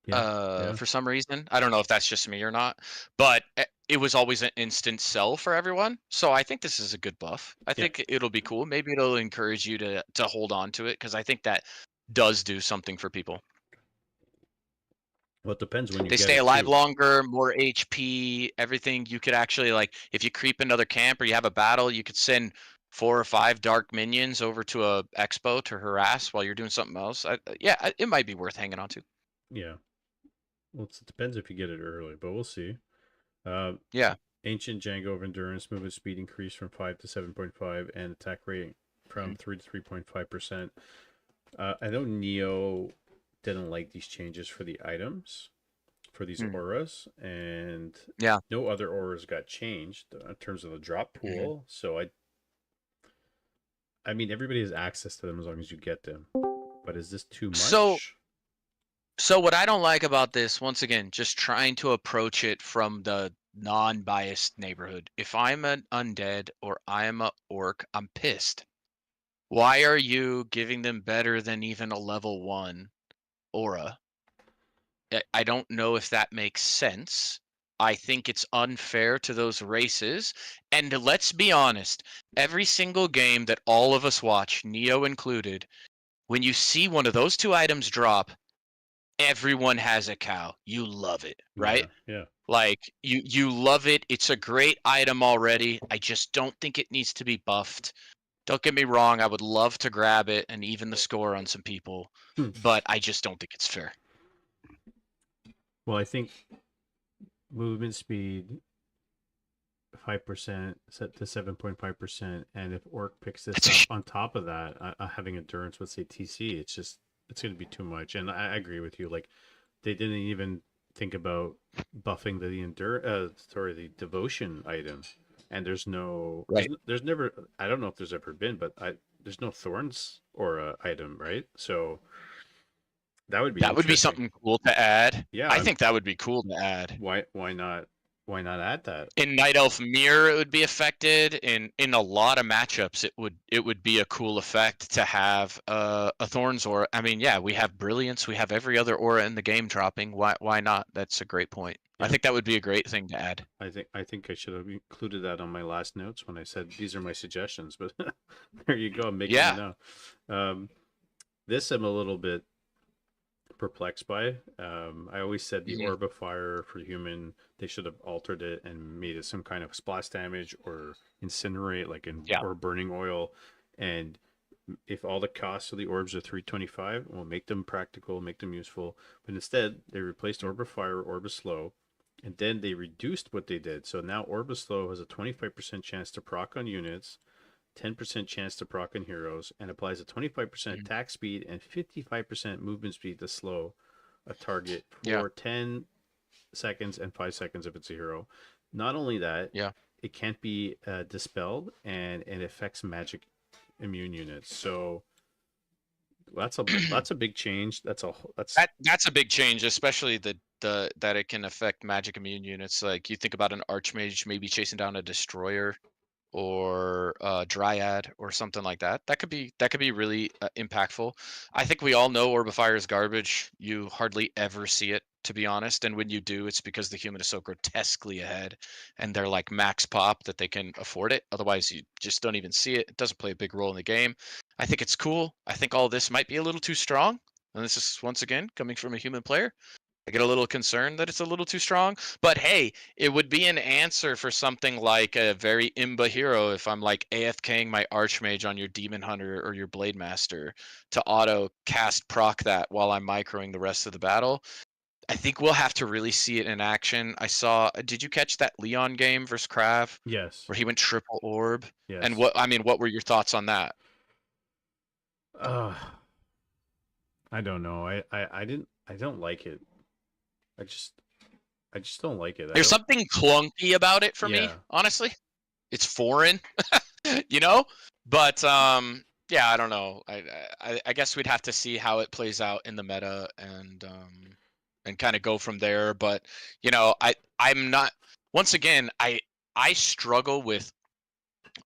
Yeah. Yeah. For some reason. I don't know if that's just me or not, but it was always an instant sell for everyone. So I think this is a good buff. I Yeah. think it'll be cool. Maybe it'll encourage you to hold on to it because I think that does do something for people. Well, it depends when you They get stay it alive too. longer, more HP, everything. You could actually like if you creep another camp or you have a battle, you could send 4 or 5 dark minions over to a expo to harass while you're doing something else. It might be worth hanging on to. Yeah. Well, it depends if you get it early, but we'll see. Uh, Yeah. Ancient Django of Endurance movement speed increased from 5 to 7.5 and attack rate from 3 to 3.5%. I know Neo didn't like these changes for the items, for these Mm. auras, and Yeah. no other auras got changed in terms of the drop Mhm. pool. So I mean, everybody has access to them as long as you get them. But is this too So much? So what I don't like about this, once again, just trying to approach it from the non-biased neighborhood. If I'm an undead or I'm a orc, I'm pissed. Why are you giving them better than even a level 1 aura? I don't know if that makes sense. I think it's unfair to those races. And let's be honest, every single game that all of us watch, Neo included, when you see one of those two items drop, everyone has a cow. You love it, Yeah, right? yeah. Like you love it. It's a great item already. I just don't think it needs to be buffed. Don't get me wrong, I would love to grab it and even the score on some people, but I just don't think it's fair. Well, I think movement speed 5% set to 7.5%, and if Orc picks this That's a up sh- on top of that, having endurance with say TC, it's going to be too much. And I agree with you. Like they didn't even think about buffing the devotion item, and right. there's never, I don't know if there's ever been, but there's no thorns or a item, right? So that would be That would be interesting. something cool to add. Yeah, I think that would be cool to add. why not add that? In Night Elf Mirror it would be affected. In a lot of matchups it would be a cool effect to have a Thorns aura. I mean, yeah, we have Brilliance, we have every other aura in the game dropping. Why not? That's a great point. I Yeah. think that would be a great thing to add. I think I should have included that on my last notes when I said these are my suggestions, but there you go, I'm making Yeah. it now. This I'm a little bit perplexed by. I always said the Mhm. Orb of Fire for human, they should have altered it and made it some kind of splash damage or incinerate, like Yeah. or burning oil. And if all the costs of the orbs are 325, we'll make them practical, make them useful. But instead, they replaced Orb of Fire, Orb of Slow, and then they reduced what they did. So now Orb of Slow has a 25% chance to proc on units, 10% chance to proc on heroes, and applies a 25% Mhm. attack speed and 55% movement speed to slow a target Yeah. for 10 seconds and 5 seconds if it's a hero. Not only that, Yeah. it can't be dispelled, and it affects magic immune units. So that's a big change. That's That's a big change, especially the that it can affect magic immune units. Like you think about an archmage maybe chasing down a destroyer or a dryad or something like that. That could be really impactful. I think we all know Orb of Fire is garbage. You hardly ever see it, to be honest. And when you do, it's because the human is so grotesquely ahead and they're like max pop that they can afford it. Otherwise, you just don't even see it. It doesn't play a big role in the game. I think it's cool. I think all this might be a little too strong. And this is once again coming from a human player. I get a little concerned that it's a little too strong. But hey, it would be an answer for something like a very imba hero if I'm like AFKing my Archmage on your Demon Hunter or your Blade Master to auto cast proc that while I'm microing the rest of the battle. I think we'll have to really see it in action. Did you catch that Leon game versus Krav yes, where he went triple orb? yes. And what were your thoughts on that? Uh, I don't know. I don't like it. I just don't like it. There's something clunky about it for me, Yeah. honestly. It's foreign, you know. But yeah, I don't know. I guess we'd have to see how it plays out in the meta and kind of go from there. But I'm not. Once again, I struggle with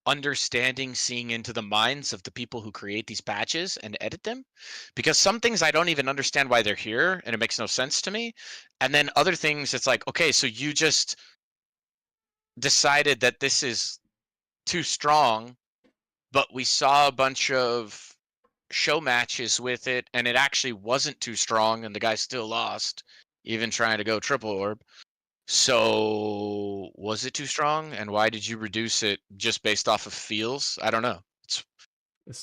understanding, seeing into the minds of the people who create these patches and edit them, because some things I don't even understand why they're here and it makes no sense to me, and then other things it's like, okay, so you just decided that this is too strong, but we saw a bunch of show matches with it and it actually wasn't too strong and the guy still lost even trying to go triple orb. So was it too strong, and why did you reduce it just based off of feels? I don't know.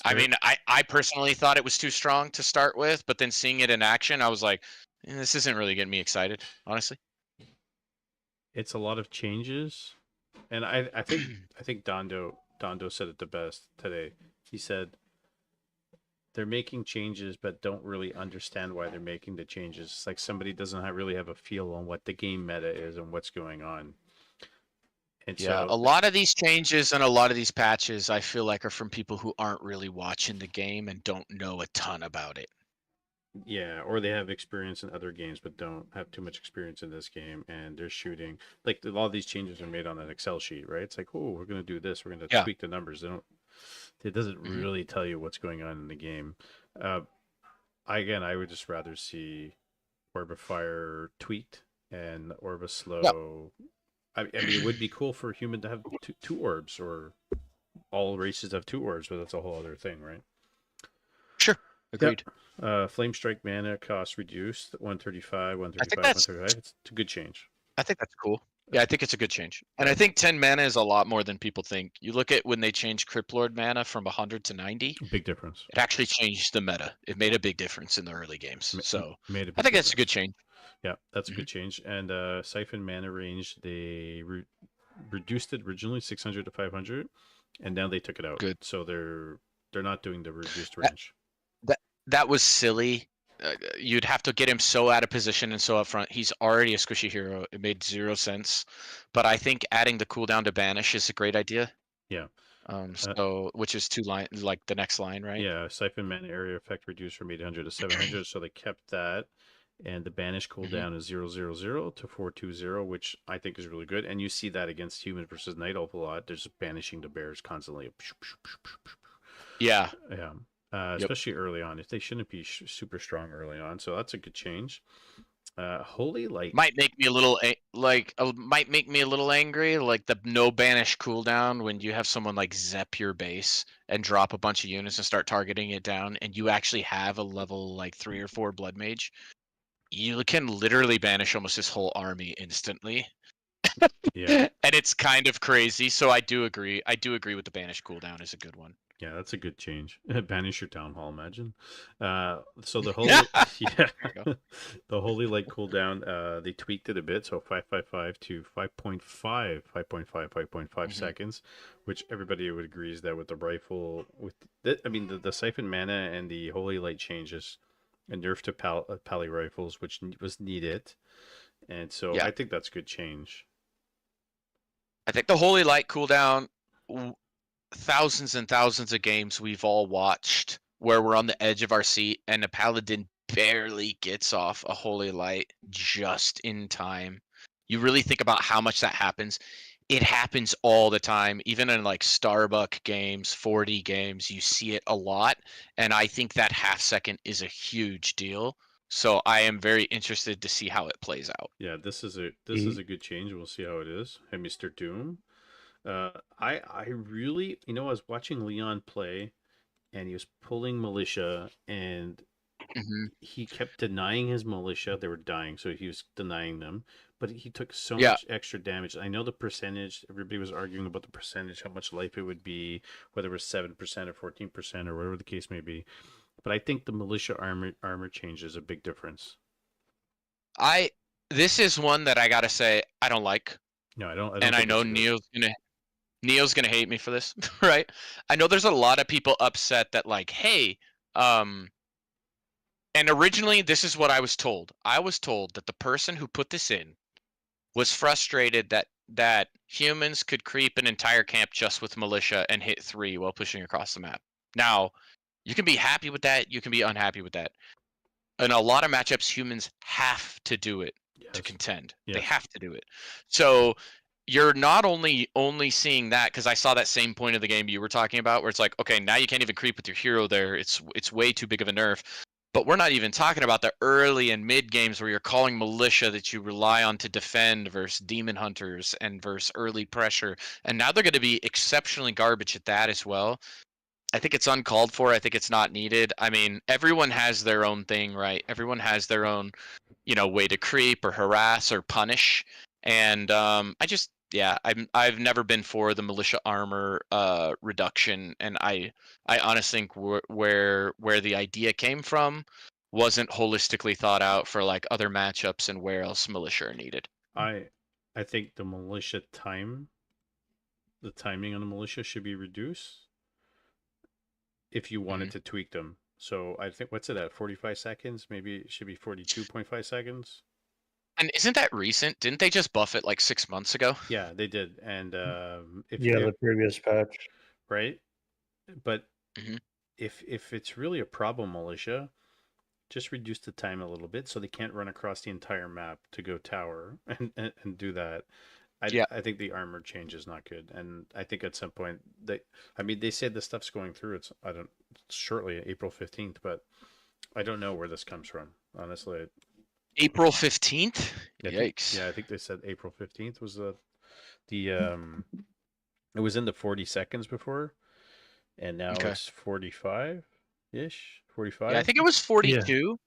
I mean, I personally thought it was too strong to start with, but then seeing it in action, I was like, this isn't really getting me excited, honestly. it's a lot of changes, and I think Dondo said it the best today. He said they're making changes but don't really understand why they're making the changes. It's like somebody doesn't really have a feel on what the game meta is and what's going on. And Yeah, so a lot of these changes and a lot of these patches I feel like are from people who aren't really watching the game and don't know a ton about it. yeah, or they have experience in other games but don't have too much experience in this game, and they're shooting like a lot of these changes are made on an Excel sheet, right? It's like, oh, we're gonna do this, we're gonna Yeah. tweak the numbers. It doesn't really tell you what's going on in the game. I would just rather see Orb of Fire tweaked and Orb of Slow. I mean, it would be cool for a human to have two orbs, or all races have two orbs, but that's a whole other thing, right? Sure. Agreed. Flame Strike mana cost reduced 135, I think 135. It's a good change. I think that's cool. Yeah, I think it's a good change. And I think 10 mana is a lot more than people think. You look at when they changed Crypt Lord mana from 100 to 90, Big difference. it actually changed the meta. It made a big difference in the early games. So Made a big I think that's a difference. good change. Yeah, that's a good change. And Siphon mana range, they reduced it originally 600 to 500, and now they took it out. Good. So they're not doing the reduced range. That was silly. You'd have to get him so out of position and so up front. He's already a squishy hero. It made zero sense. But I think adding the cooldown to banish is a great idea. Yeah. So which is 2 line, like the next line, right? Yeah, Siphon mana area effect reduced from 800 to 700, so they kept that. And the banish cooldown is 000 to 420, which I think is really good. And you see that against human versus night elf a lot. They're just banishing the bears constantly. Yeah. Yeah. Especially early on. If they shouldn't be super strong early on, so that's a good change. Holy Light Might make me a little angry, like the no banish cooldown when you have someone like Zep your base and drop a bunch of units and start targeting it down, and you actually have a level like 3 or 4 blood mage. You can literally banish almost his whole army instantly. Yeah. And it's kind of crazy. So I do agree. I do agree with the banish cooldown is a good one. Yeah, that's a good change. Banish your town hall, imagine. So the holy, the Holy Light cooldown, they tweaked it a bit, so 555 to 5.5 seconds, which everybody would agree is that with the rifle, the Siphon mana and the Holy Light changes, a nerf to pally rifles, which was needed, and so I think that's a good change. I think the Holy Light cooldown, thousands and thousands of games we've all watched where we're on the edge of our seat and a paladin barely gets off a holy light just in time. You really think about how much that happens. It happens all the time, even in like Starbuck games, 40 games, you see it a lot. And I think that half second is a huge deal. So I am very interested to see how it plays out. Yeah, this is a good change. We'll see how it is. Hey, Mr. Doom. I really, I was watching Leon play, and he was pulling militia, and Hmm. he kept denying his militia. They were dying, so he was denying them. But he took so Yeah. much extra damage. I know the percentage. Everybody was arguing about the percentage, how much life it would be, whether it was 7% or 14% or whatever the case may be. But I think the militia armor change is a big difference. This is one that I gotta say I don't like. No, I don't. I don't And I think know it's good. Neo's gonna hate me for this, right? I know there's a lot of people upset that like, hey, um, and originally this is what I was told. I was told that the person who put this in was frustrated that humans could creep an entire camp just with militia and hit 3 while pushing across the map. Now, you can be happy with that, you can be unhappy with that. In a lot of matchups, humans have to do it to Yes. contend. They Yes. have to do it. So you're not only seeing that, because I saw that same point of the game you were talking about, where it's like, okay, now you can't even creep with your hero there. It's way too big of a nerf. But we're not even talking about the early and mid games where you're calling militia that you rely on to defend versus demon hunters and versus early pressure. And now they're going to be exceptionally garbage at that as well. I think it's uncalled for. I think it's not needed. I mean, everyone has their own thing, right? Everyone has their own, way to creep or harass or punish. And I've never been for the militia armor reduction, and I honestly think where the idea came from wasn't holistically thought out for like other matchups and where else militia are needed. I I think the timing on the militia should be reduced if you wanted Mhm. to tweak them. So I think what's it at 45 seconds? Maybe it should be 42.5 seconds. And isn't that recent? Didn't they just buff it like 6 months ago? Yeah, they did. And if Yeah, it the previous patch. right, but Hmm. if it's really a problem militia, just reduce the time a little bit so they can't run across the entire map to go tower and do that. Yeah. I think the armor change is not good, and I think at some point they said the stuff's going through. It's I don't shortly April 15th, but I don't know where this comes from. Honestly, April 15th? Yikes. I think they said April 15th was the it was in the 40 seconds before, and now Okay. it's 45 ish, Yeah, I 45. think it was Yeah. 42.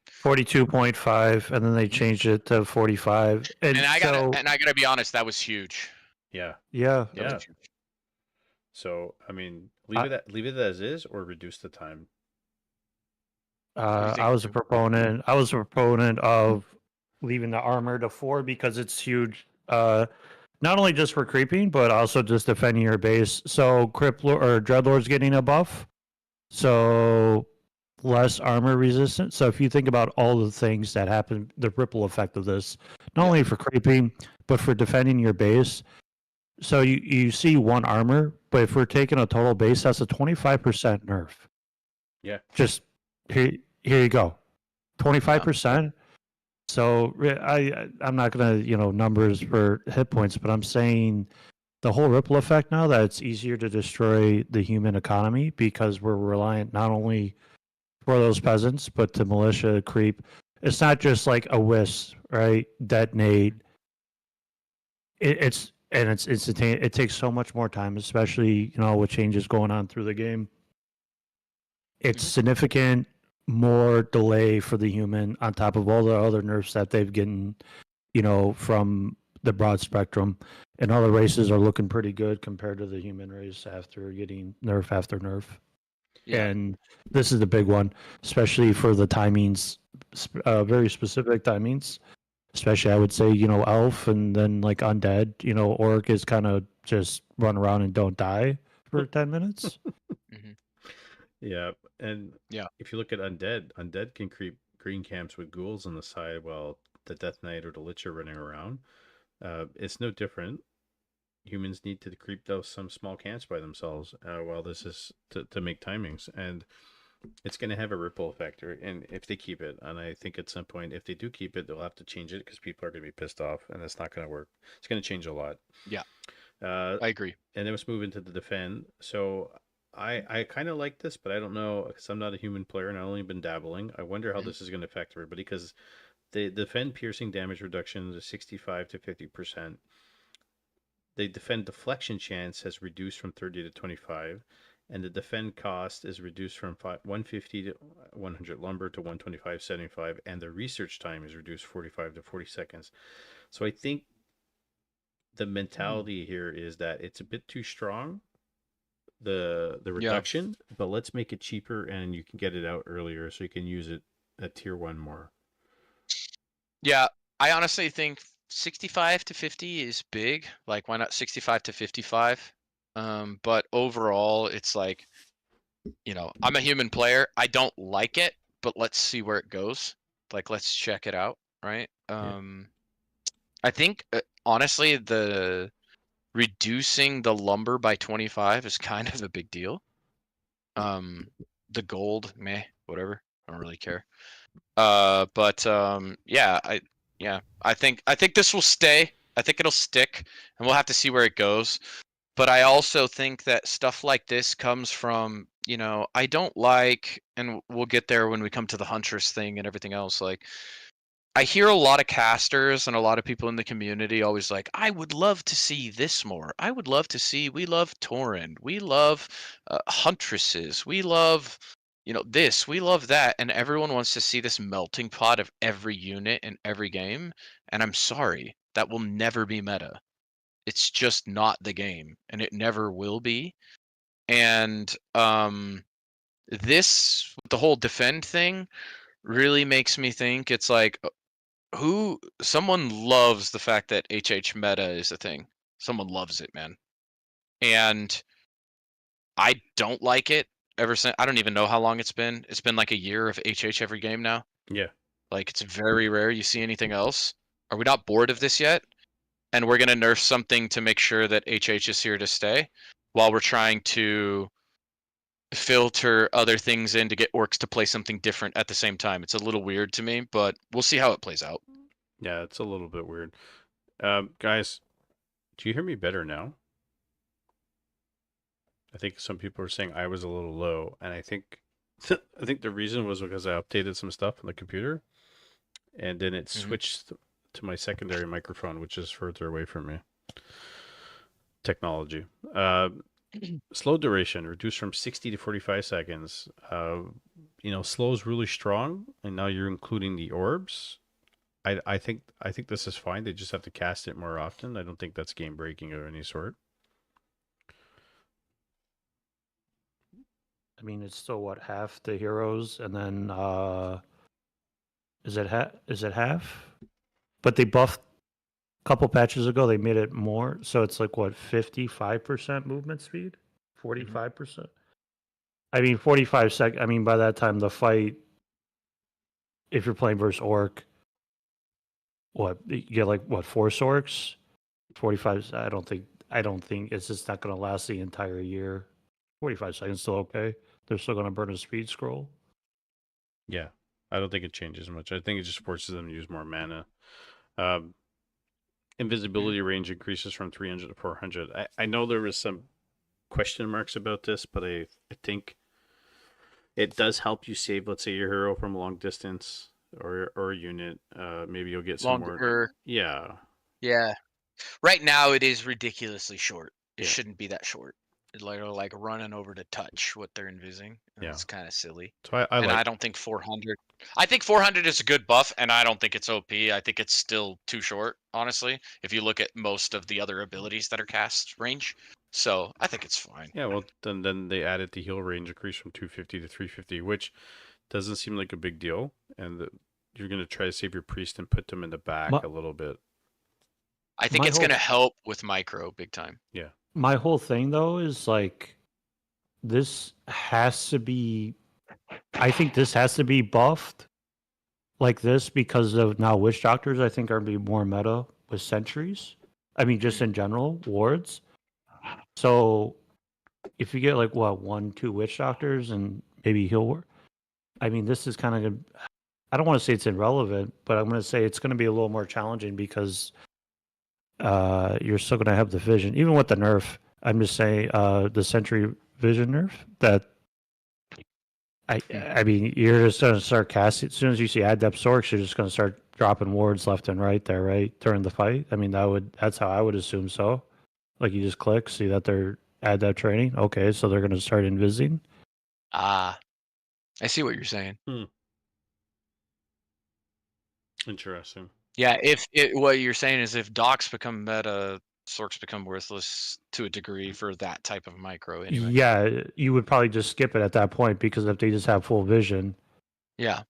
42.5, and then they changed it to 45. And And I gotta so, and I gotta be honest, that was huge. Yeah, yeah, That was yeah. huge. So I mean, I, leave it as is, or reduce the time. What do you I think? was a proponent. I was a proponent of leaving the armor to 4 because it's huge. Not only just for creeping, but also just defending your base. So or Dreadlord's getting a buff, so less armor resistant. So if you think about all the things that happen, the ripple effect of this, not Yeah. only for creeping, but for defending your base. So you see one armor, but if we're taking a total base, that's a 25% nerf. Yeah. Just here you go. Yeah. 25%. So I'm not gonna numbers for hit points, but I'm saying the whole ripple effect now that it's easier to destroy the human economy because we're reliant not only for those peasants but to militia creep. It's not just like a wisp, right? Detonate. It's instantaneous. It takes so much more time, especially with changes going on through the game. It's Mhm. significant more delay for the human on top of all the other nerfs that they've gotten, from the broad spectrum. And all the races are looking pretty good compared to the human race after getting nerf after nerf. Yeah. And this is the big one, especially for the timings, very specific timings. Especially, I would say, elf and then like undead. Orc is kind of just run around and don't die for 10 minutes. Hmm. Yeah, and Yeah. if you look at undead can creep green camps with ghouls on the side while the Death Knight or the Lich are running around. It's no different. Humans need to creep those some small camps by themselves while this is to make timings. And it's going to have a ripple effect, and if they keep it, and I think at some point, if they do keep it, they'll have to change it because people are going to be pissed off, and it's not going to work. It's going to change a lot. Yeah, Uh, I agree. and then let's move into the defend. So I kind of like this, but I don't know because I'm not a human player and I've only been dabbling. I wonder how Mhm. this is going to affect everybody because the defend piercing damage reduction is 65 to 50%. The defend deflection chance has reduced from 30 to 25, and the defend cost is reduced from 150 to 100 lumber to 125 75, and the research time is reduced 45 to 40 seconds. So I think the mentality here is that it's a bit too strong, the Yeah. reduction, but let's make it cheaper and you can get it out earlier so you can use it at tier 1 more. Yeah, I honestly think 65 to 50 is big. Like, why not 65 to 55? But overall, it's like, I'm a human player. I don't like it, but let's see where it goes. Like, let's check it out, right? I think honestly, the reducing the lumber by 25 is kind of a big deal. The gold, meh, whatever. I don't really care. But yeah, I think this will stay. I think it'll stick, and we'll have to see where it goes. But I also think that stuff like this comes from, I don't like, and we'll get there when we come to the Huntress thing and everything else. Like, I hear a lot of casters and a lot of people in the community always like, I would love to see this more. I would love to see, we love Torrent. We love Huntresses. We love, this. We love that. And everyone wants to see this melting pot of every unit in every game. And I'm sorry, that will never be meta. It's just not the game, and it never will be. And this, the whole defend thing, really makes me think it's like, someone loves the fact that HH meta is a thing. Someone loves it, man. And I don't like it ever since. I don't even know how long it's been. It's been like a year of HH every game now. Yeah. Like, it's very rare you see anything else. Are we not bored of this yet? And we're going to nerf something to make sure that HH is here to stay while we're trying to filter other things in to get orcs to play something different at the same time. It's a little weird to me, but we'll see how it plays out. Yeah, it's a little bit weird. Guys, do you hear me better now? I think some people are saying I was a little low, and I think the reason was because I updated some stuff on the computer, and then it switched to my secondary microphone, which is further away from me. Technology. Slow duration reduced from 60 to 45 seconds. Slow is really strong, and now you're including the orbs. I think this is fine. They just have to cast it more often. I don't think that's game breaking of any sort. I mean, it's still what, half the heroes, and then is it half? But they buffed a couple patches ago. They made it more, so it's like what, 55% movement speed, 45%. I mean, 45 I mean, by that time the fight, if you're playing versus orc, what you get, like what, 4 orcs, 45. I don't think it's just not going to last the entire year. 45 seconds still okay. They're still going to burn a speed scroll. Yeah, I don't think it changes much. I think it just forces them to use more mana. Invisibility range increases from 300 to 400. I know there was some question marks about this, but I think it does help you save, let's say, your hero from a long distance or a unit. Maybe you'll get some more. Longer. Yeah. Yeah. Right now it is ridiculously short. It Yeah. shouldn't be that short. It's like running over to touch what they're invising. Yeah. It's kind of silly. So I don't think 400. I think 400 is a good buff, and I don't think it's OP. I think it's still too short, honestly, if you look at most of the other abilities that are cast range. So I think it's fine. Yeah, well, then they added the heal range increase from 250 to 350, which doesn't seem like a big deal. And you're going to try to save your priest and put them in the back a little bit. I think it's going to help with micro big time. Yeah. My whole thing, though, is like, this has to be, I think this has to be buffed like this because of now witch doctors, I think, are going to be more meta with sentries. I mean, just in general, wards. So if you get like, what, 1, 2 witch doctors and maybe heal ward, I mean, this is kind of, I don't want to say it's irrelevant, but I'm going to say it's going to be a little more challenging because you're still going to have the vision, even with the nerf. I'm just saying the Sentry Vision nerf that I mean, you're just going to start casting as soon as you see adept orcs, you're just going to start dropping wards left and right there, right during the fight. I mean, that's how I would assume so. Like you just click, see that they're adept training. Okay, so they're going to start invising. Ah, I see what you're saying. Interesting. Yeah, if what you're saying is if docs become meta, sorks become worthless to a degree for that type of micro anyway. Yeah, you would probably just skip it at that point because if they just have full vision, Yeah.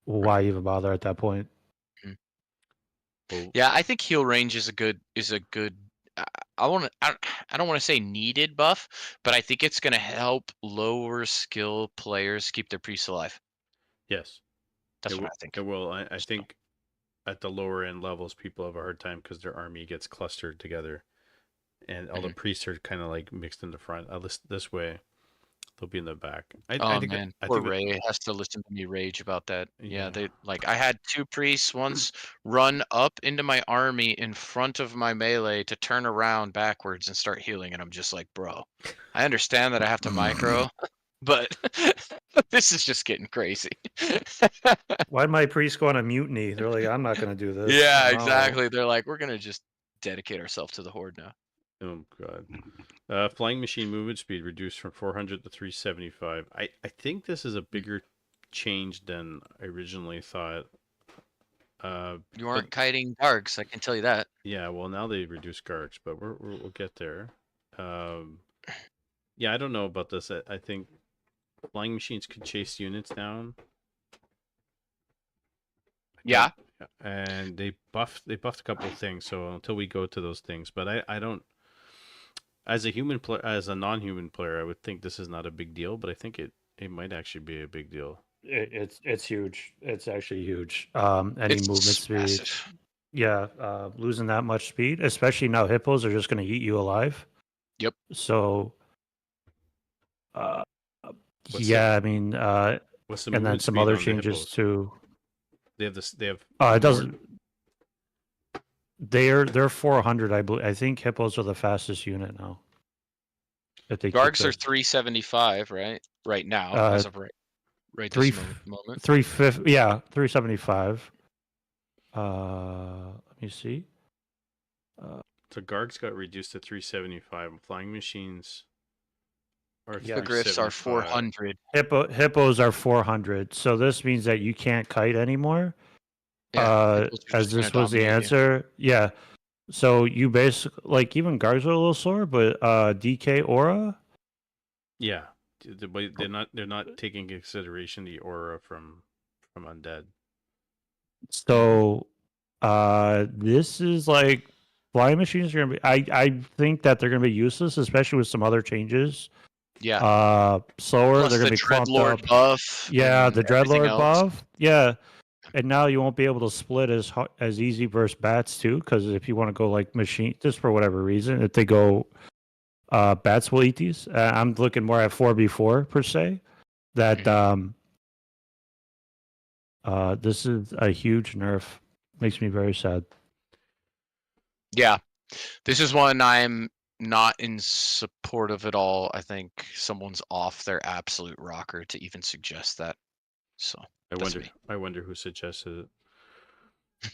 why even bother at that point? Well, Yeah, I think heal range is a good I want to I don't want to say needed buff, but I think it's going to help lower skill players keep their priests alive. yes. That's It what w- I think. It will. I So, think at the lower end levels, people have a hard time because their army gets clustered together, and all the priests are kind of like mixed in the front. At least this way, they'll be in the back. oh think. man, I poor think. Ray has to listen to me rage about that. Yeah, Yeah. they like I had two priests once run up into my army in front of my melee to turn around backwards and start healing, and I'm just like, bro, I understand that I have to micro, but this is just getting crazy. Why'd my priest go on a mutiny? They're like, I'm not going to do this. Yeah, Oh. exactly. They're like, we're gonna just dedicate ourselves to the horde now. Oh god. Flying machine movement speed reduced from 400 to 375. I think this is a bigger change than I originally thought. You But aren't kiting darks, I can tell you that. yeah, well now they reduced Garks, but we'll get there. Yeah, I don't know about this. I think flying machines could chase units down. Yeah. And they buffed a couple of things. So until we go to those things, but I don't. As a human player, as a non-human player, I would think this is not a big deal, but I think it might actually be a big deal. It's huge. It's actually huge. Any It's movement speed. massive. Yeah, losing that much speed, especially now hippos are just going to eat you alive. Yep. So, What's yeah, I mean, What's the and then movement some speed other on the changes hippos? too. They have this. They have. It more- doesn't. They're 400. I believe. I think hippos are the fastest unit now. If they keep Gargs are this. 375, right? Right now, as of right three this moment. 350. Yeah, 375. Let me see. So Gargs got reduced to 375. Flying machines are Yeah. The Griffs are 375. 400. Hippos are 400. So this means that you can't kite anymore. Yeah, hippos are As just gonna this was the dominate you. answer. Yeah. So you basically like even guards are a little sore, but DK aura. Yeah, but they're not taking consideration the aura from undead. So this is like flying machines are gonna be I think that they're gonna be useless, especially with some other changes. Yeah. Slower, Plus they're gonna the be clumped Dreadlord up. buff. Yeah, and the everything Dreadlord else. buff. Yeah. And now you won't be able to split as easy versus bats too, because if you want to go like machine, just for whatever reason, if they go bats will eat these. I'm looking more at 4v4 per se. That this is a huge nerf. Makes me very sad. Yeah. This is one I'm not in support of at all. I think someone's off their absolute rocker to even suggest that. So that's me. I wonder who suggested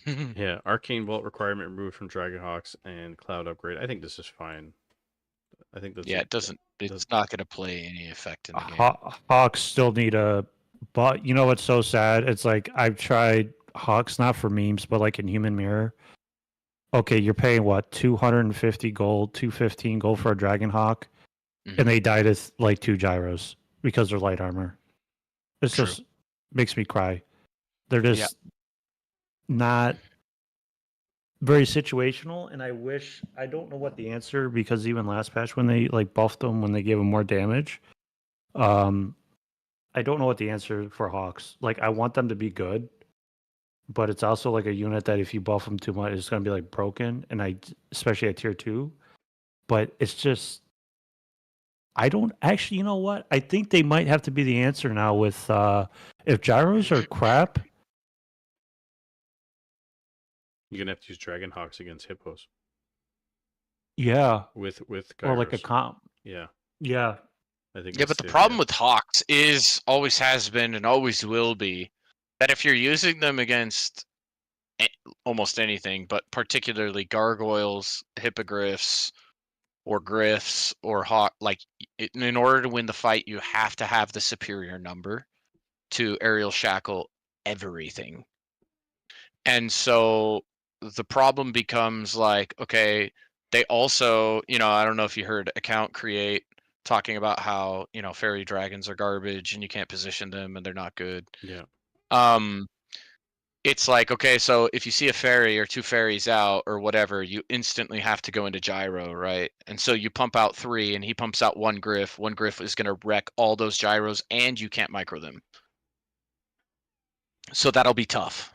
it. Yeah, arcane vault requirement removed from Dragonhawks and cloud upgrade. I think this is fine. I think that's Yeah, it doesn't. It's not going to play any effect in the game. Hawks still need a, but you know what's so sad? It's like I've tried Hawks not for memes, but like in Human Mirror. Okay, you're paying what 250 gold, 215 gold for a Dragon Hawk, and they died as like 2 gyros because they're light armor. It's True. just makes me cry. They're just not very situational, and I don't know what the answer, because even last patch when they like buffed them, when they gave them more damage, I don't know what the answer for Hawks. Like I want them to be good, but it's also like a unit that if you buff them too much, it's gonna be like broken, and especially at tier 2. But it's just I don't actually. You know what? I think they might have to be the answer now. With if gyros are crap, You're gonna have to use Dragon Hawks against hippos yeah, with or like a gyros. comp. Yeah, Yeah, I think. Yeah, That's but the the problem idea. with Hawks is always has been and always will be that if you're using them against almost anything, but particularly gargoyles, hippogriffs, or griffs, or hawk, like in order to win the fight, you have to have the superior number to aerial shackle everything. And so the problem becomes like, okay, they also, I don't know if you heard Account Create talking about how, fairy dragons are garbage and you can't position them and they're not good. Yeah. It's like, okay, so if you see a fairy or two fairies out or whatever, you instantly have to go into gyro, right? And so you pump out 3 and he pumps out 1 griff. 1 griff is going to wreck all those gyros and you can't micro them. So that'll be tough.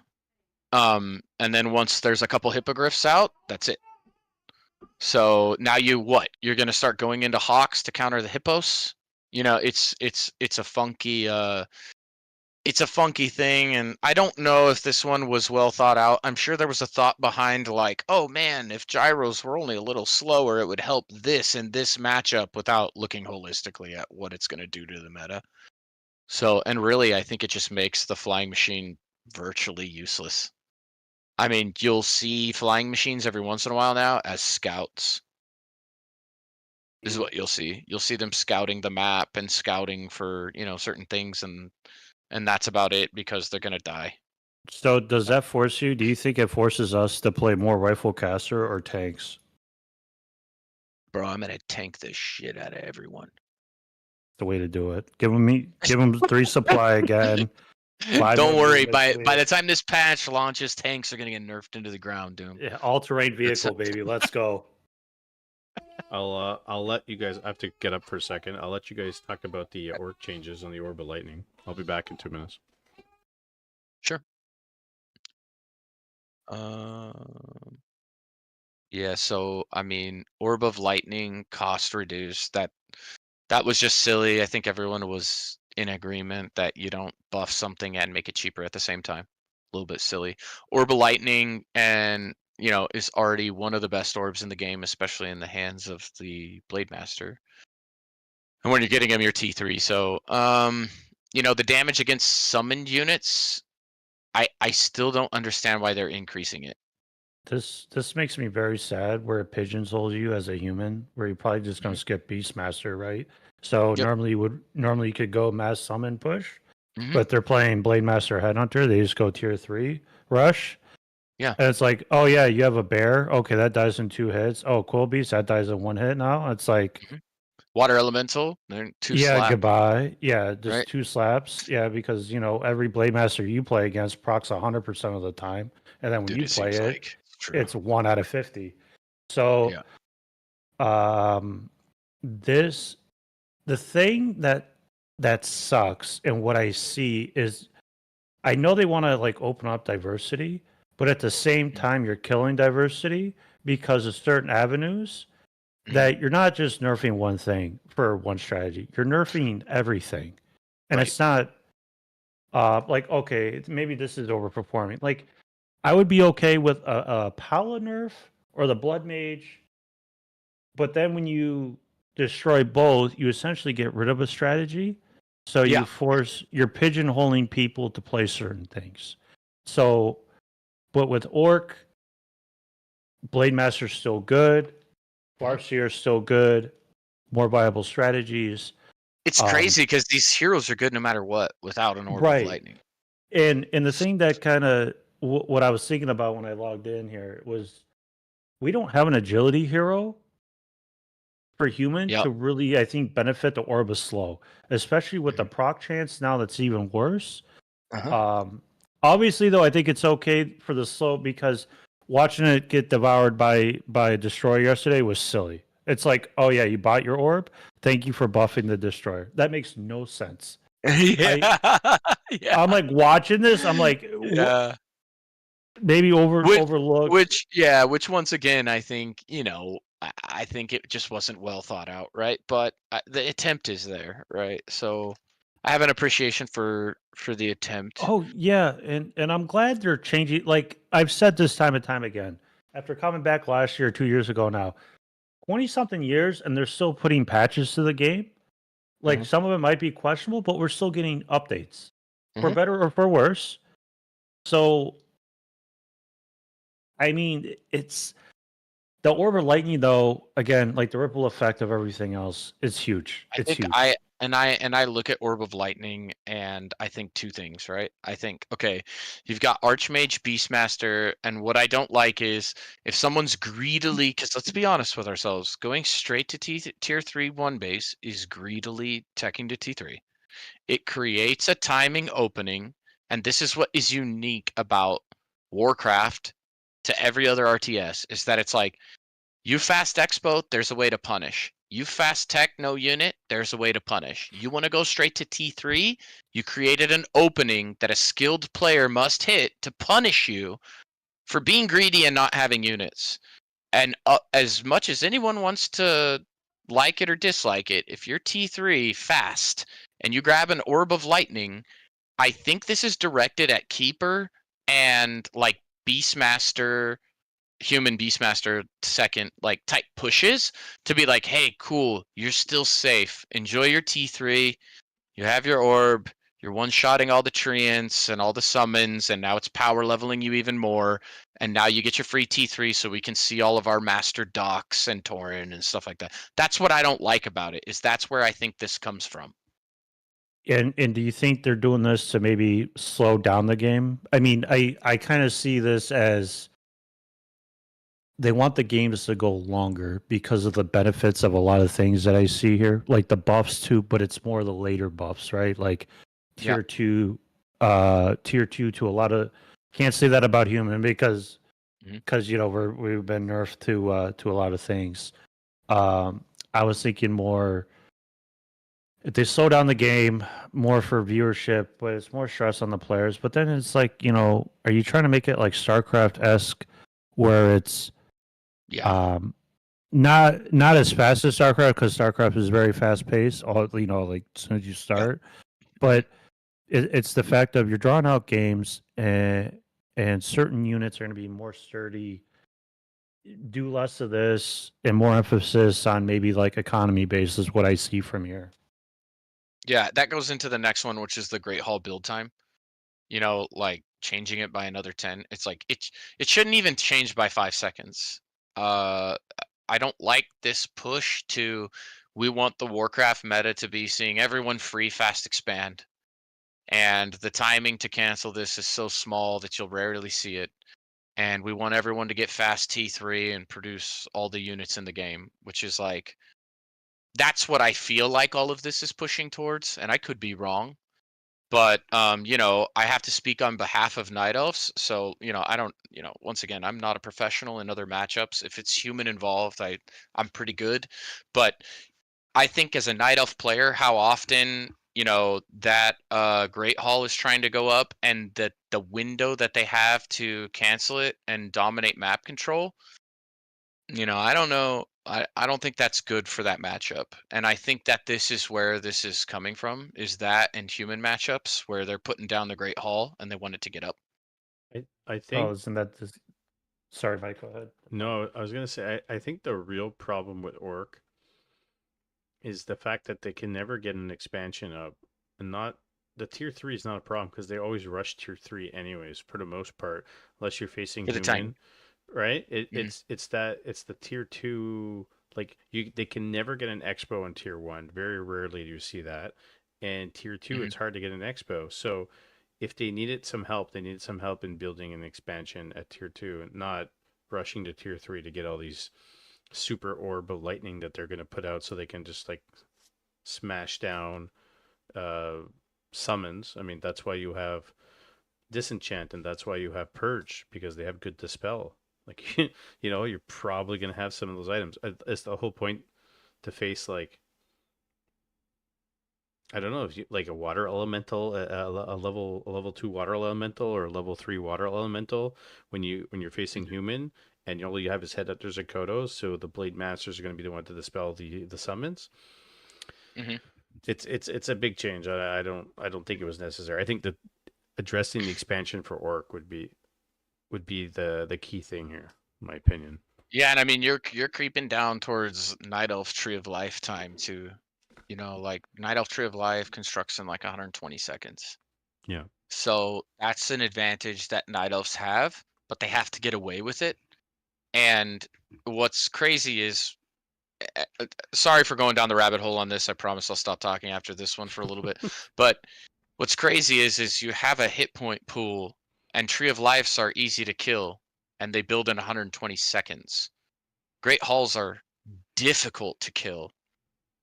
And then once there's a couple hippogriffs out, that's it. So now you're going to start going into hawks to counter the hippos. It's a funky it's a funky thing, and I don't know if this one was well thought out. I'm sure there was a thought behind, like, oh man, if gyros were only a little slower, it would help this and this matchup, without looking holistically at what it's going to do to the meta. So, and really, I think it just makes the flying machine virtually useless. I mean, you'll see flying machines every once in a while now as scouts. This is what you'll see. You'll see them scouting the map and scouting for, certain things, and that's about it, because they're gonna die. So does that force you? Do you think it forces us to play more rifle caster or tanks? Bro, I'm gonna tank the shit out of everyone. The way to do it. Give them 3 supply again. 5 Don't more worry. units, By the time this patch launches, tanks are gonna get nerfed into the ground, Doom. yeah, all-terrain vehicle, baby. Let's go. I'll let you guys. I have to get up for a second. I'll let you guys talk about the orc changes on the Orb of Lightning. I'll be back in 2 minutes. Sure. Yeah. So I mean, Orb of Lightning cost reduced. That was just silly. I think everyone was in agreement that you don't buff something and make it cheaper at the same time. A little bit silly. Orb of Lightning and is already one of the best orbs in the game, especially in the hands of the Blade Master. And when you're getting him, your T3. So the damage against summoned units, I still don't understand why they're increasing it. This makes me very sad where it pigeonholes you as a human, where you're probably just gonna Mhm. skip Beastmaster, right? So Yep. normally you could go mass summon push, Mhm. but they're playing Blade Master Headhunter, they just go tier 3 rush. Yeah. And it's like, oh yeah, you have a bear. Okay, that dies in 2 hits. Oh, Cool Beast, that dies in 1 hit now. It's like Water Elemental, they're 2 yeah, slap, goodbye. Yeah, just right? 2 slaps. Yeah, because every Blade Master you play against procs 100% of the time. And then when Dude, you it play seems it, like it's true. it's 1 out of 50. So Yeah. the thing that sucks and what I see is I know they want to like open up diversity, but at the same time you're killing diversity because of certain avenues that you're not just nerfing one thing for one strategy. You're nerfing everything. And Right. it's not like okay, maybe this is overperforming. Like I would be okay with a Paula nerf or the Blood Mage, but then when you destroy both, you essentially get rid of a strategy. So Yeah. you're pigeonholing people to play certain things. So, but with Orc, Blade Master's still good, Farseer's still good, more viable strategies. It's crazy because these heroes are good no matter what without an Orb of Right. Lightning. And the thing that kind of what I was thinking about when I logged in here was we don't have an agility hero for human Yep. to really, I think, benefit the Orb of Slow, especially with the proc chance now that's even worse. Obviously, though, I think it's okay for the slow because watching it get devoured by a destroyer yesterday was silly. It's like, oh yeah, you bought your orb. Thank you for buffing the destroyer. That makes no sense. Yeah. I'm like watching this. I'm like, Yeah. maybe overlook. Which once again, I think, I think it just wasn't well thought out, right? But the attempt is there, right? So I have an appreciation for the attempt. Oh yeah, and I'm glad they're changing. Like I've said this time and time again, after coming back last year, 2 years ago now, 20 something years, and they're still putting patches to the game. Like Mhm. some of it might be questionable, but we're still getting updates for Mhm. better or for worse. So I mean, it's the orb of lightning, though. Again, like the ripple effect of everything else is huge. I It's think huge. I look at Orb of Lightning and I think two things, right? I think, okay, you've got Archmage, Beastmaster, and what I don't like is if someone's greedily, because let's be honest with ourselves, going straight to tier 3 1 base is greedily teching to T3. It creates a timing opening, and this is what is unique about Warcraft to every other RTS, is that it's like, you fast expo, there's a way to punish. You fast tech, no unit, there's a way to punish. You want to go straight to T3, you created an opening that a skilled player must hit to punish you for being greedy and not having units. And as much as anyone wants to like it or dislike it, if you're T3 fast and you grab an Orb of Lightning, I think this is directed at Keeper and like Beastmaster, human Beastmaster second like type pushes to be like, hey, cool, you're still safe. Enjoy your T3. You have your orb. You're one-shotting all the treants and all the summons, and now it's power leveling you even more. And now you get your free T3 so we can see all of our master docs and Tauren and stuff like that. That's what I don't like about it, is that's where I think this comes from. And do you think they're doing this to maybe slow down the game? I mean, I kind of see this as they want the games to go longer because of the benefits of a lot of things that I see here, like the buffs too, but it's more the later buffs, right? Like Yeah. tier two to a lot of, can't say that about human because Mhm. you know we've been nerfed to a lot of things. I was thinking more if they slow down the game more for viewership, but it's more stress on the players. But then it's like, you know, are you trying to make it like StarCraft esque, where it's Yeah. not as fast as StarCraft because StarCraft is very fast paced. All you know, like as soon as you Yeah. start, but it's the fact of you're drawing out games and certain units are going to be more sturdy. Do less of this and more emphasis on maybe like economy based is what I see from here. Yeah, that goes into the next one, which is the Great Hall build time. You know, like changing it by another 10. It's like it shouldn't even change by 5 seconds. Uh I don't like this push to, we want the Warcraft meta to be seeing everyone free fast expand. And the timing to cancel this is so small that you'll rarely see it. And we want everyone to get fast T3 and produce all the units in the game, which is like, that's what I feel like all of this is pushing towards, and I could be wrong. But you know, I have to speak on behalf of Night Elves, so you know, I don't, you know, once again, I'm not a professional in other matchups. If it's human involved, I'm pretty good. But I think as a Night Elf player, how often, you know, that Great Hall is trying to go up, and the window that they have to cancel it and dominate map control, you know, I don't know. I don't think that's good for that matchup. And I think that this is where this is coming from, is that and human matchups where they're putting down the Great Hall and they want it to get up. I Oh, think isn't that just... Sorry, Mike, go ahead. no, I was gonna say I think the real problem with Orc is the fact that they can never get an expansion up, and not the tier 3 is not a problem because they always rush tier 3 anyways for the most part, unless you're facing For the time. human, right? Mhm. It's the tier 2, like they can never get an expo in tier 1. Very rarely do you see that. And tier 2, Mhm. it's hard to get an expo. So if they needed some help, they needed some help in building an expansion at tier 2 and not rushing to tier 3 to get all these super orb of lightning that they're going to put out so they can just like smash down uh summons. I mean, that's why you have disenchant and that's why you have purge, because they have good dispel. Like you know, you're probably going to have some of those items. It's the whole point to face like, I don't know if you like a water elemental, a level 2 water elemental or a level 3 water elemental when you're facing human, and all you have is Headhunters and Kodos, so the Blade Masters are going to be the one to dispel the summons. Mhm. It's a big change. I don't think it was necessary. I think that addressing the expansion for Orc would be the key thing here, in my opinion. Yeah, and I mean you're creeping down towards Night Elf Tree of Life time too. You know, like Night Elf Tree of Life constructs in like 120 seconds. Yeah. So that's an advantage that Night Elves have, but they have to get away with it. And what's crazy is, sorry for going down the rabbit hole on this. I promise I'll stop talking after this one for a little bit. But what's crazy is you have a hit point pool, and Tree of Lives are easy to kill, and they build in 120 seconds. Great Halls are difficult to kill,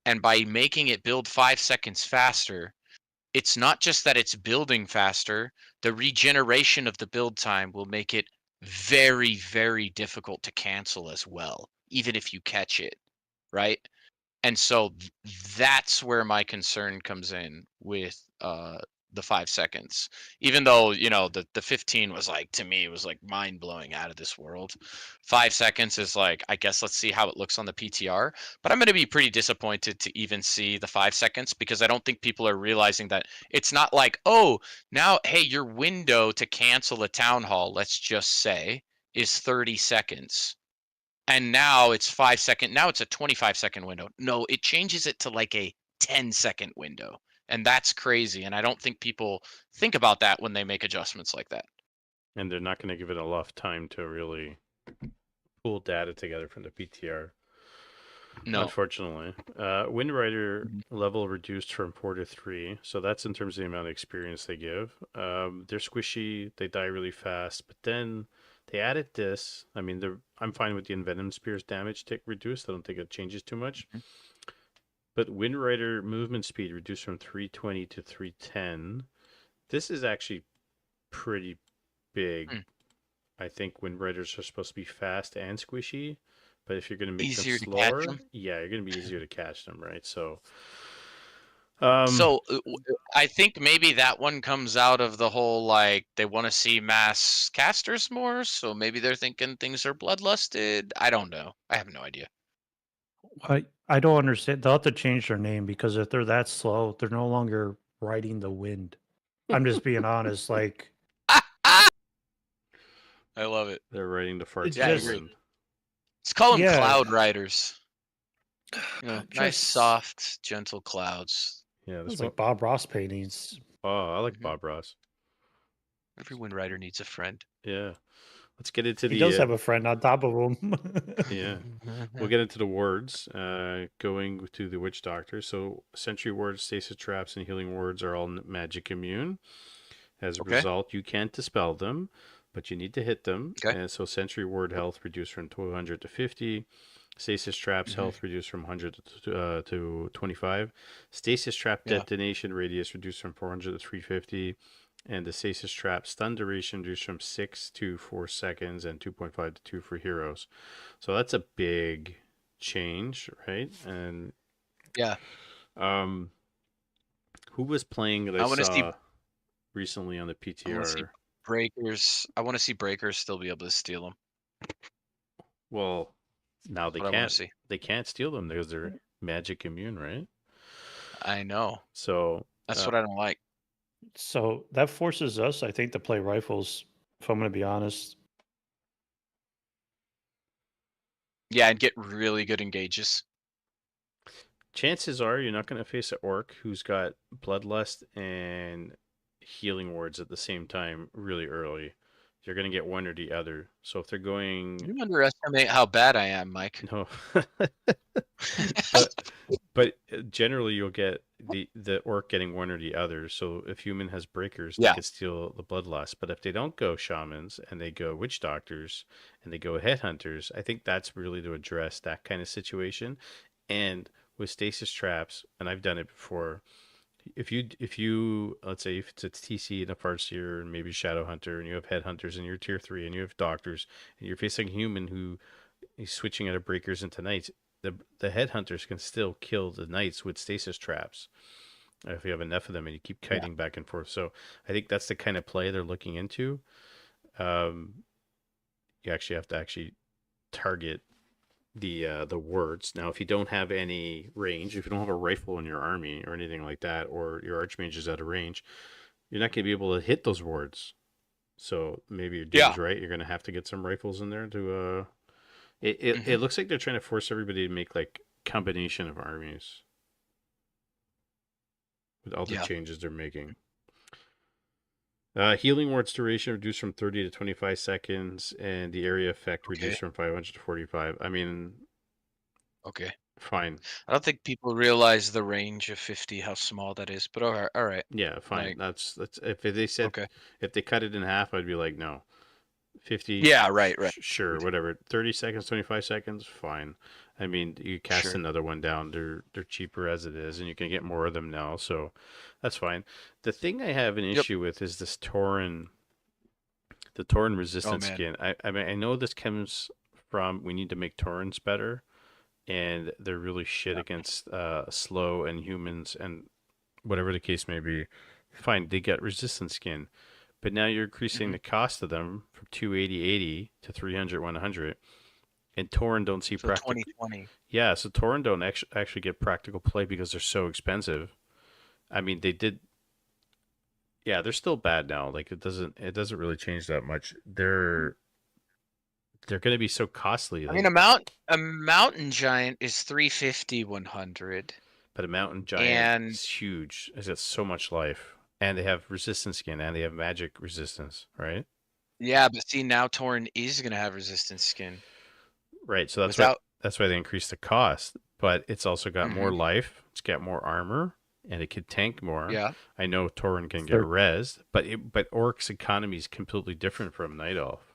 and by making it build 5 seconds faster, it's not just that it's building faster, the regeneration of the build time will make it very, very difficult to cancel as well, even if you catch it, right? And so that's where my concern comes in with the 5 seconds. Even though, you know, the 15 was like, to me, it was like mind blowing, out of this world. 5 seconds is like, I guess let's see how it looks on the PTR. But I'm going to be pretty disappointed to even see the 5 seconds, because I don't think people are realizing that it's not like, oh, now, hey, your window to cancel a town hall, let's just say, is 30 seconds. And now it's 5 second. Now it's a 25-second window. No, it changes it to like a 10-second window. And that's crazy. And I don't think people think about that when they make adjustments like that. And they're not going to give it enough time to really pull data together from the PTR. No. Unfortunately. Wind Rider level reduced from 4 to 3. So that's in terms of the amount of experience they give. They're squishy. They die really fast. But then they added this. I mean, I'm fine with the Envenom Spear's damage tick reduced. I don't think it changes too much. But Wind Rider movement speed reduced from 320 to 310. This is actually pretty big. I think Wind Riders are supposed to be fast and squishy, but if you're going to make Easier them to catch slower, them. yeah, you're going to be easier to catch them, right? So, So I think maybe that one comes out of the whole, like, they want to see mass casters more, so maybe they're thinking things are bloodlusted. I don't know. I have no idea. I don't understand. They'll have to change their name, because if they're that slow, they're no longer riding the wind. I'm just being honest. Like, I love it. they're riding the farts. It's Yeah, I just- agree. Let's call them Yeah. Cloud Riders. You know, nice, Just- soft, gentle clouds. Yeah, this it's one. like Bob Ross paintings. Oh, I like Mhm. Bob Ross. Every Wind Rider needs a friend. Yeah, let's get into He the. does have a friend on top of him. Yeah, we'll get into the wards. Going to the Witch Doctor. So, Sentry wards, Stasis traps, and Healing wards are all magic immune. As a Okay. result, you can't dispel them, but you need to hit them. Okay. And so, Sentry ward health reduced from 200 to 50. Stasis traps health reduced from 100 to 25. Stasis trap Yeah. detonation radius reduced from 400 to 350. And the stasis trap stun duration reduced from 6 to 4 seconds and 2.5 to 2 for heroes. So that's a big change, right? And Yeah. who was playing that I I wanna see- saw recently on the I wanna see PTR? Breakers. I want to see Breakers still be able to steal them. Well, now they What I wanna can't. see. They can't steal them because they're magic immune, right? I know. So That's what I don't like. So that forces us, I think, to play rifles, if I'm going to be honest. Yeah, and get really good engages. chances are you're not going to face an orc who's got bloodlust and healing wards at the same time really early. You're going to get one or the other. So if they're going You underestimate how bad I am, Mike. no, but generally you'll get the orc getting one or the other. So if human has breakers, they Yeah. can steal the bloodlust. But if they don't go shamans and they go witch doctors and they go headhunters, I think that's really to address that kind of situation. And with stasis traps, and I've done it before. If you let's say if it's a TC and a Farseer and maybe Shadow Hunter and you have headhunters and you're tier 3 and you have doctors and you're facing a human who is switching out of breakers into knights, the headhunters can still kill the knights with stasis traps if you have enough of them and you keep kiting back and forth. So I think that's the kind of play they're looking into. You actually have to target the wards. Now, if you don't have any range, if you don't have a rifle in your army or anything like that, or your archmage is out of range, you're not going to be able to hit those wards. So maybe your dude's right. You're going to have to get some rifles in there to. It looks like they're trying to force everybody to make like combination of armies with all the changes they're making. Healing wards duration reduced from 30 to 25 seconds, and the area effect reduced from 500 to 45. I mean, Okay. fine. I don't think people realize the range of 50, how small that is. But all right. Yeah, fine. Like, That's if they said okay. if they cut it in half, I'd be like, no. 50. Yeah, right. Sure, whatever. 30 seconds, 25 seconds, fine. I mean, you cast another one down. They're cheaper as it is, and you can get more of them now, so that's fine. The thing I have an issue with is this Tauren, the Tauren resistance skin. I mean, I know this comes from we need to make Taurens better, and they're really shit against slow and humans and whatever the case may be. Fine, they get resistance skin. But now you're increasing the cost of them from 280 to 300 100, and Tauren don't see practical. 2020. Yeah, so Tauren don't actually get practical play because they're so expensive. I mean, they did. Yeah, they're still bad now. Like it doesn't really change that much. They're going to be so costly. I mean, a mountain giant is 350 100. But a mountain giant is huge. It's got so much life. And they have resistance skin, and they have magic resistance, right? Yeah, but see, now Tauren is going to have resistance skin. Right, so that's why they increased the cost. But it's also got more life, it's got more armor, and it could tank more. Yeah. I know Tauren can get rezzed, but Orc's economy is completely different from Night Elf.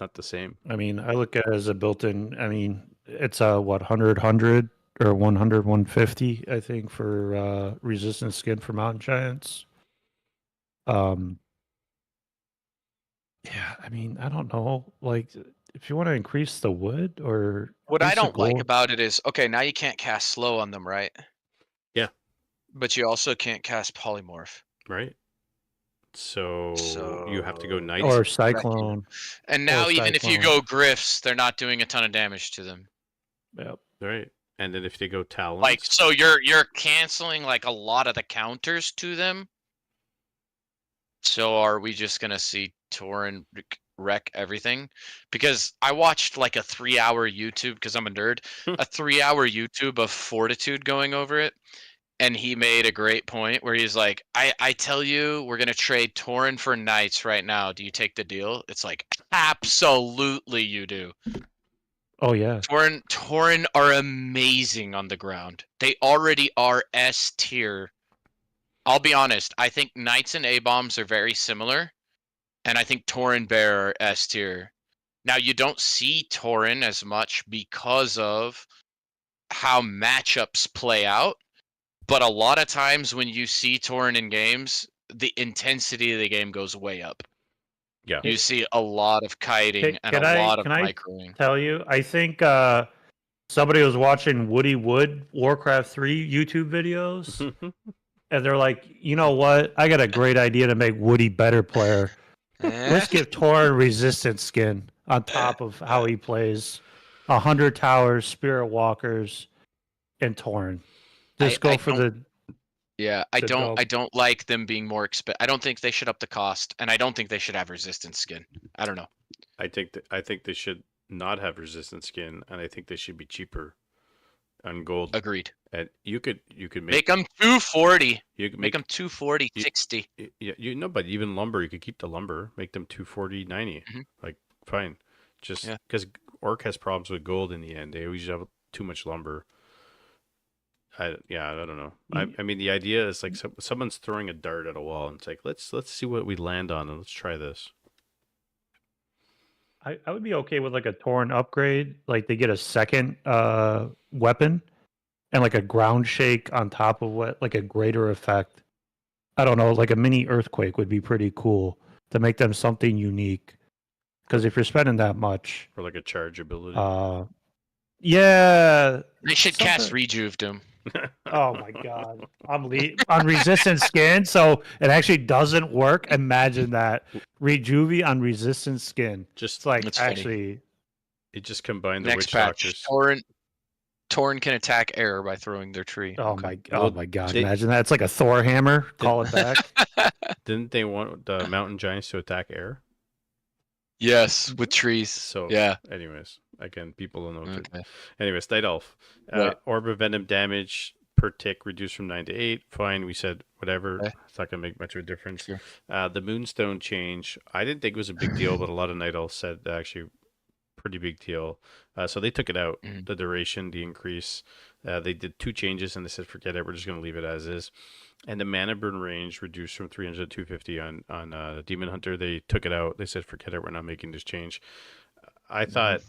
Not the same. I mean, I look at it as a built-in. I mean, it's a 100 or 100 150, I think, for resistance skin for mountain giants. Yeah, I mean, I don't know. Like, if you want to increase the wood or what I don't like gold, about it is, okay, now you can't cast slow on them, right? Yeah. But you also can't cast polymorph. Right. So you have to go night or cyclone. And now even if you go Griffs, they're not doing a ton of damage to them. Yep. Right. And then if they go Talons, like, so you're canceling like a lot of the counters to them. So are we just gonna see Tauren wreck everything? Because I watched like a 3-hour YouTube, because I'm a nerd, a 3-hour YouTube of Fortitude going over it. And he made a great point where he's like, I tell you, we're going to trade Tauren for Knights right now. Do you take the deal? It's like, absolutely you do. Oh, yeah. Tauren are amazing on the ground. They already are S tier. I'll be honest. I think Knights and A-bombs are very similar. And I think Tauren Bear are S tier. Now, you don't see Tauren as much because of how matchups play out. But a lot of times when you see Tauren in games, the intensity of the game goes way up. Yeah. You see a lot of kiting and a lot of microing. Tell you, I think somebody was watching Woody Wood Warcraft 3 YouTube videos, and they're like, you know what? I got a great idea to make Woody better player. Let's give Tauren resistance skin on top of how he plays. 100 towers, spirit walkers, and Tauren. Just go for the. Yeah, I don't like them being more expensive. I don't think they should up the cost, and I don't think they should have resistance skin. I don't know. I think they should not have resistance skin, and I think they should be cheaper on gold. Agreed. And you could make them 240. You could make them 240, 60. Yeah, but even lumber, you could keep the lumber, make them 240, 90. Like, fine. Just because Orc has problems with gold in the end. They always have too much lumber. I don't know. I mean, the idea is like someone's throwing a dart at a wall, and it's like, let's see what we land on, and let's try this. I would be okay with like a Tauren upgrade. Like they get a second weapon and like a ground shake on top of what, like a greater effect. I don't know, like a mini earthquake would be pretty cool to make them something unique. Because if you're spending that much, or like a charge ability. Yeah, they should cast Rejuve them. Oh my god. On resistant skin, so it actually doesn't work. Imagine that. Rejuvi on resistant skin. Just It's like That's funny. actually it just combined the Next witch patch, doctors. Torn can attack air by throwing their tree. oh Okay. my Well, gosh, they- imagine that. It's like a Thor hammer. Call it back. Didn't they want the mountain giants to attack air? Yes, with trees. So Yeah. anyways, again, people don't know. Okay. Anyways, Night Elf. Right. Orb of Venom damage per tick reduced from 9 to 8. Fine, we said whatever. Okay. It's not going to make much of a difference. Sure. The Moonstone change, I didn't think it was a big deal, but a lot of Night Elves said actually pretty big deal. So they took it out, Mhm. the duration, the increase. They did 2 changes and they said, forget it, we're just going to leave it as is. And the mana burn range reduced from 300 to 250 on Demon Hunter. They took it out. They said, forget it, we're not making this change. I thought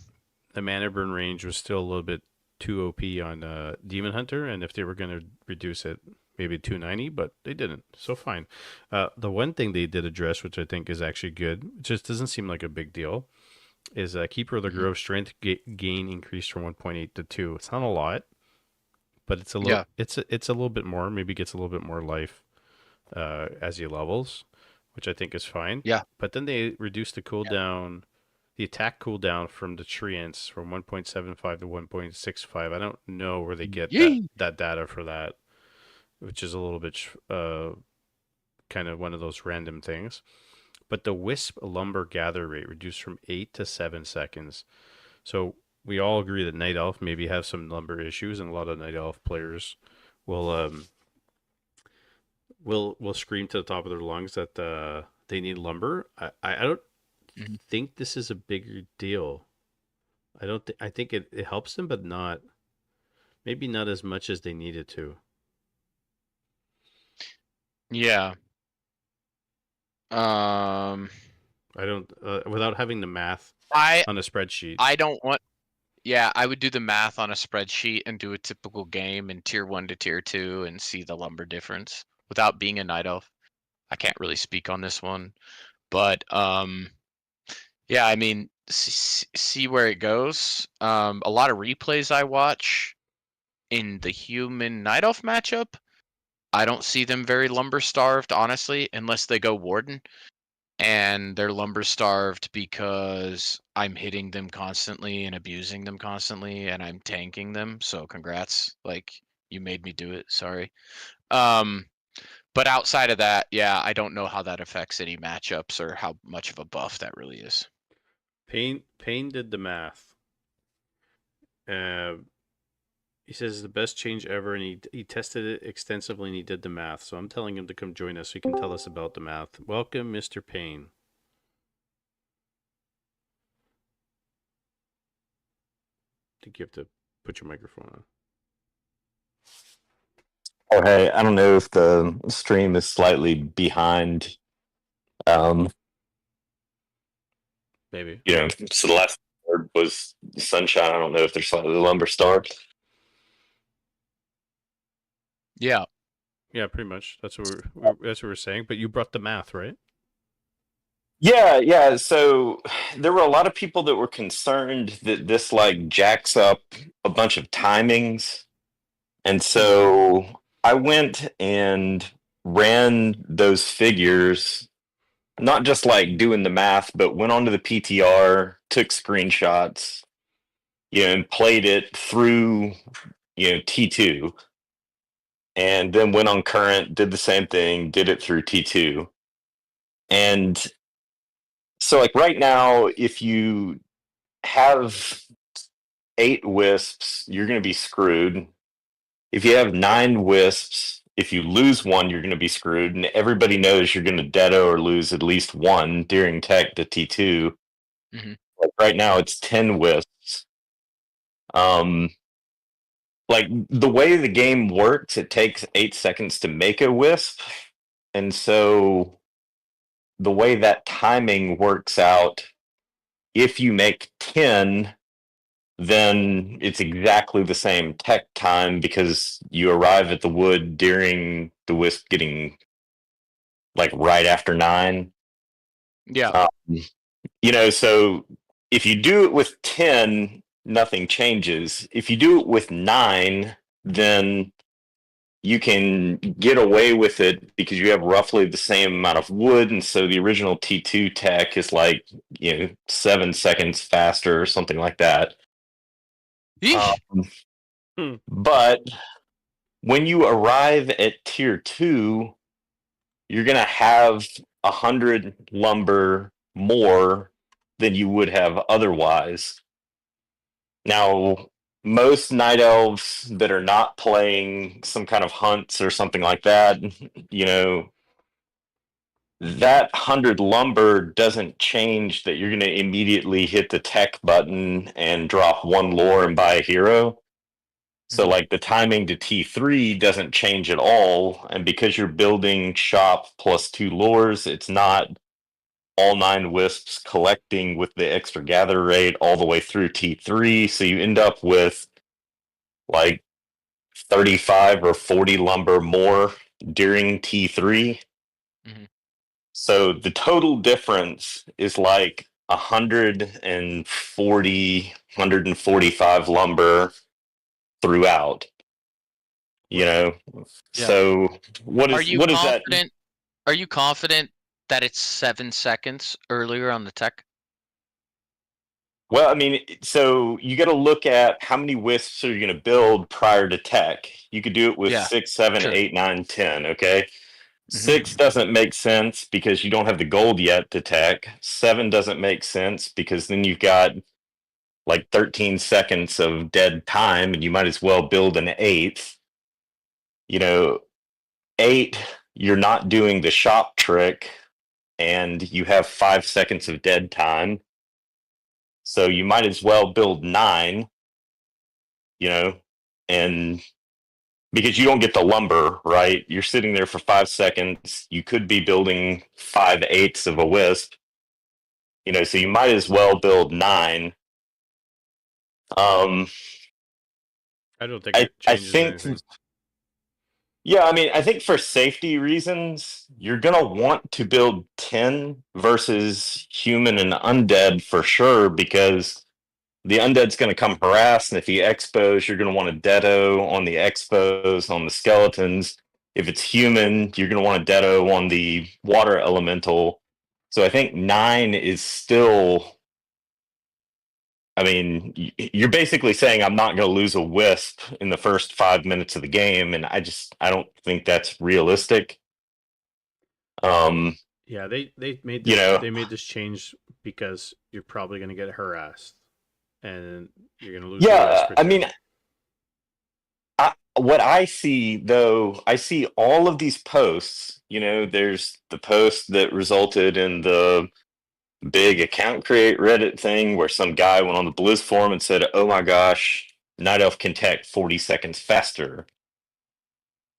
the mana burn range was still a little bit too OP on Demon Hunter, and if they were going to reduce it, maybe 290, but they didn't. So fine. The one thing they did address, which I think is actually good, it just doesn't seem like a big deal, is Keeper of the Grove strength gain increased from 1.8 to 2. It's not a lot, but it's a little. It's a little bit more. Maybe gets a little bit more life as he levels, which I think is fine. Yeah. But then they reduced the cooldown, the attack cooldown from the treants from 1.75 to 1.65. I don't know where they get that data for that, which is a little bit kind of one of those random things. But the Wisp lumber gather rate reduced from 8 to 7 seconds. So we all agree that Night Elf maybe have some lumber issues, and a lot of Night Elf players will scream to the top of their lungs that they need lumber. I don't think this is a bigger deal. I think it helps them, but maybe not as much as they needed to. Yeah. I don't without having the math on a spreadsheet. I don't want. Yeah, I would do the math on a spreadsheet and do a typical game in tier 1 to tier 2 and see the lumber difference without being a Night Elf. I can't really speak on this one, but yeah, I mean, see where it goes. A lot of replays I watch in the human Night Elf matchup, I don't see them very lumber starved, honestly, unless they go Warden. And they're lumber starved because I'm hitting them constantly and abusing them constantly and I'm tanking them. So congrats. Like, you made me do it. Sorry. But outside of that, yeah, I don't know how that affects any matchups or how much of a buff that really is. Payne did the math. He says it's the best change ever, and he tested it extensively, and he did the math. So I'm telling him to come join us so he can tell us about the math. Welcome, Mr. Payne. I think you have to put your microphone on. Oh, hey, I don't know if the stream is slightly behind. Maybe. So the last word was sunshine. I don't know if they're slightly lumber starved. Yeah. Yeah, pretty much. That's what we're saying. But you brought the math, right? Yeah. So there were a lot of people that were concerned that this jacks up a bunch of timings. And so I went and ran those figures, not just doing the math, but went onto the PTR, took screenshots, and played it through, T2. And then went on current, did the same thing, did it through T2. And so right now, if you have 8 wisps, you're going to be screwed. If you have 9 wisps, if you lose one, you're going to be screwed. And everybody knows you're going to deado or lose at least one during tech to T2. Mm-hmm. Right now, it's 10 wisps. The way the game works, it takes 8 seconds to make a wisp. And so the way that timing works out, if you make 10, then it's exactly the same tech time because you arrive at the wood during the wisp getting right after 9. Yeah. So if you do it with 10, nothing changes. If you do it with 9, then you can get away with it because you have roughly the same amount of wood, and so the original T2 tech is like 7 seconds faster or something like that. Yeesh. But when you arrive at tier 2, you're gonna have 100 lumber more than you would have otherwise. Now, most night elves that are not playing some kind of hunts or something like that, that 100 lumber doesn't change that you're going to immediately hit the tech button and drop one lore and buy a hero. So, like, the timing to T3 doesn't change at all. And because you're building shop plus 2 lores, it's not all 9 wisps collecting with the extra gather rate all the way through T3. So you end up with like 35 or 40 lumber more during T3. So the total difference is like 140, 145 lumber throughout. Yeah. So what Are is you what is that? confident? Are you confident that it's 7 seconds earlier on the tech? Well, I mean, so you got to look at how many wisps are you going to build prior to tech. You could do it with Yeah, 6, 7, sure. 8, 9, 10. Okay. 6 doesn't make sense because you don't have the gold yet to tech. 7 doesn't make sense because then you've got like 13 seconds of dead time and you might as well build an 8th. 8, you're not doing the shop trick and you have 5 seconds of dead time. So you might as well build 9, and because you don't get the lumber, right? You're sitting there for 5 seconds. You could be building 5/8 of a wisp, so you might as well build 9. I don't think it I changes think, anything. yeah, I mean, I think for safety reasons, you're going to want to build 10 versus human and undead for sure, because the undead's going to come harass, and if you expose, you're going to want a deado on the expos on the skeletons. If it's human, you're going to want a deado on the water elemental. So I think 9 is still. I mean, you're basically saying I'm not going to lose a wisp in the first 5 minutes of the game, and I don't think that's realistic. Yeah, they made this they made this change because you're probably going to get harassed, and you're going to lose your wisp. I mean, what I see though, I see all of these posts. There's the post that resulted in the big account create Reddit thing where some guy went on the Blizz forum and said, "Oh my gosh, Night Elf can tech 40 seconds faster."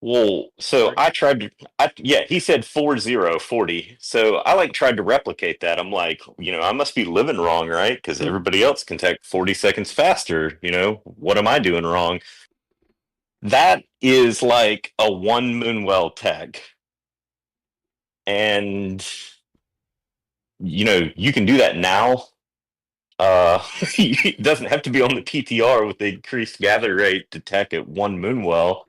Well, so I tried to, he said 40. So I tried to replicate that. I'm like, I must be living wrong, right? Because everybody else can tech 40 seconds faster. What am I doing wrong? That is like a 1 Moonwell tech. And, you can do that now. It doesn't have to be on the PTR with the increased gather rate to tech at 1 Moonwell.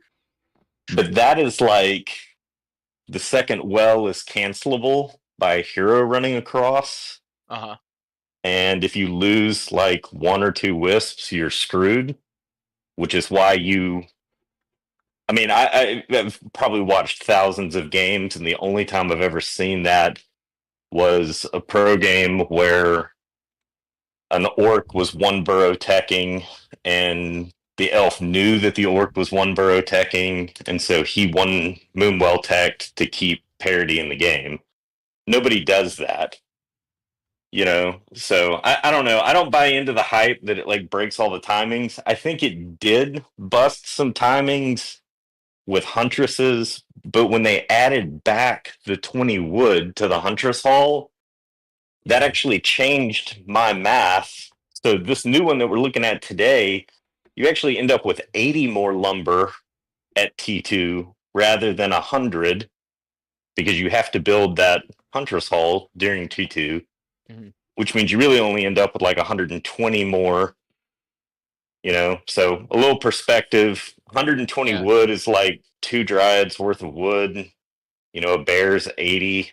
But that is like the second well is cancelable by a hero running across. And if you lose like 1 or 2 wisps, you're screwed. Which is why I've probably watched thousands of games, and the only time I've ever seen that was a pro game where an orc was 1 burrow teching, and the elf knew that the orc was 1 burrow teching, and so he 1 Moonwell teched to keep parity in the game. Nobody does that. So I don't know. I don't buy into the hype that it breaks all the timings. I think it did bust some timings with huntresses, but when they added back the 20 wood to the huntress hall, that actually changed my math. So this new one that we're looking at today, you actually end up with 80 more lumber at T2 rather than 100, because you have to build that huntress hall during T2, which means you really only end up with like 120 more. So a little perspective, 120 wood is like 2 dryads worth of wood. You know, a bear's 80.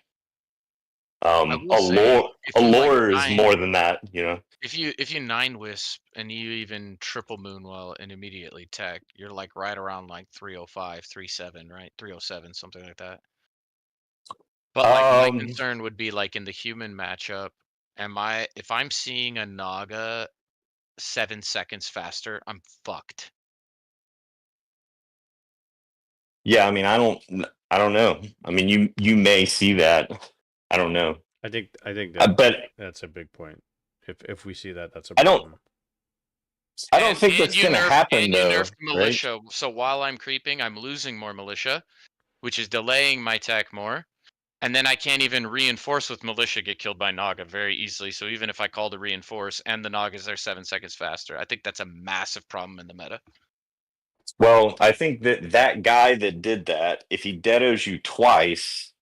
I will say, if A you like lure is 9, more than that. You know. if you 9 wisp and you even triple moonwell and immediately tech, you're like right around like 305, 37, right? 307, something like that. But like my concern would be like in the human matchup, if I'm seeing a Naga 7 seconds faster, I'm fucked. Yeah, I mean, I don't know. I mean, you may see that. I don't know. I think But that's a big point. If we see that, that's a I don't. problem. I don't think that's going to happen, you though. nerfed militia. So while I'm creeping, I'm losing more militia, which is delaying my tech more. And then I can't even reinforce with militia, get killed by Naga very easily. So even if I call to reinforce and the Nagas there 7 seconds faster, I think that's a massive problem in the meta. Well, I think that guy that did that, if he deados you twice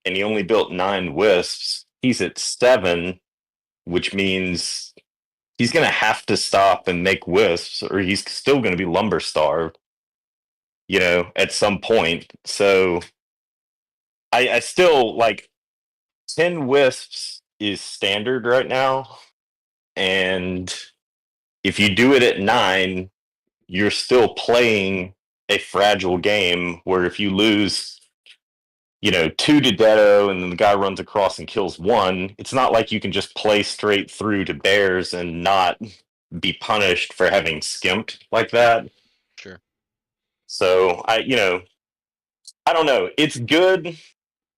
and he only built 9 wisps, he's at 7, which means he's going to have to stop and make wisps, or he's still going to be lumber starved, you know, at some point. So I still like 10 wisps is standard right now. And if you do it at 9, you're still playing a fragile game where if you lose, you know, 2 to Dedo and then the guy runs across and kills 1, it's not like you can just play straight through to bears and not be punished for having skimped like that. Sure. So I don't know. It's good,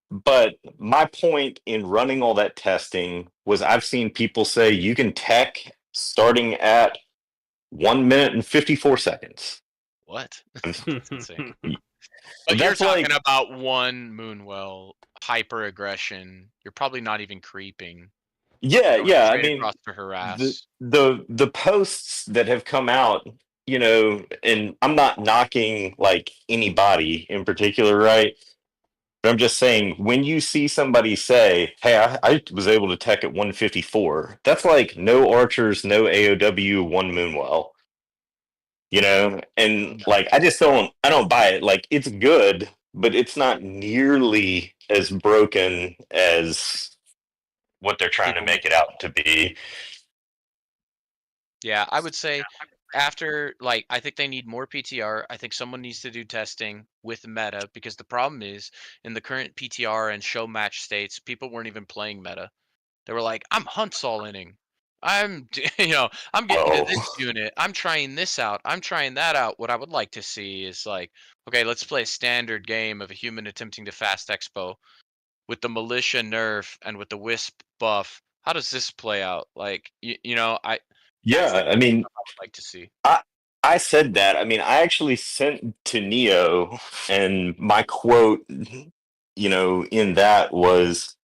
but my point in running all that testing was I've seen people say you can tech starting at 1 minute and 54 seconds. What? That's insane. But That's you're talking like, about 1 Moonwell, hyper aggression. You're probably not even creeping. yeah. I Straight mean, across to harass. the posts that have come out, you know, and I'm not knocking like anybody in particular, right? But I'm just saying when you see somebody say, "Hey, I was able to tech at 154," that's like no archers, no AOW, 1 Moonwell. You know, and like I don't buy it. Like it's good, but it's not nearly as broken as what they're trying to make it out to be. Yeah, I would say after, like, I think they need more PTR. I think someone needs to do testing with meta because the problem is in the current PTR and show match states, people weren't even playing meta. They were like, I'm hunts all inning. I'm, I'm getting to this unit. I'm trying this out. I'm trying that out. What I would like to see is like, okay, let's play a standard game of a human attempting to fast expo with the militia nerf and with the wisp buff. How does this play out? Like, that's the Yeah, I mean, I would like to see. I said that. I mean, I actually sent to Neo, and my quote, you know, in that was,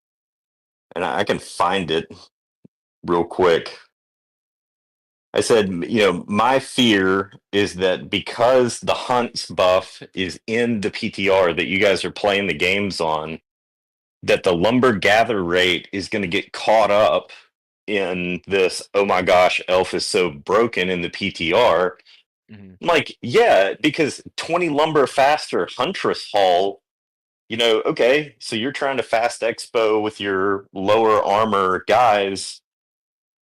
and I can find it real quick. I said, you know, my fear is that because the hunts buff is in the PTR that you guys are playing the games on, that the lumber gather rate is going to get caught up in this, oh my gosh, elf is so broken in the PTR. Mhm. I'm like, yeah, because 20 lumber faster Huntress Hall, you know, okay, so you're trying to fast expo with your lower armor guys.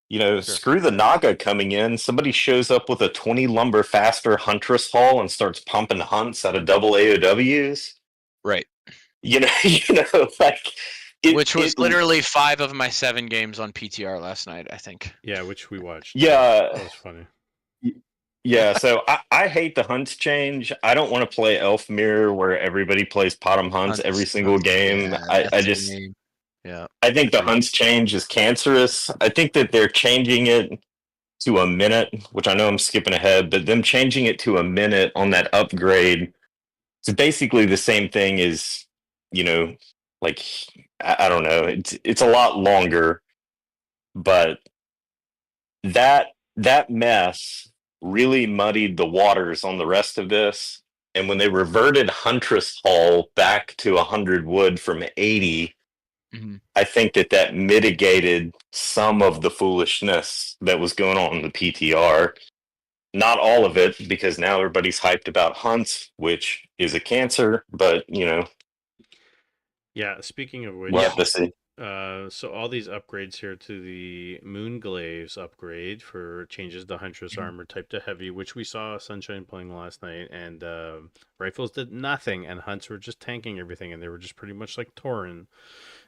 You know, Sure. screw the Naga coming in. Somebody shows up with a 20 lumber faster Huntress Hall and starts pumping hunts out of double AOWs. Right. You know, like Which was literally 5 of my 7 games on PTR last night, I think. Yeah, which we watched. Yeah, that was funny. Yeah, so I hate the hunts change. I don't want to play Elf Mirror where everybody plays Potom hunts every single game. Yeah, I just yeah. I think the hunts change is cancerous. I think that they're changing it to a minute, which I know I'm skipping ahead, but them changing it to a minute on that upgrade, it's basically the same thing as, you know, like I don't know, it's a lot longer, but that mess really muddied the waters on the rest of this. And when they reverted Huntress Hall back to 100 wood from 80, I think that mitigated some of the foolishness that was going on in the PTR. Not all of it, because now everybody's hyped about hunts, which is a cancer, but Yeah, speaking of which, we'll have to see. so all these upgrades here to the Moonglaves upgrade for changes the Huntress armor type to heavy, which we saw Sunshine playing last night, and rifles did nothing, and hunts were just tanking everything, and they were just pretty much like Tauren.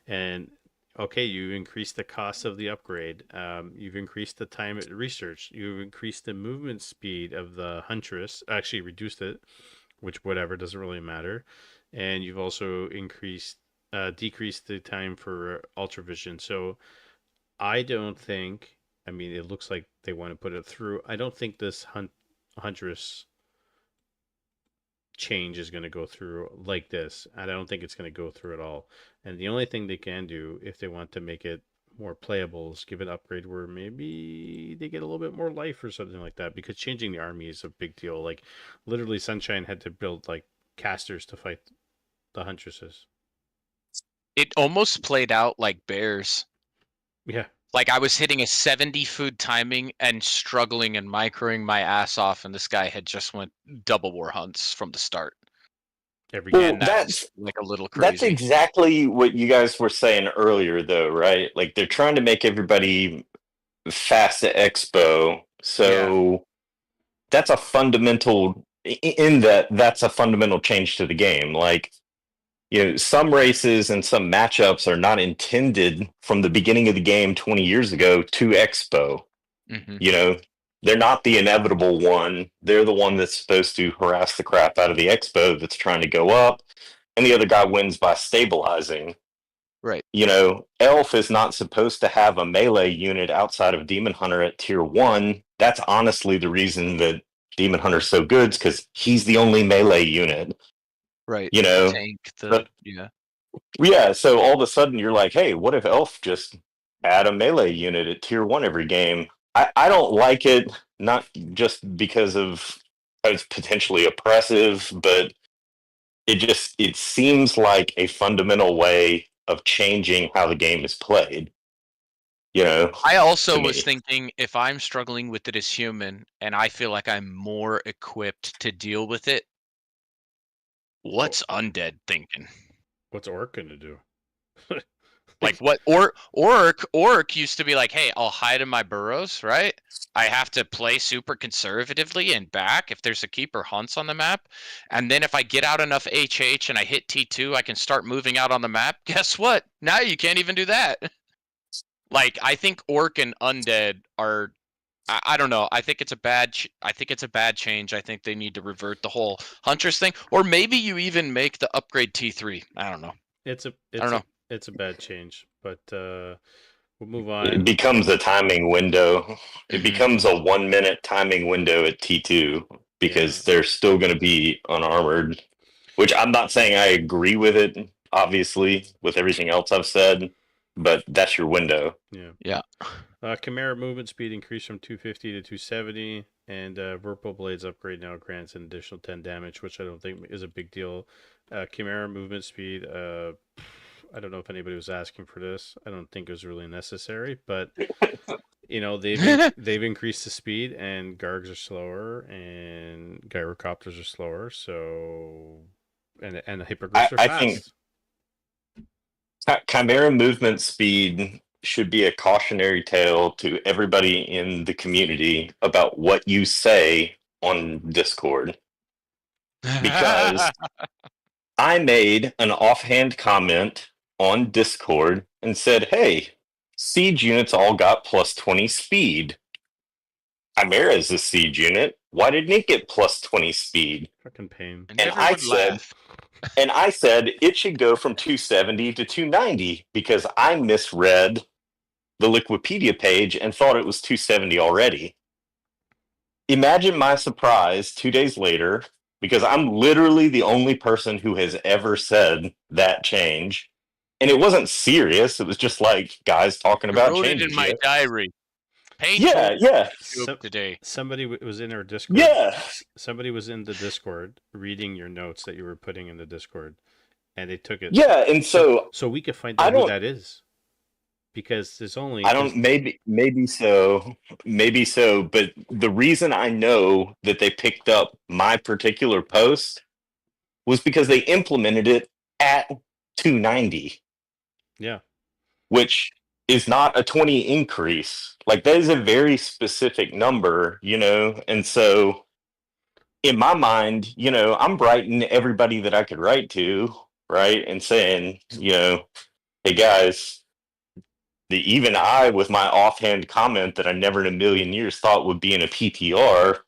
And okay, you increased the cost of the upgrade. You've increased the time at research. You've increased the movement speed of the Huntress. Actually, reduced it, which whatever doesn't really matter. And you've also decreased the time for ultravision. So I don't think. I mean, it looks like they want to put it through. I don't think this Huntress change is going to go through like this. I don't think it's going to go through at all. And the only thing they can do if they want to make it more playable is give an upgrade where maybe they get a little bit more life or something like that. Because changing the army is a big deal. Like literally, Sunshine had to build like casters to fight the Huntresses. It almost played out like bears. Yeah. Like I was hitting a 70 food timing and struggling and microing my ass off, and this guy had just went double war hunts from the start. Every Well, game. And that's like a little That's crazy. exactly what you guys were saying earlier, though, right? Like they're trying to make everybody fast at Expo, so that's a fundamental. In that's a fundamental change to the game. Like, some races and some matchups are not intended from the beginning of the game 20 years ago to Expo. Mhm. They're not the inevitable one. They're the one that's supposed to harass the crap out of the Expo that's trying to go up, and the other guy wins by stabilizing. Right. Elf is not supposed to have a melee unit outside of Demon Hunter at tier 1. That's honestly the reason that Demon Hunter's so good, is because he's the only melee unit. Right. Tank the yeah, so all of a sudden you're like, hey, what if Elf just add a melee unit at tier 1 every game? I don't like it, not just because of it's potentially oppressive, but it seems like a fundamental way of changing how the game is played. I also to me. was thinking, if I'm struggling with it as human and I feel like I'm more equipped to deal with it, what's Undead thinking? What's Orc gonna do? Like what Orc used to be like, hey, I'll hide in my burrows, right? I have to play super conservatively and back if there's a keeper hunts on the map. And then if I get out enough HH and I hit T2, I can start moving out on the map. Guess what? Now you can't even do that. Like, I think Orc and Undead are I don't know. I think it's a bad change. I think they need to revert the whole Huntress thing, or maybe you even make the upgrade T3. I don't know. I don't know. It's a bad change, but we'll move on. It becomes a timing window. It becomes a 1-minute timing window at T2 because they're still going to be unarmored, which I'm not saying I agree with it, obviously, with everything else I've said, but that's your window. Yeah. Chimera movement speed increased from 250 to 270, and Vorpal Blades upgrade now grants an additional 10 damage, which I don't think is a big deal. Chimera movement speed, I don't know if anybody was asking for this. I don't think it was really necessary, but they've increased the speed, and Gargs are slower, and Gyrocopters are slower. So, and the Hippogriffs are fast. I think Chimera movement speed should be a cautionary tale to everybody in the community about what you say on Discord, because I made an offhand comment on Discord and said, hey, siege units all got plus 20 speed. Chimera is a siege unit. Why didn't it get plus 20 speed? Fucking pain. And I said it should go from 270 to 290 because I misread the Liquipedia page and thought it was 270 already. Imagine my surprise 2 days later, because I'm literally the only person who has ever said that change. And it wasn't serious. It was just like guys talking about wrote changes. It in my diary. Painful Yeah. today. Somebody was in our Discord. Yeah. Somebody was in the Discord reading your notes that you were putting in the Discord, and they took it. Yeah, and so we could find out who that is. because there's only I don't, maybe so, but the reason I know that they picked up my particular post was because they implemented it at 290, yeah. which is not a 20 increase. Like that is a very specific number, and so in my mind, I'm writing everybody that I could write to, right, and saying, hey guys, even I, with my offhand comment that I never in a million years thought would be in a PTR,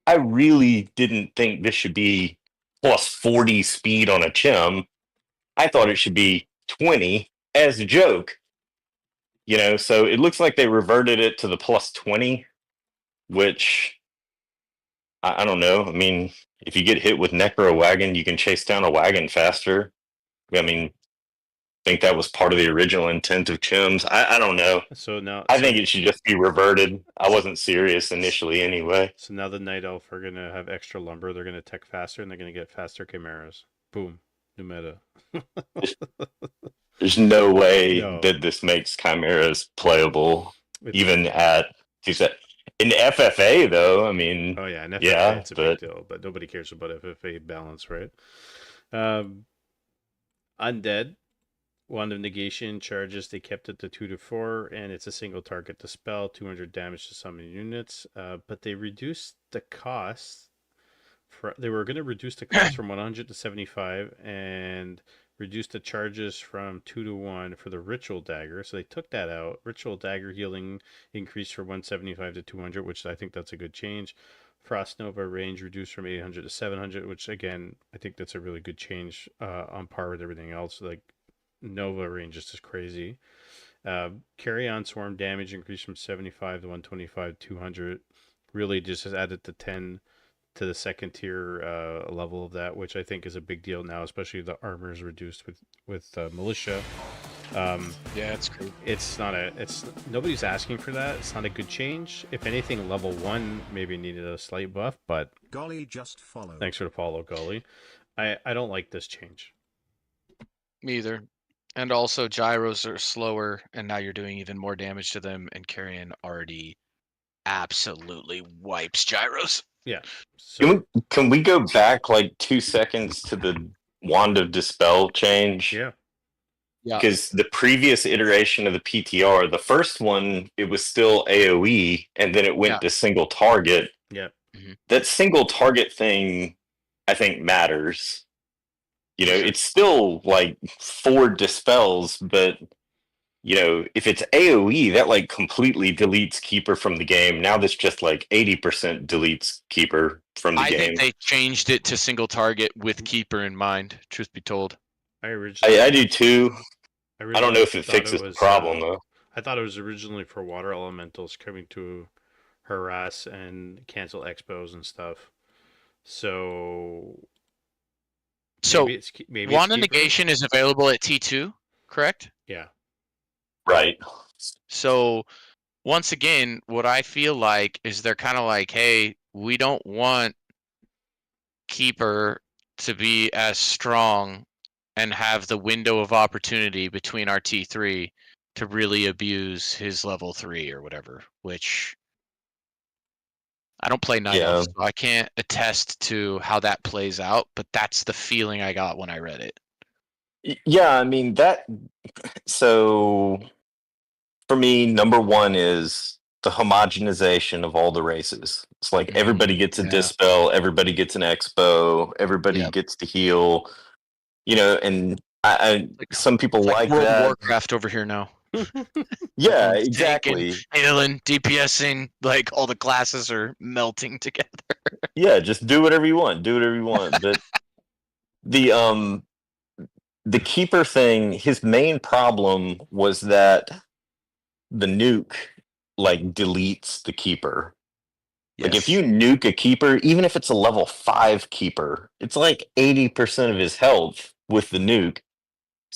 I really didn't think this should be plus 40 speed on a chim. I thought it should be 20 as a joke, so it looks like they reverted it to the plus 20, which I don't know. I mean, if you get hit with Necro Wagon, you can chase down a wagon faster. I mean, think that was part of the original intent of Chims. I don't know. So now I think it should just be reverted. I wasn't serious initially anyway. So now the Night Elf are gonna have extra lumber. They're gonna tech faster, and they're gonna get faster chimeras. Boom, new meta. There's no way that this makes chimeras playable, even at in FFA though. I mean, oh yeah, in FFA yeah, it's a big deal, but nobody cares about FFA balance, right? Undead. Wand of Negation charges, they kept it to 2 to 4, and it's a single target to spell, 200 damage to summon units. But they reduced the cost. They were going to reduce the cost from 100 to 75, and reduce the charges from 2 to 1 for the Ritual Dagger. So they took that out. Ritual Dagger healing increased from 175 to 200, which I think that's a good change. Frost Nova range reduced from 800 to 700, which again, I think that's a really good change on par with everything else. Like, Nova range is just crazy. Carry on swarm damage increased from 75 to 125 200. Really just has added the 10 to the second tier level of that, which I think is a big deal now, especially the armor is reduced with militia. Yeah, it's great. It's nobody's asking for that. It's not a good change. If anything, level 1 maybe needed a slight buff, but Golly just followed. Thanks for the follow, Golly. I don't like this change. Me either. And also, gyros are slower, and now you're doing even more damage to them, and Carrion already absolutely wipes gyros. Yeah. So, can we go back like 2 seconds to the Wand of Dispel change? Yeah. Yeah. Because the previous iteration of the PTR, the first one, it was still AoE, and then it went to single target. Yeah. That single target thing, I think, matters. It's still like 4 dispels, but if it's AoE, that like completely deletes Keeper from the game. Now that's just like 80% deletes Keeper from the game. I think they changed it to single target with Keeper in mind, truth be told. I do too. I don't know if it fixes the problem though. I thought it was originally for water elementals coming to harass and cancel expos and stuff. So maybe Wand of Negation is available at T2, correct? Yeah. Right. So once again, what I feel like is they're kind of like, hey, we don't want Keeper to be as strong and have the window of opportunity between our T3 to really abuse his level 3 or whatever, which I don't play Night Elf, so I can't attest to how that plays out, but that's the feeling I got when I read it. Yeah, I mean, so for me, number one is the homogenization of all the races. It's like everybody gets a dispel, everybody gets an expo, everybody gets to heal, and some people like World that. Warcraft over here now. Yeah, exactly. Healing, DPSing, like all the classes are melting together. Yeah, just do whatever you want. Do whatever you want. But the Keeper thing, his main problem was that the nuke like deletes the Keeper. Yes. Like if you nuke a Keeper, even if it's a level 5 Keeper, it's like 80% of his health with the nuke.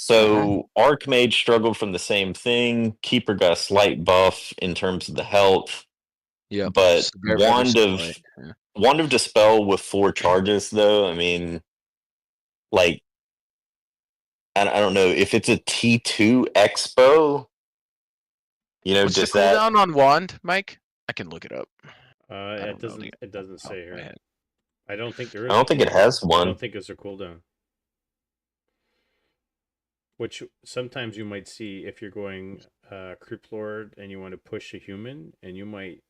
So Archmage struggled from the same thing. Keeper got a slight buff in terms of the health. Yeah, but Wand of Dispel with 4 charges, though. I mean, like, I don't know if it's a T2 Expo. What's the Does that? cooldown on wand, Mike? I can look it up. I It don't know doesn't. the It doesn't top say of my here. head. I don't think there I is. don't think it has I one. don't think it's a cooldown. Which sometimes you might see if you're going creep lord and you want to push a human, and you might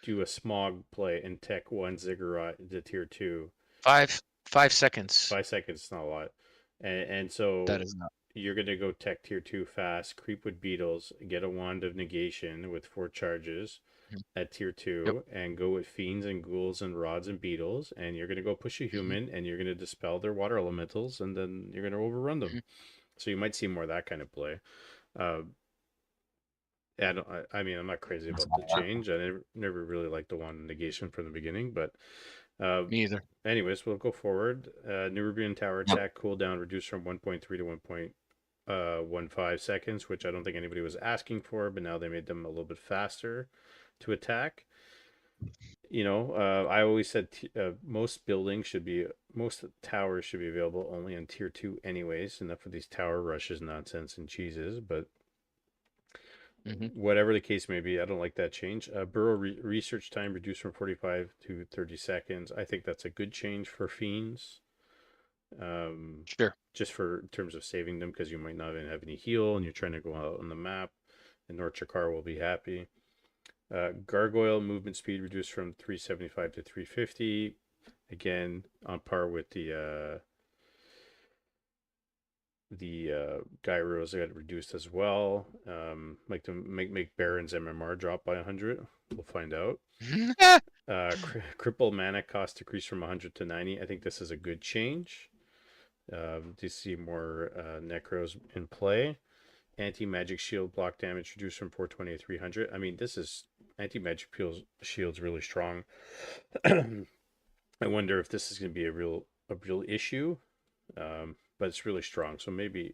do a smog play and tech one ziggurat to tier 2. 5 seconds. 5 seconds is not a lot, and so That is not. you're gonna go tech tier 2 fast, creep with beetles, get a wand of negation with 4 charges at tier 2, Yep. and go with fiends and ghouls and rods and beetles, and you're gonna go push a human, and you're gonna dispel their water elementals, and then you're gonna overrun them. So you might see more of that kind of play. Uh, I mean, I'm not crazy about the change. I never really liked the wand of negation from the beginning, but Me either. anyways, we'll go forward. Nerubian tower attack cooldown reduced from 1.3 to 1.15 seconds, which I don't think anybody was asking for, but now they made them a little bit faster to attack. I always said most towers should be available only on tier 2 anyways. Enough of these tower rushes nonsense and cheeses, but whatever the case may be, I don't like that change. Burrow research time reduced from 45 to 30 seconds. I think that's a good change for fiends. Sure. Just for in terms of saving them, because you might not even have any heal and you're trying to go out on the map, and Norchakar will be happy. Gargoyle movement speed reduced from 375 to 350. Again, on par with the gyros got reduced as well. Like to make Baron's MMR drop by 100. We'll find out. Cripple mana cost decreased from 100 to 90. I think this is a good change. To see more necros in play. Anti-magic shield block damage reduced from 420 to 300. I mean, this is anti-magic shield's really strong. I wonder if this is going to be a real issue, but it's really strong. So maybe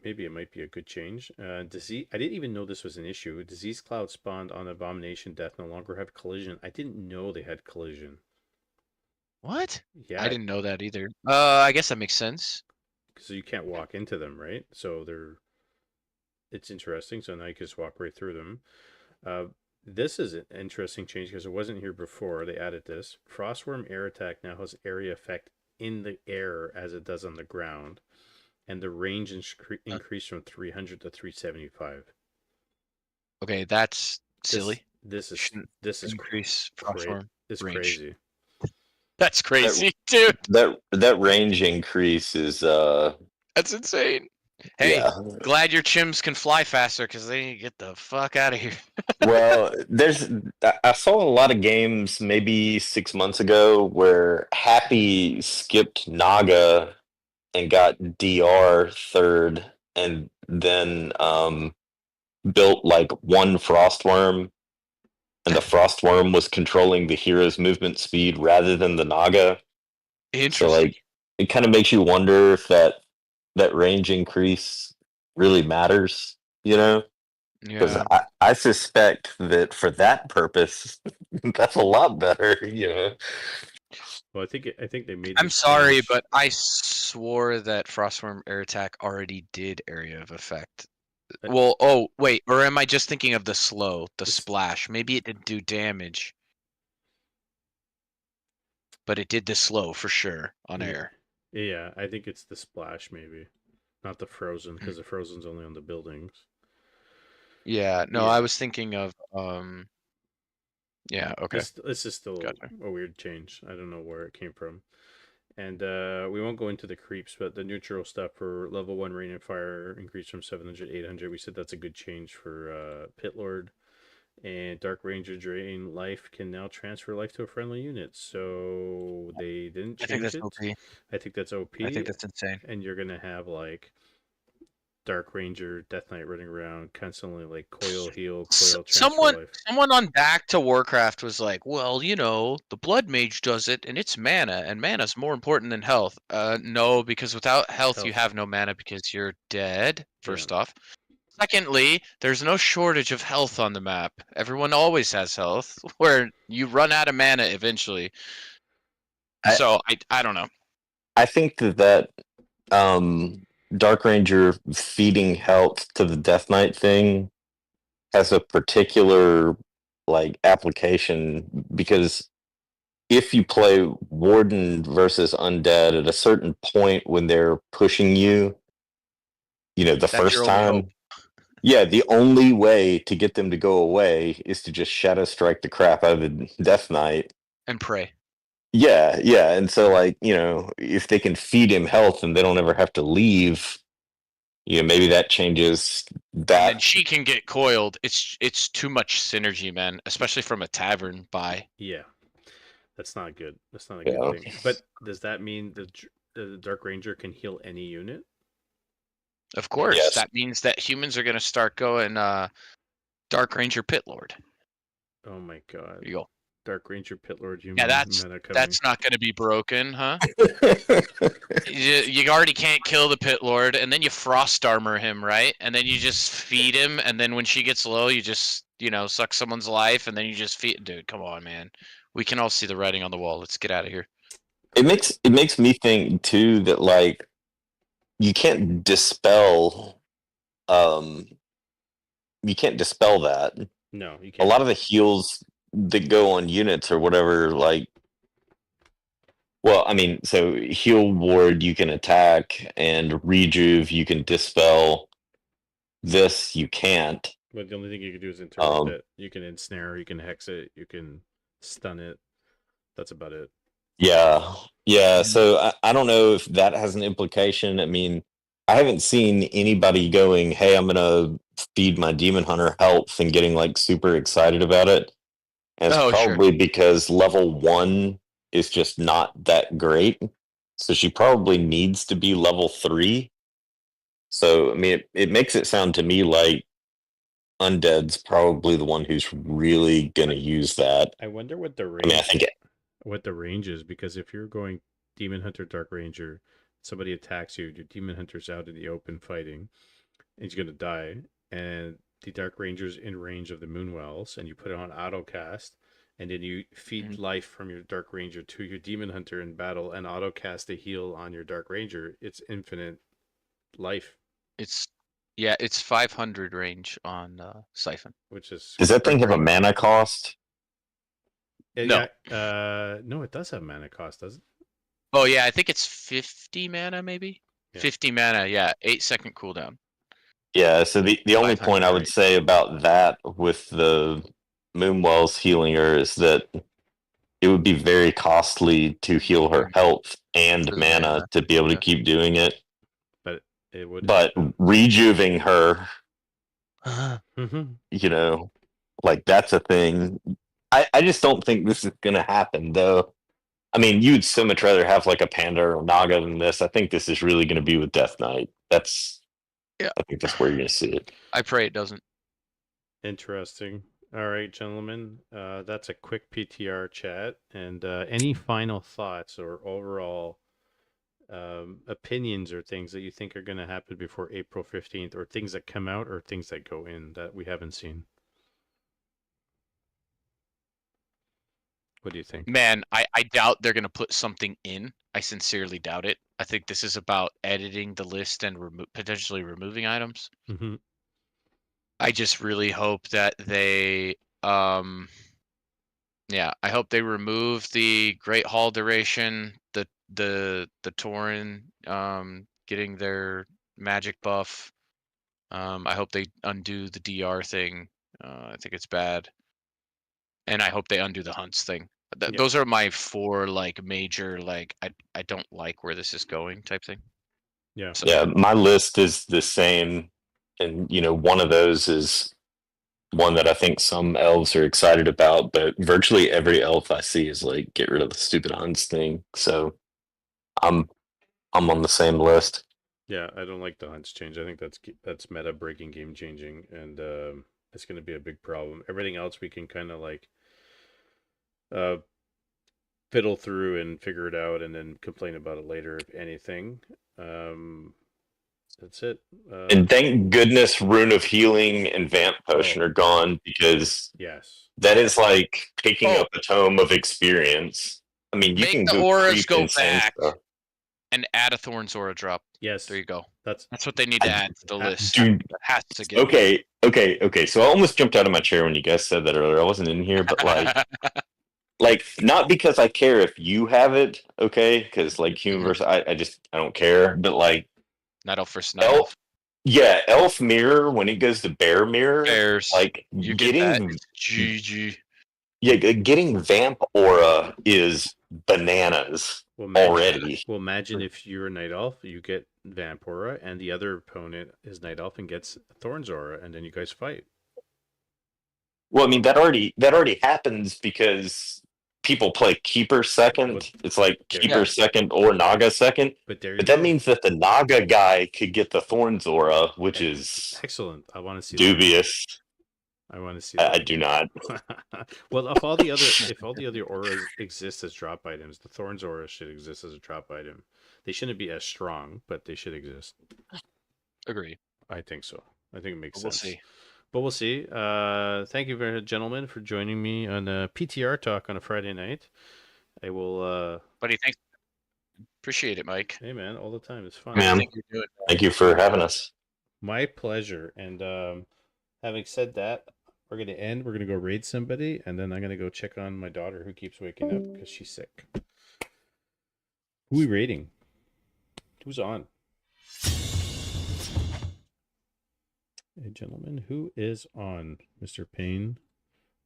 it might be a good change. Disease. I didn't even know this was an issue. Disease cloud spawned on Abomination Death no longer have collision. I didn't know they had collision. What? Yeah, I didn't know that either. I guess that makes sense. So you can't walk into them, right? So it's interesting. So now you can just walk right through them. This is an interesting change because it wasn't here before. They added this. Frostworm air attack now has area effect in the air as it does on the ground, and the range increased from 300 to 375. Okay, that's silly. This is increase Frostworm It's range. crazy. That's crazy, dude. That range increase is That's insane. Hey, yeah. glad your chimps can fly faster because they need to get the fuck out of here. Well, I saw a lot of games maybe 6 months ago where Happy skipped Naga and got DR third, and then built like one Frostworm, and the Frostworm was controlling the hero's movement speed rather than the Naga. Interesting. So like, it kind of makes you wonder if that range increase really matters, Because Yeah. I suspect that for that purpose, that's a lot better, Well, I think they made. I'm this sorry, change. but I swore that Frostworm air attack already did area of effect. Well, oh wait, or am I just thinking of the splash? Maybe it didn't do damage, but it did the slow for sure on air. Yeah, I think it's the splash maybe, not the frozen, because the frozen's only on the buildings. Yeah, no, I was thinking of yeah, okay. This is still a weird change. I don't know where it came from. And we won't go into the creeps, but the neutral stuff for level 1 rain and fire increased from 700 to 800. We said that's a good change for Pit Lord. And Dark Ranger Drain life can now transfer life to a friendly unit. So they didn't change it. I think that's OP. I think that's OP. I think that's insane. And you're going to have like Dark Ranger, Death Knight running around constantly like coil heal, coil transfer life. Someone on Back to Warcraft was like, well, the Blood Mage does it and it's mana, and mana's more important than health. No, because without health you have no mana because you're dead, first off. Secondly, there's no shortage of health on the map. Everyone always has health, where you run out of mana eventually. So I don't know. I think that Dark Ranger feeding health to the Death Knight thing has a particular like application because if you play Warden versus Undead at a certain point when they're pushing you, the That's first your only hope. time, yeah, the only way to get them to go away is to just Shadow Strike the crap out of the Death Knight. And pray. Yeah, yeah. And so, like, if they can feed him health and they don't ever have to leave, maybe that changes And then that. she can get coiled. It's too much synergy, man, especially from a tavern buy. Yeah, that's not good. That's not a Yeah. good thing. But does that mean the Dark Ranger can heal any unit? Of course, Yes. that means that humans are going to start going Dark Ranger Pit Lord. Oh my god. There you go. Dark Ranger Pit Lord human Yeah, that's meta coming. that's not going to be broken, huh? You already can't kill the Pit Lord, and then you frost armor him, right? And then you just feed him, and then when she gets low, you just suck someone's life, and then you just feed. Dude, come on, man. We can all see the writing on the wall. Let's get out of here. It makes me think too that like you can't dispel that. No, you A can't. lot of the heals that go on units or whatever, like, well, I mean, so heal ward you can attack and rejuve you can dispel. This you can't. But the only thing you can do is interrupt it. You can ensnare, you can hex it, you can stun it. That's about it. Yeah. Yeah. So I don't know if that has an implication. I mean, I haven't seen anybody going, hey, I'm going to feed my demon hunter health and getting like super excited about it. And it's probably because level 1 is just not that great. So she probably needs to be level 3. So, I mean, it makes it sound to me like Undead's probably the one who's really going to use that. I wonder what the range. I mean, I think what the range is, because if you're going Demon Hunter, Dark Ranger, somebody attacks you, your Demon Hunter's out in the open fighting, and he's gonna die, and the Dark Ranger's in range of the Moonwells, and you put it on auto cast, and then you feed life from your Dark Ranger to your Demon Hunter in battle, and auto cast a heal on your Dark Ranger. It's infinite life. It's 500 range on Siphon. Which is. Does that thing have a mana cost? No. Yeah, no, it does have mana cost, does it? Oh yeah, I think it's 50 mana, maybe. Yeah. 50 mana, yeah. 8-second cooldown. Yeah. So the only point I would say about that with the Moonwell's healing her is that it would be very costly to heal her health and mana to be able to keep doing it. But it would. But rejuving her, Mm-hmm. like that's a thing. I just don't think this is going to happen, though. I mean, you'd so much rather have like a Panda or Naga than this. I think this is really going to be with Death Knight. I think that's where you're going to see it. I pray it doesn't. Interesting. All right, gentlemen. That's a quick PTR chat. And any final thoughts or overall opinions or things that you think are going to happen before April 15th, or things that come out or things that go in that we haven't seen? What do you think? Man, I doubt they're going to put something in. I sincerely doubt it. I think this is about editing the list and potentially removing items. Mm-hmm. I just really hope that they, I hope they remove the Great Hall duration, the Tauren, getting their magic buff. I hope they undo the DR thing. I think it's bad. And I hope they undo the hunts thing. Those are my 4 like major I don't like where this is going type thing. Yeah. So, Yeah, my list is the same, and one of those is one that I think some elves are excited about, but virtually every elf I see is like, get rid of the stupid hunts thing. So I'm on the same list. Yeah, I don't like the hunts change. I think that's meta breaking, game changing, and it's going to be a big problem. Everything else we can kind of like fiddle through and figure it out, and then complain about it later if anything. That's it. And thank goodness Rune of Healing and Vamp Potion are gone, because that is like picking up a tome of experience. I mean, you make can the go auras creep go insane back stuff. and add a Thorn's aura drop. Yes. There you go. That's what they need to add to the list. Dude, That has to get okay. So I almost jumped out of my chair when you guys said that earlier. I wasn't in here, but like not because I care if you have it, okay? Because like universe, I don't care. But like Night Elf versus Night Elf. Yeah, Elf Mirror when it goes to Bear Mirror, Bears. like You get that? It's GG. Yeah, getting Vamp Aura is bananas already. Well, imagine if you're a Night Elf, you get Vamp Aura, and the other opponent is Night Elf and gets Thorn's Aura, and then you guys fight. Well, I mean that already happens because people play Keeper second. It's like Keeper second or Naga second. But that means that the Naga guy could get the Thorn's Aura, which is excellent. I want to see dubious. I want to see. I do not. Well, if all the other auras exist as drop items, the Thorn's Aura should exist as a drop item. They shouldn't be as strong, but they should exist. Agree. I think so. I think it makes We'll sense. see. But we'll see. Thank you very much, gentlemen, for joining me on PTR Talk on a Friday night. I will... Buddy, thanks. Appreciate it, Mike. Hey, man, all the time. It's fun. Man, thank you for having us. My pleasure. And having said that, we're going to end. We're going to go raid somebody, and then I'm going to go check on my daughter who keeps waking up because she's sick. Who are we raiding? Who's on? Hey, gentlemen, who is on? Mr. Payne.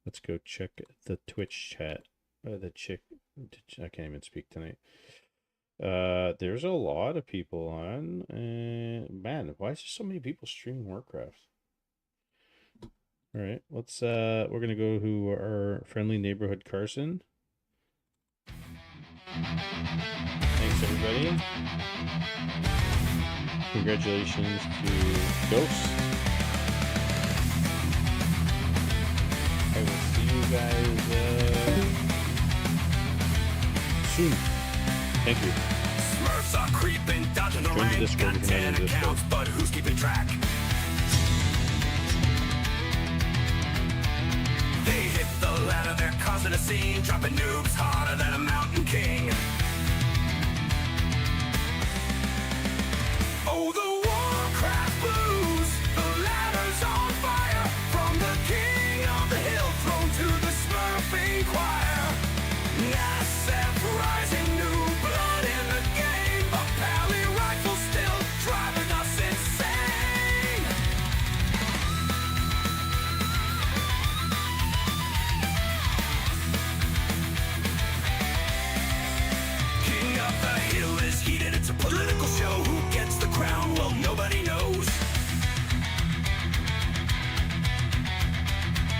Let's go check the Twitch chat. The chick. I can't even speak tonight. There's a lot of people on. Man, why is there so many people streaming Warcraft? All right, let's. We're gonna go to our friendly neighborhood Carson. Thanks, everybody. Congratulations to Ghost. I will see you guys soon. Thank you. Smurfs are creeping, dodging the Join the rank. Discord, Got we can add 10 in Discord. accounts, but who's keeping track? They hit the ladder, they're causing a scene, dropping noobs harder than a mountain king. Oh, the Warcraft blues, the ladder's on fire. From the king of the hill throne to the smurfing choir. Nassef rising, new blood in the game. A pally rifle still driving us insane. King of the hill is heated, it's a political show. Who gets the crown? Well, nobody knows.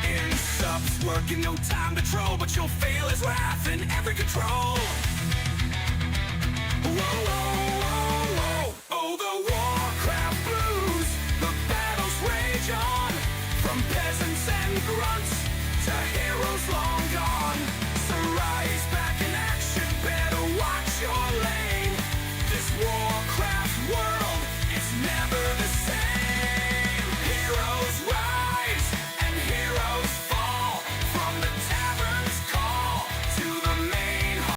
In subs, working no time to troll, but you'll fail his wrath in every control. Whoa, whoa.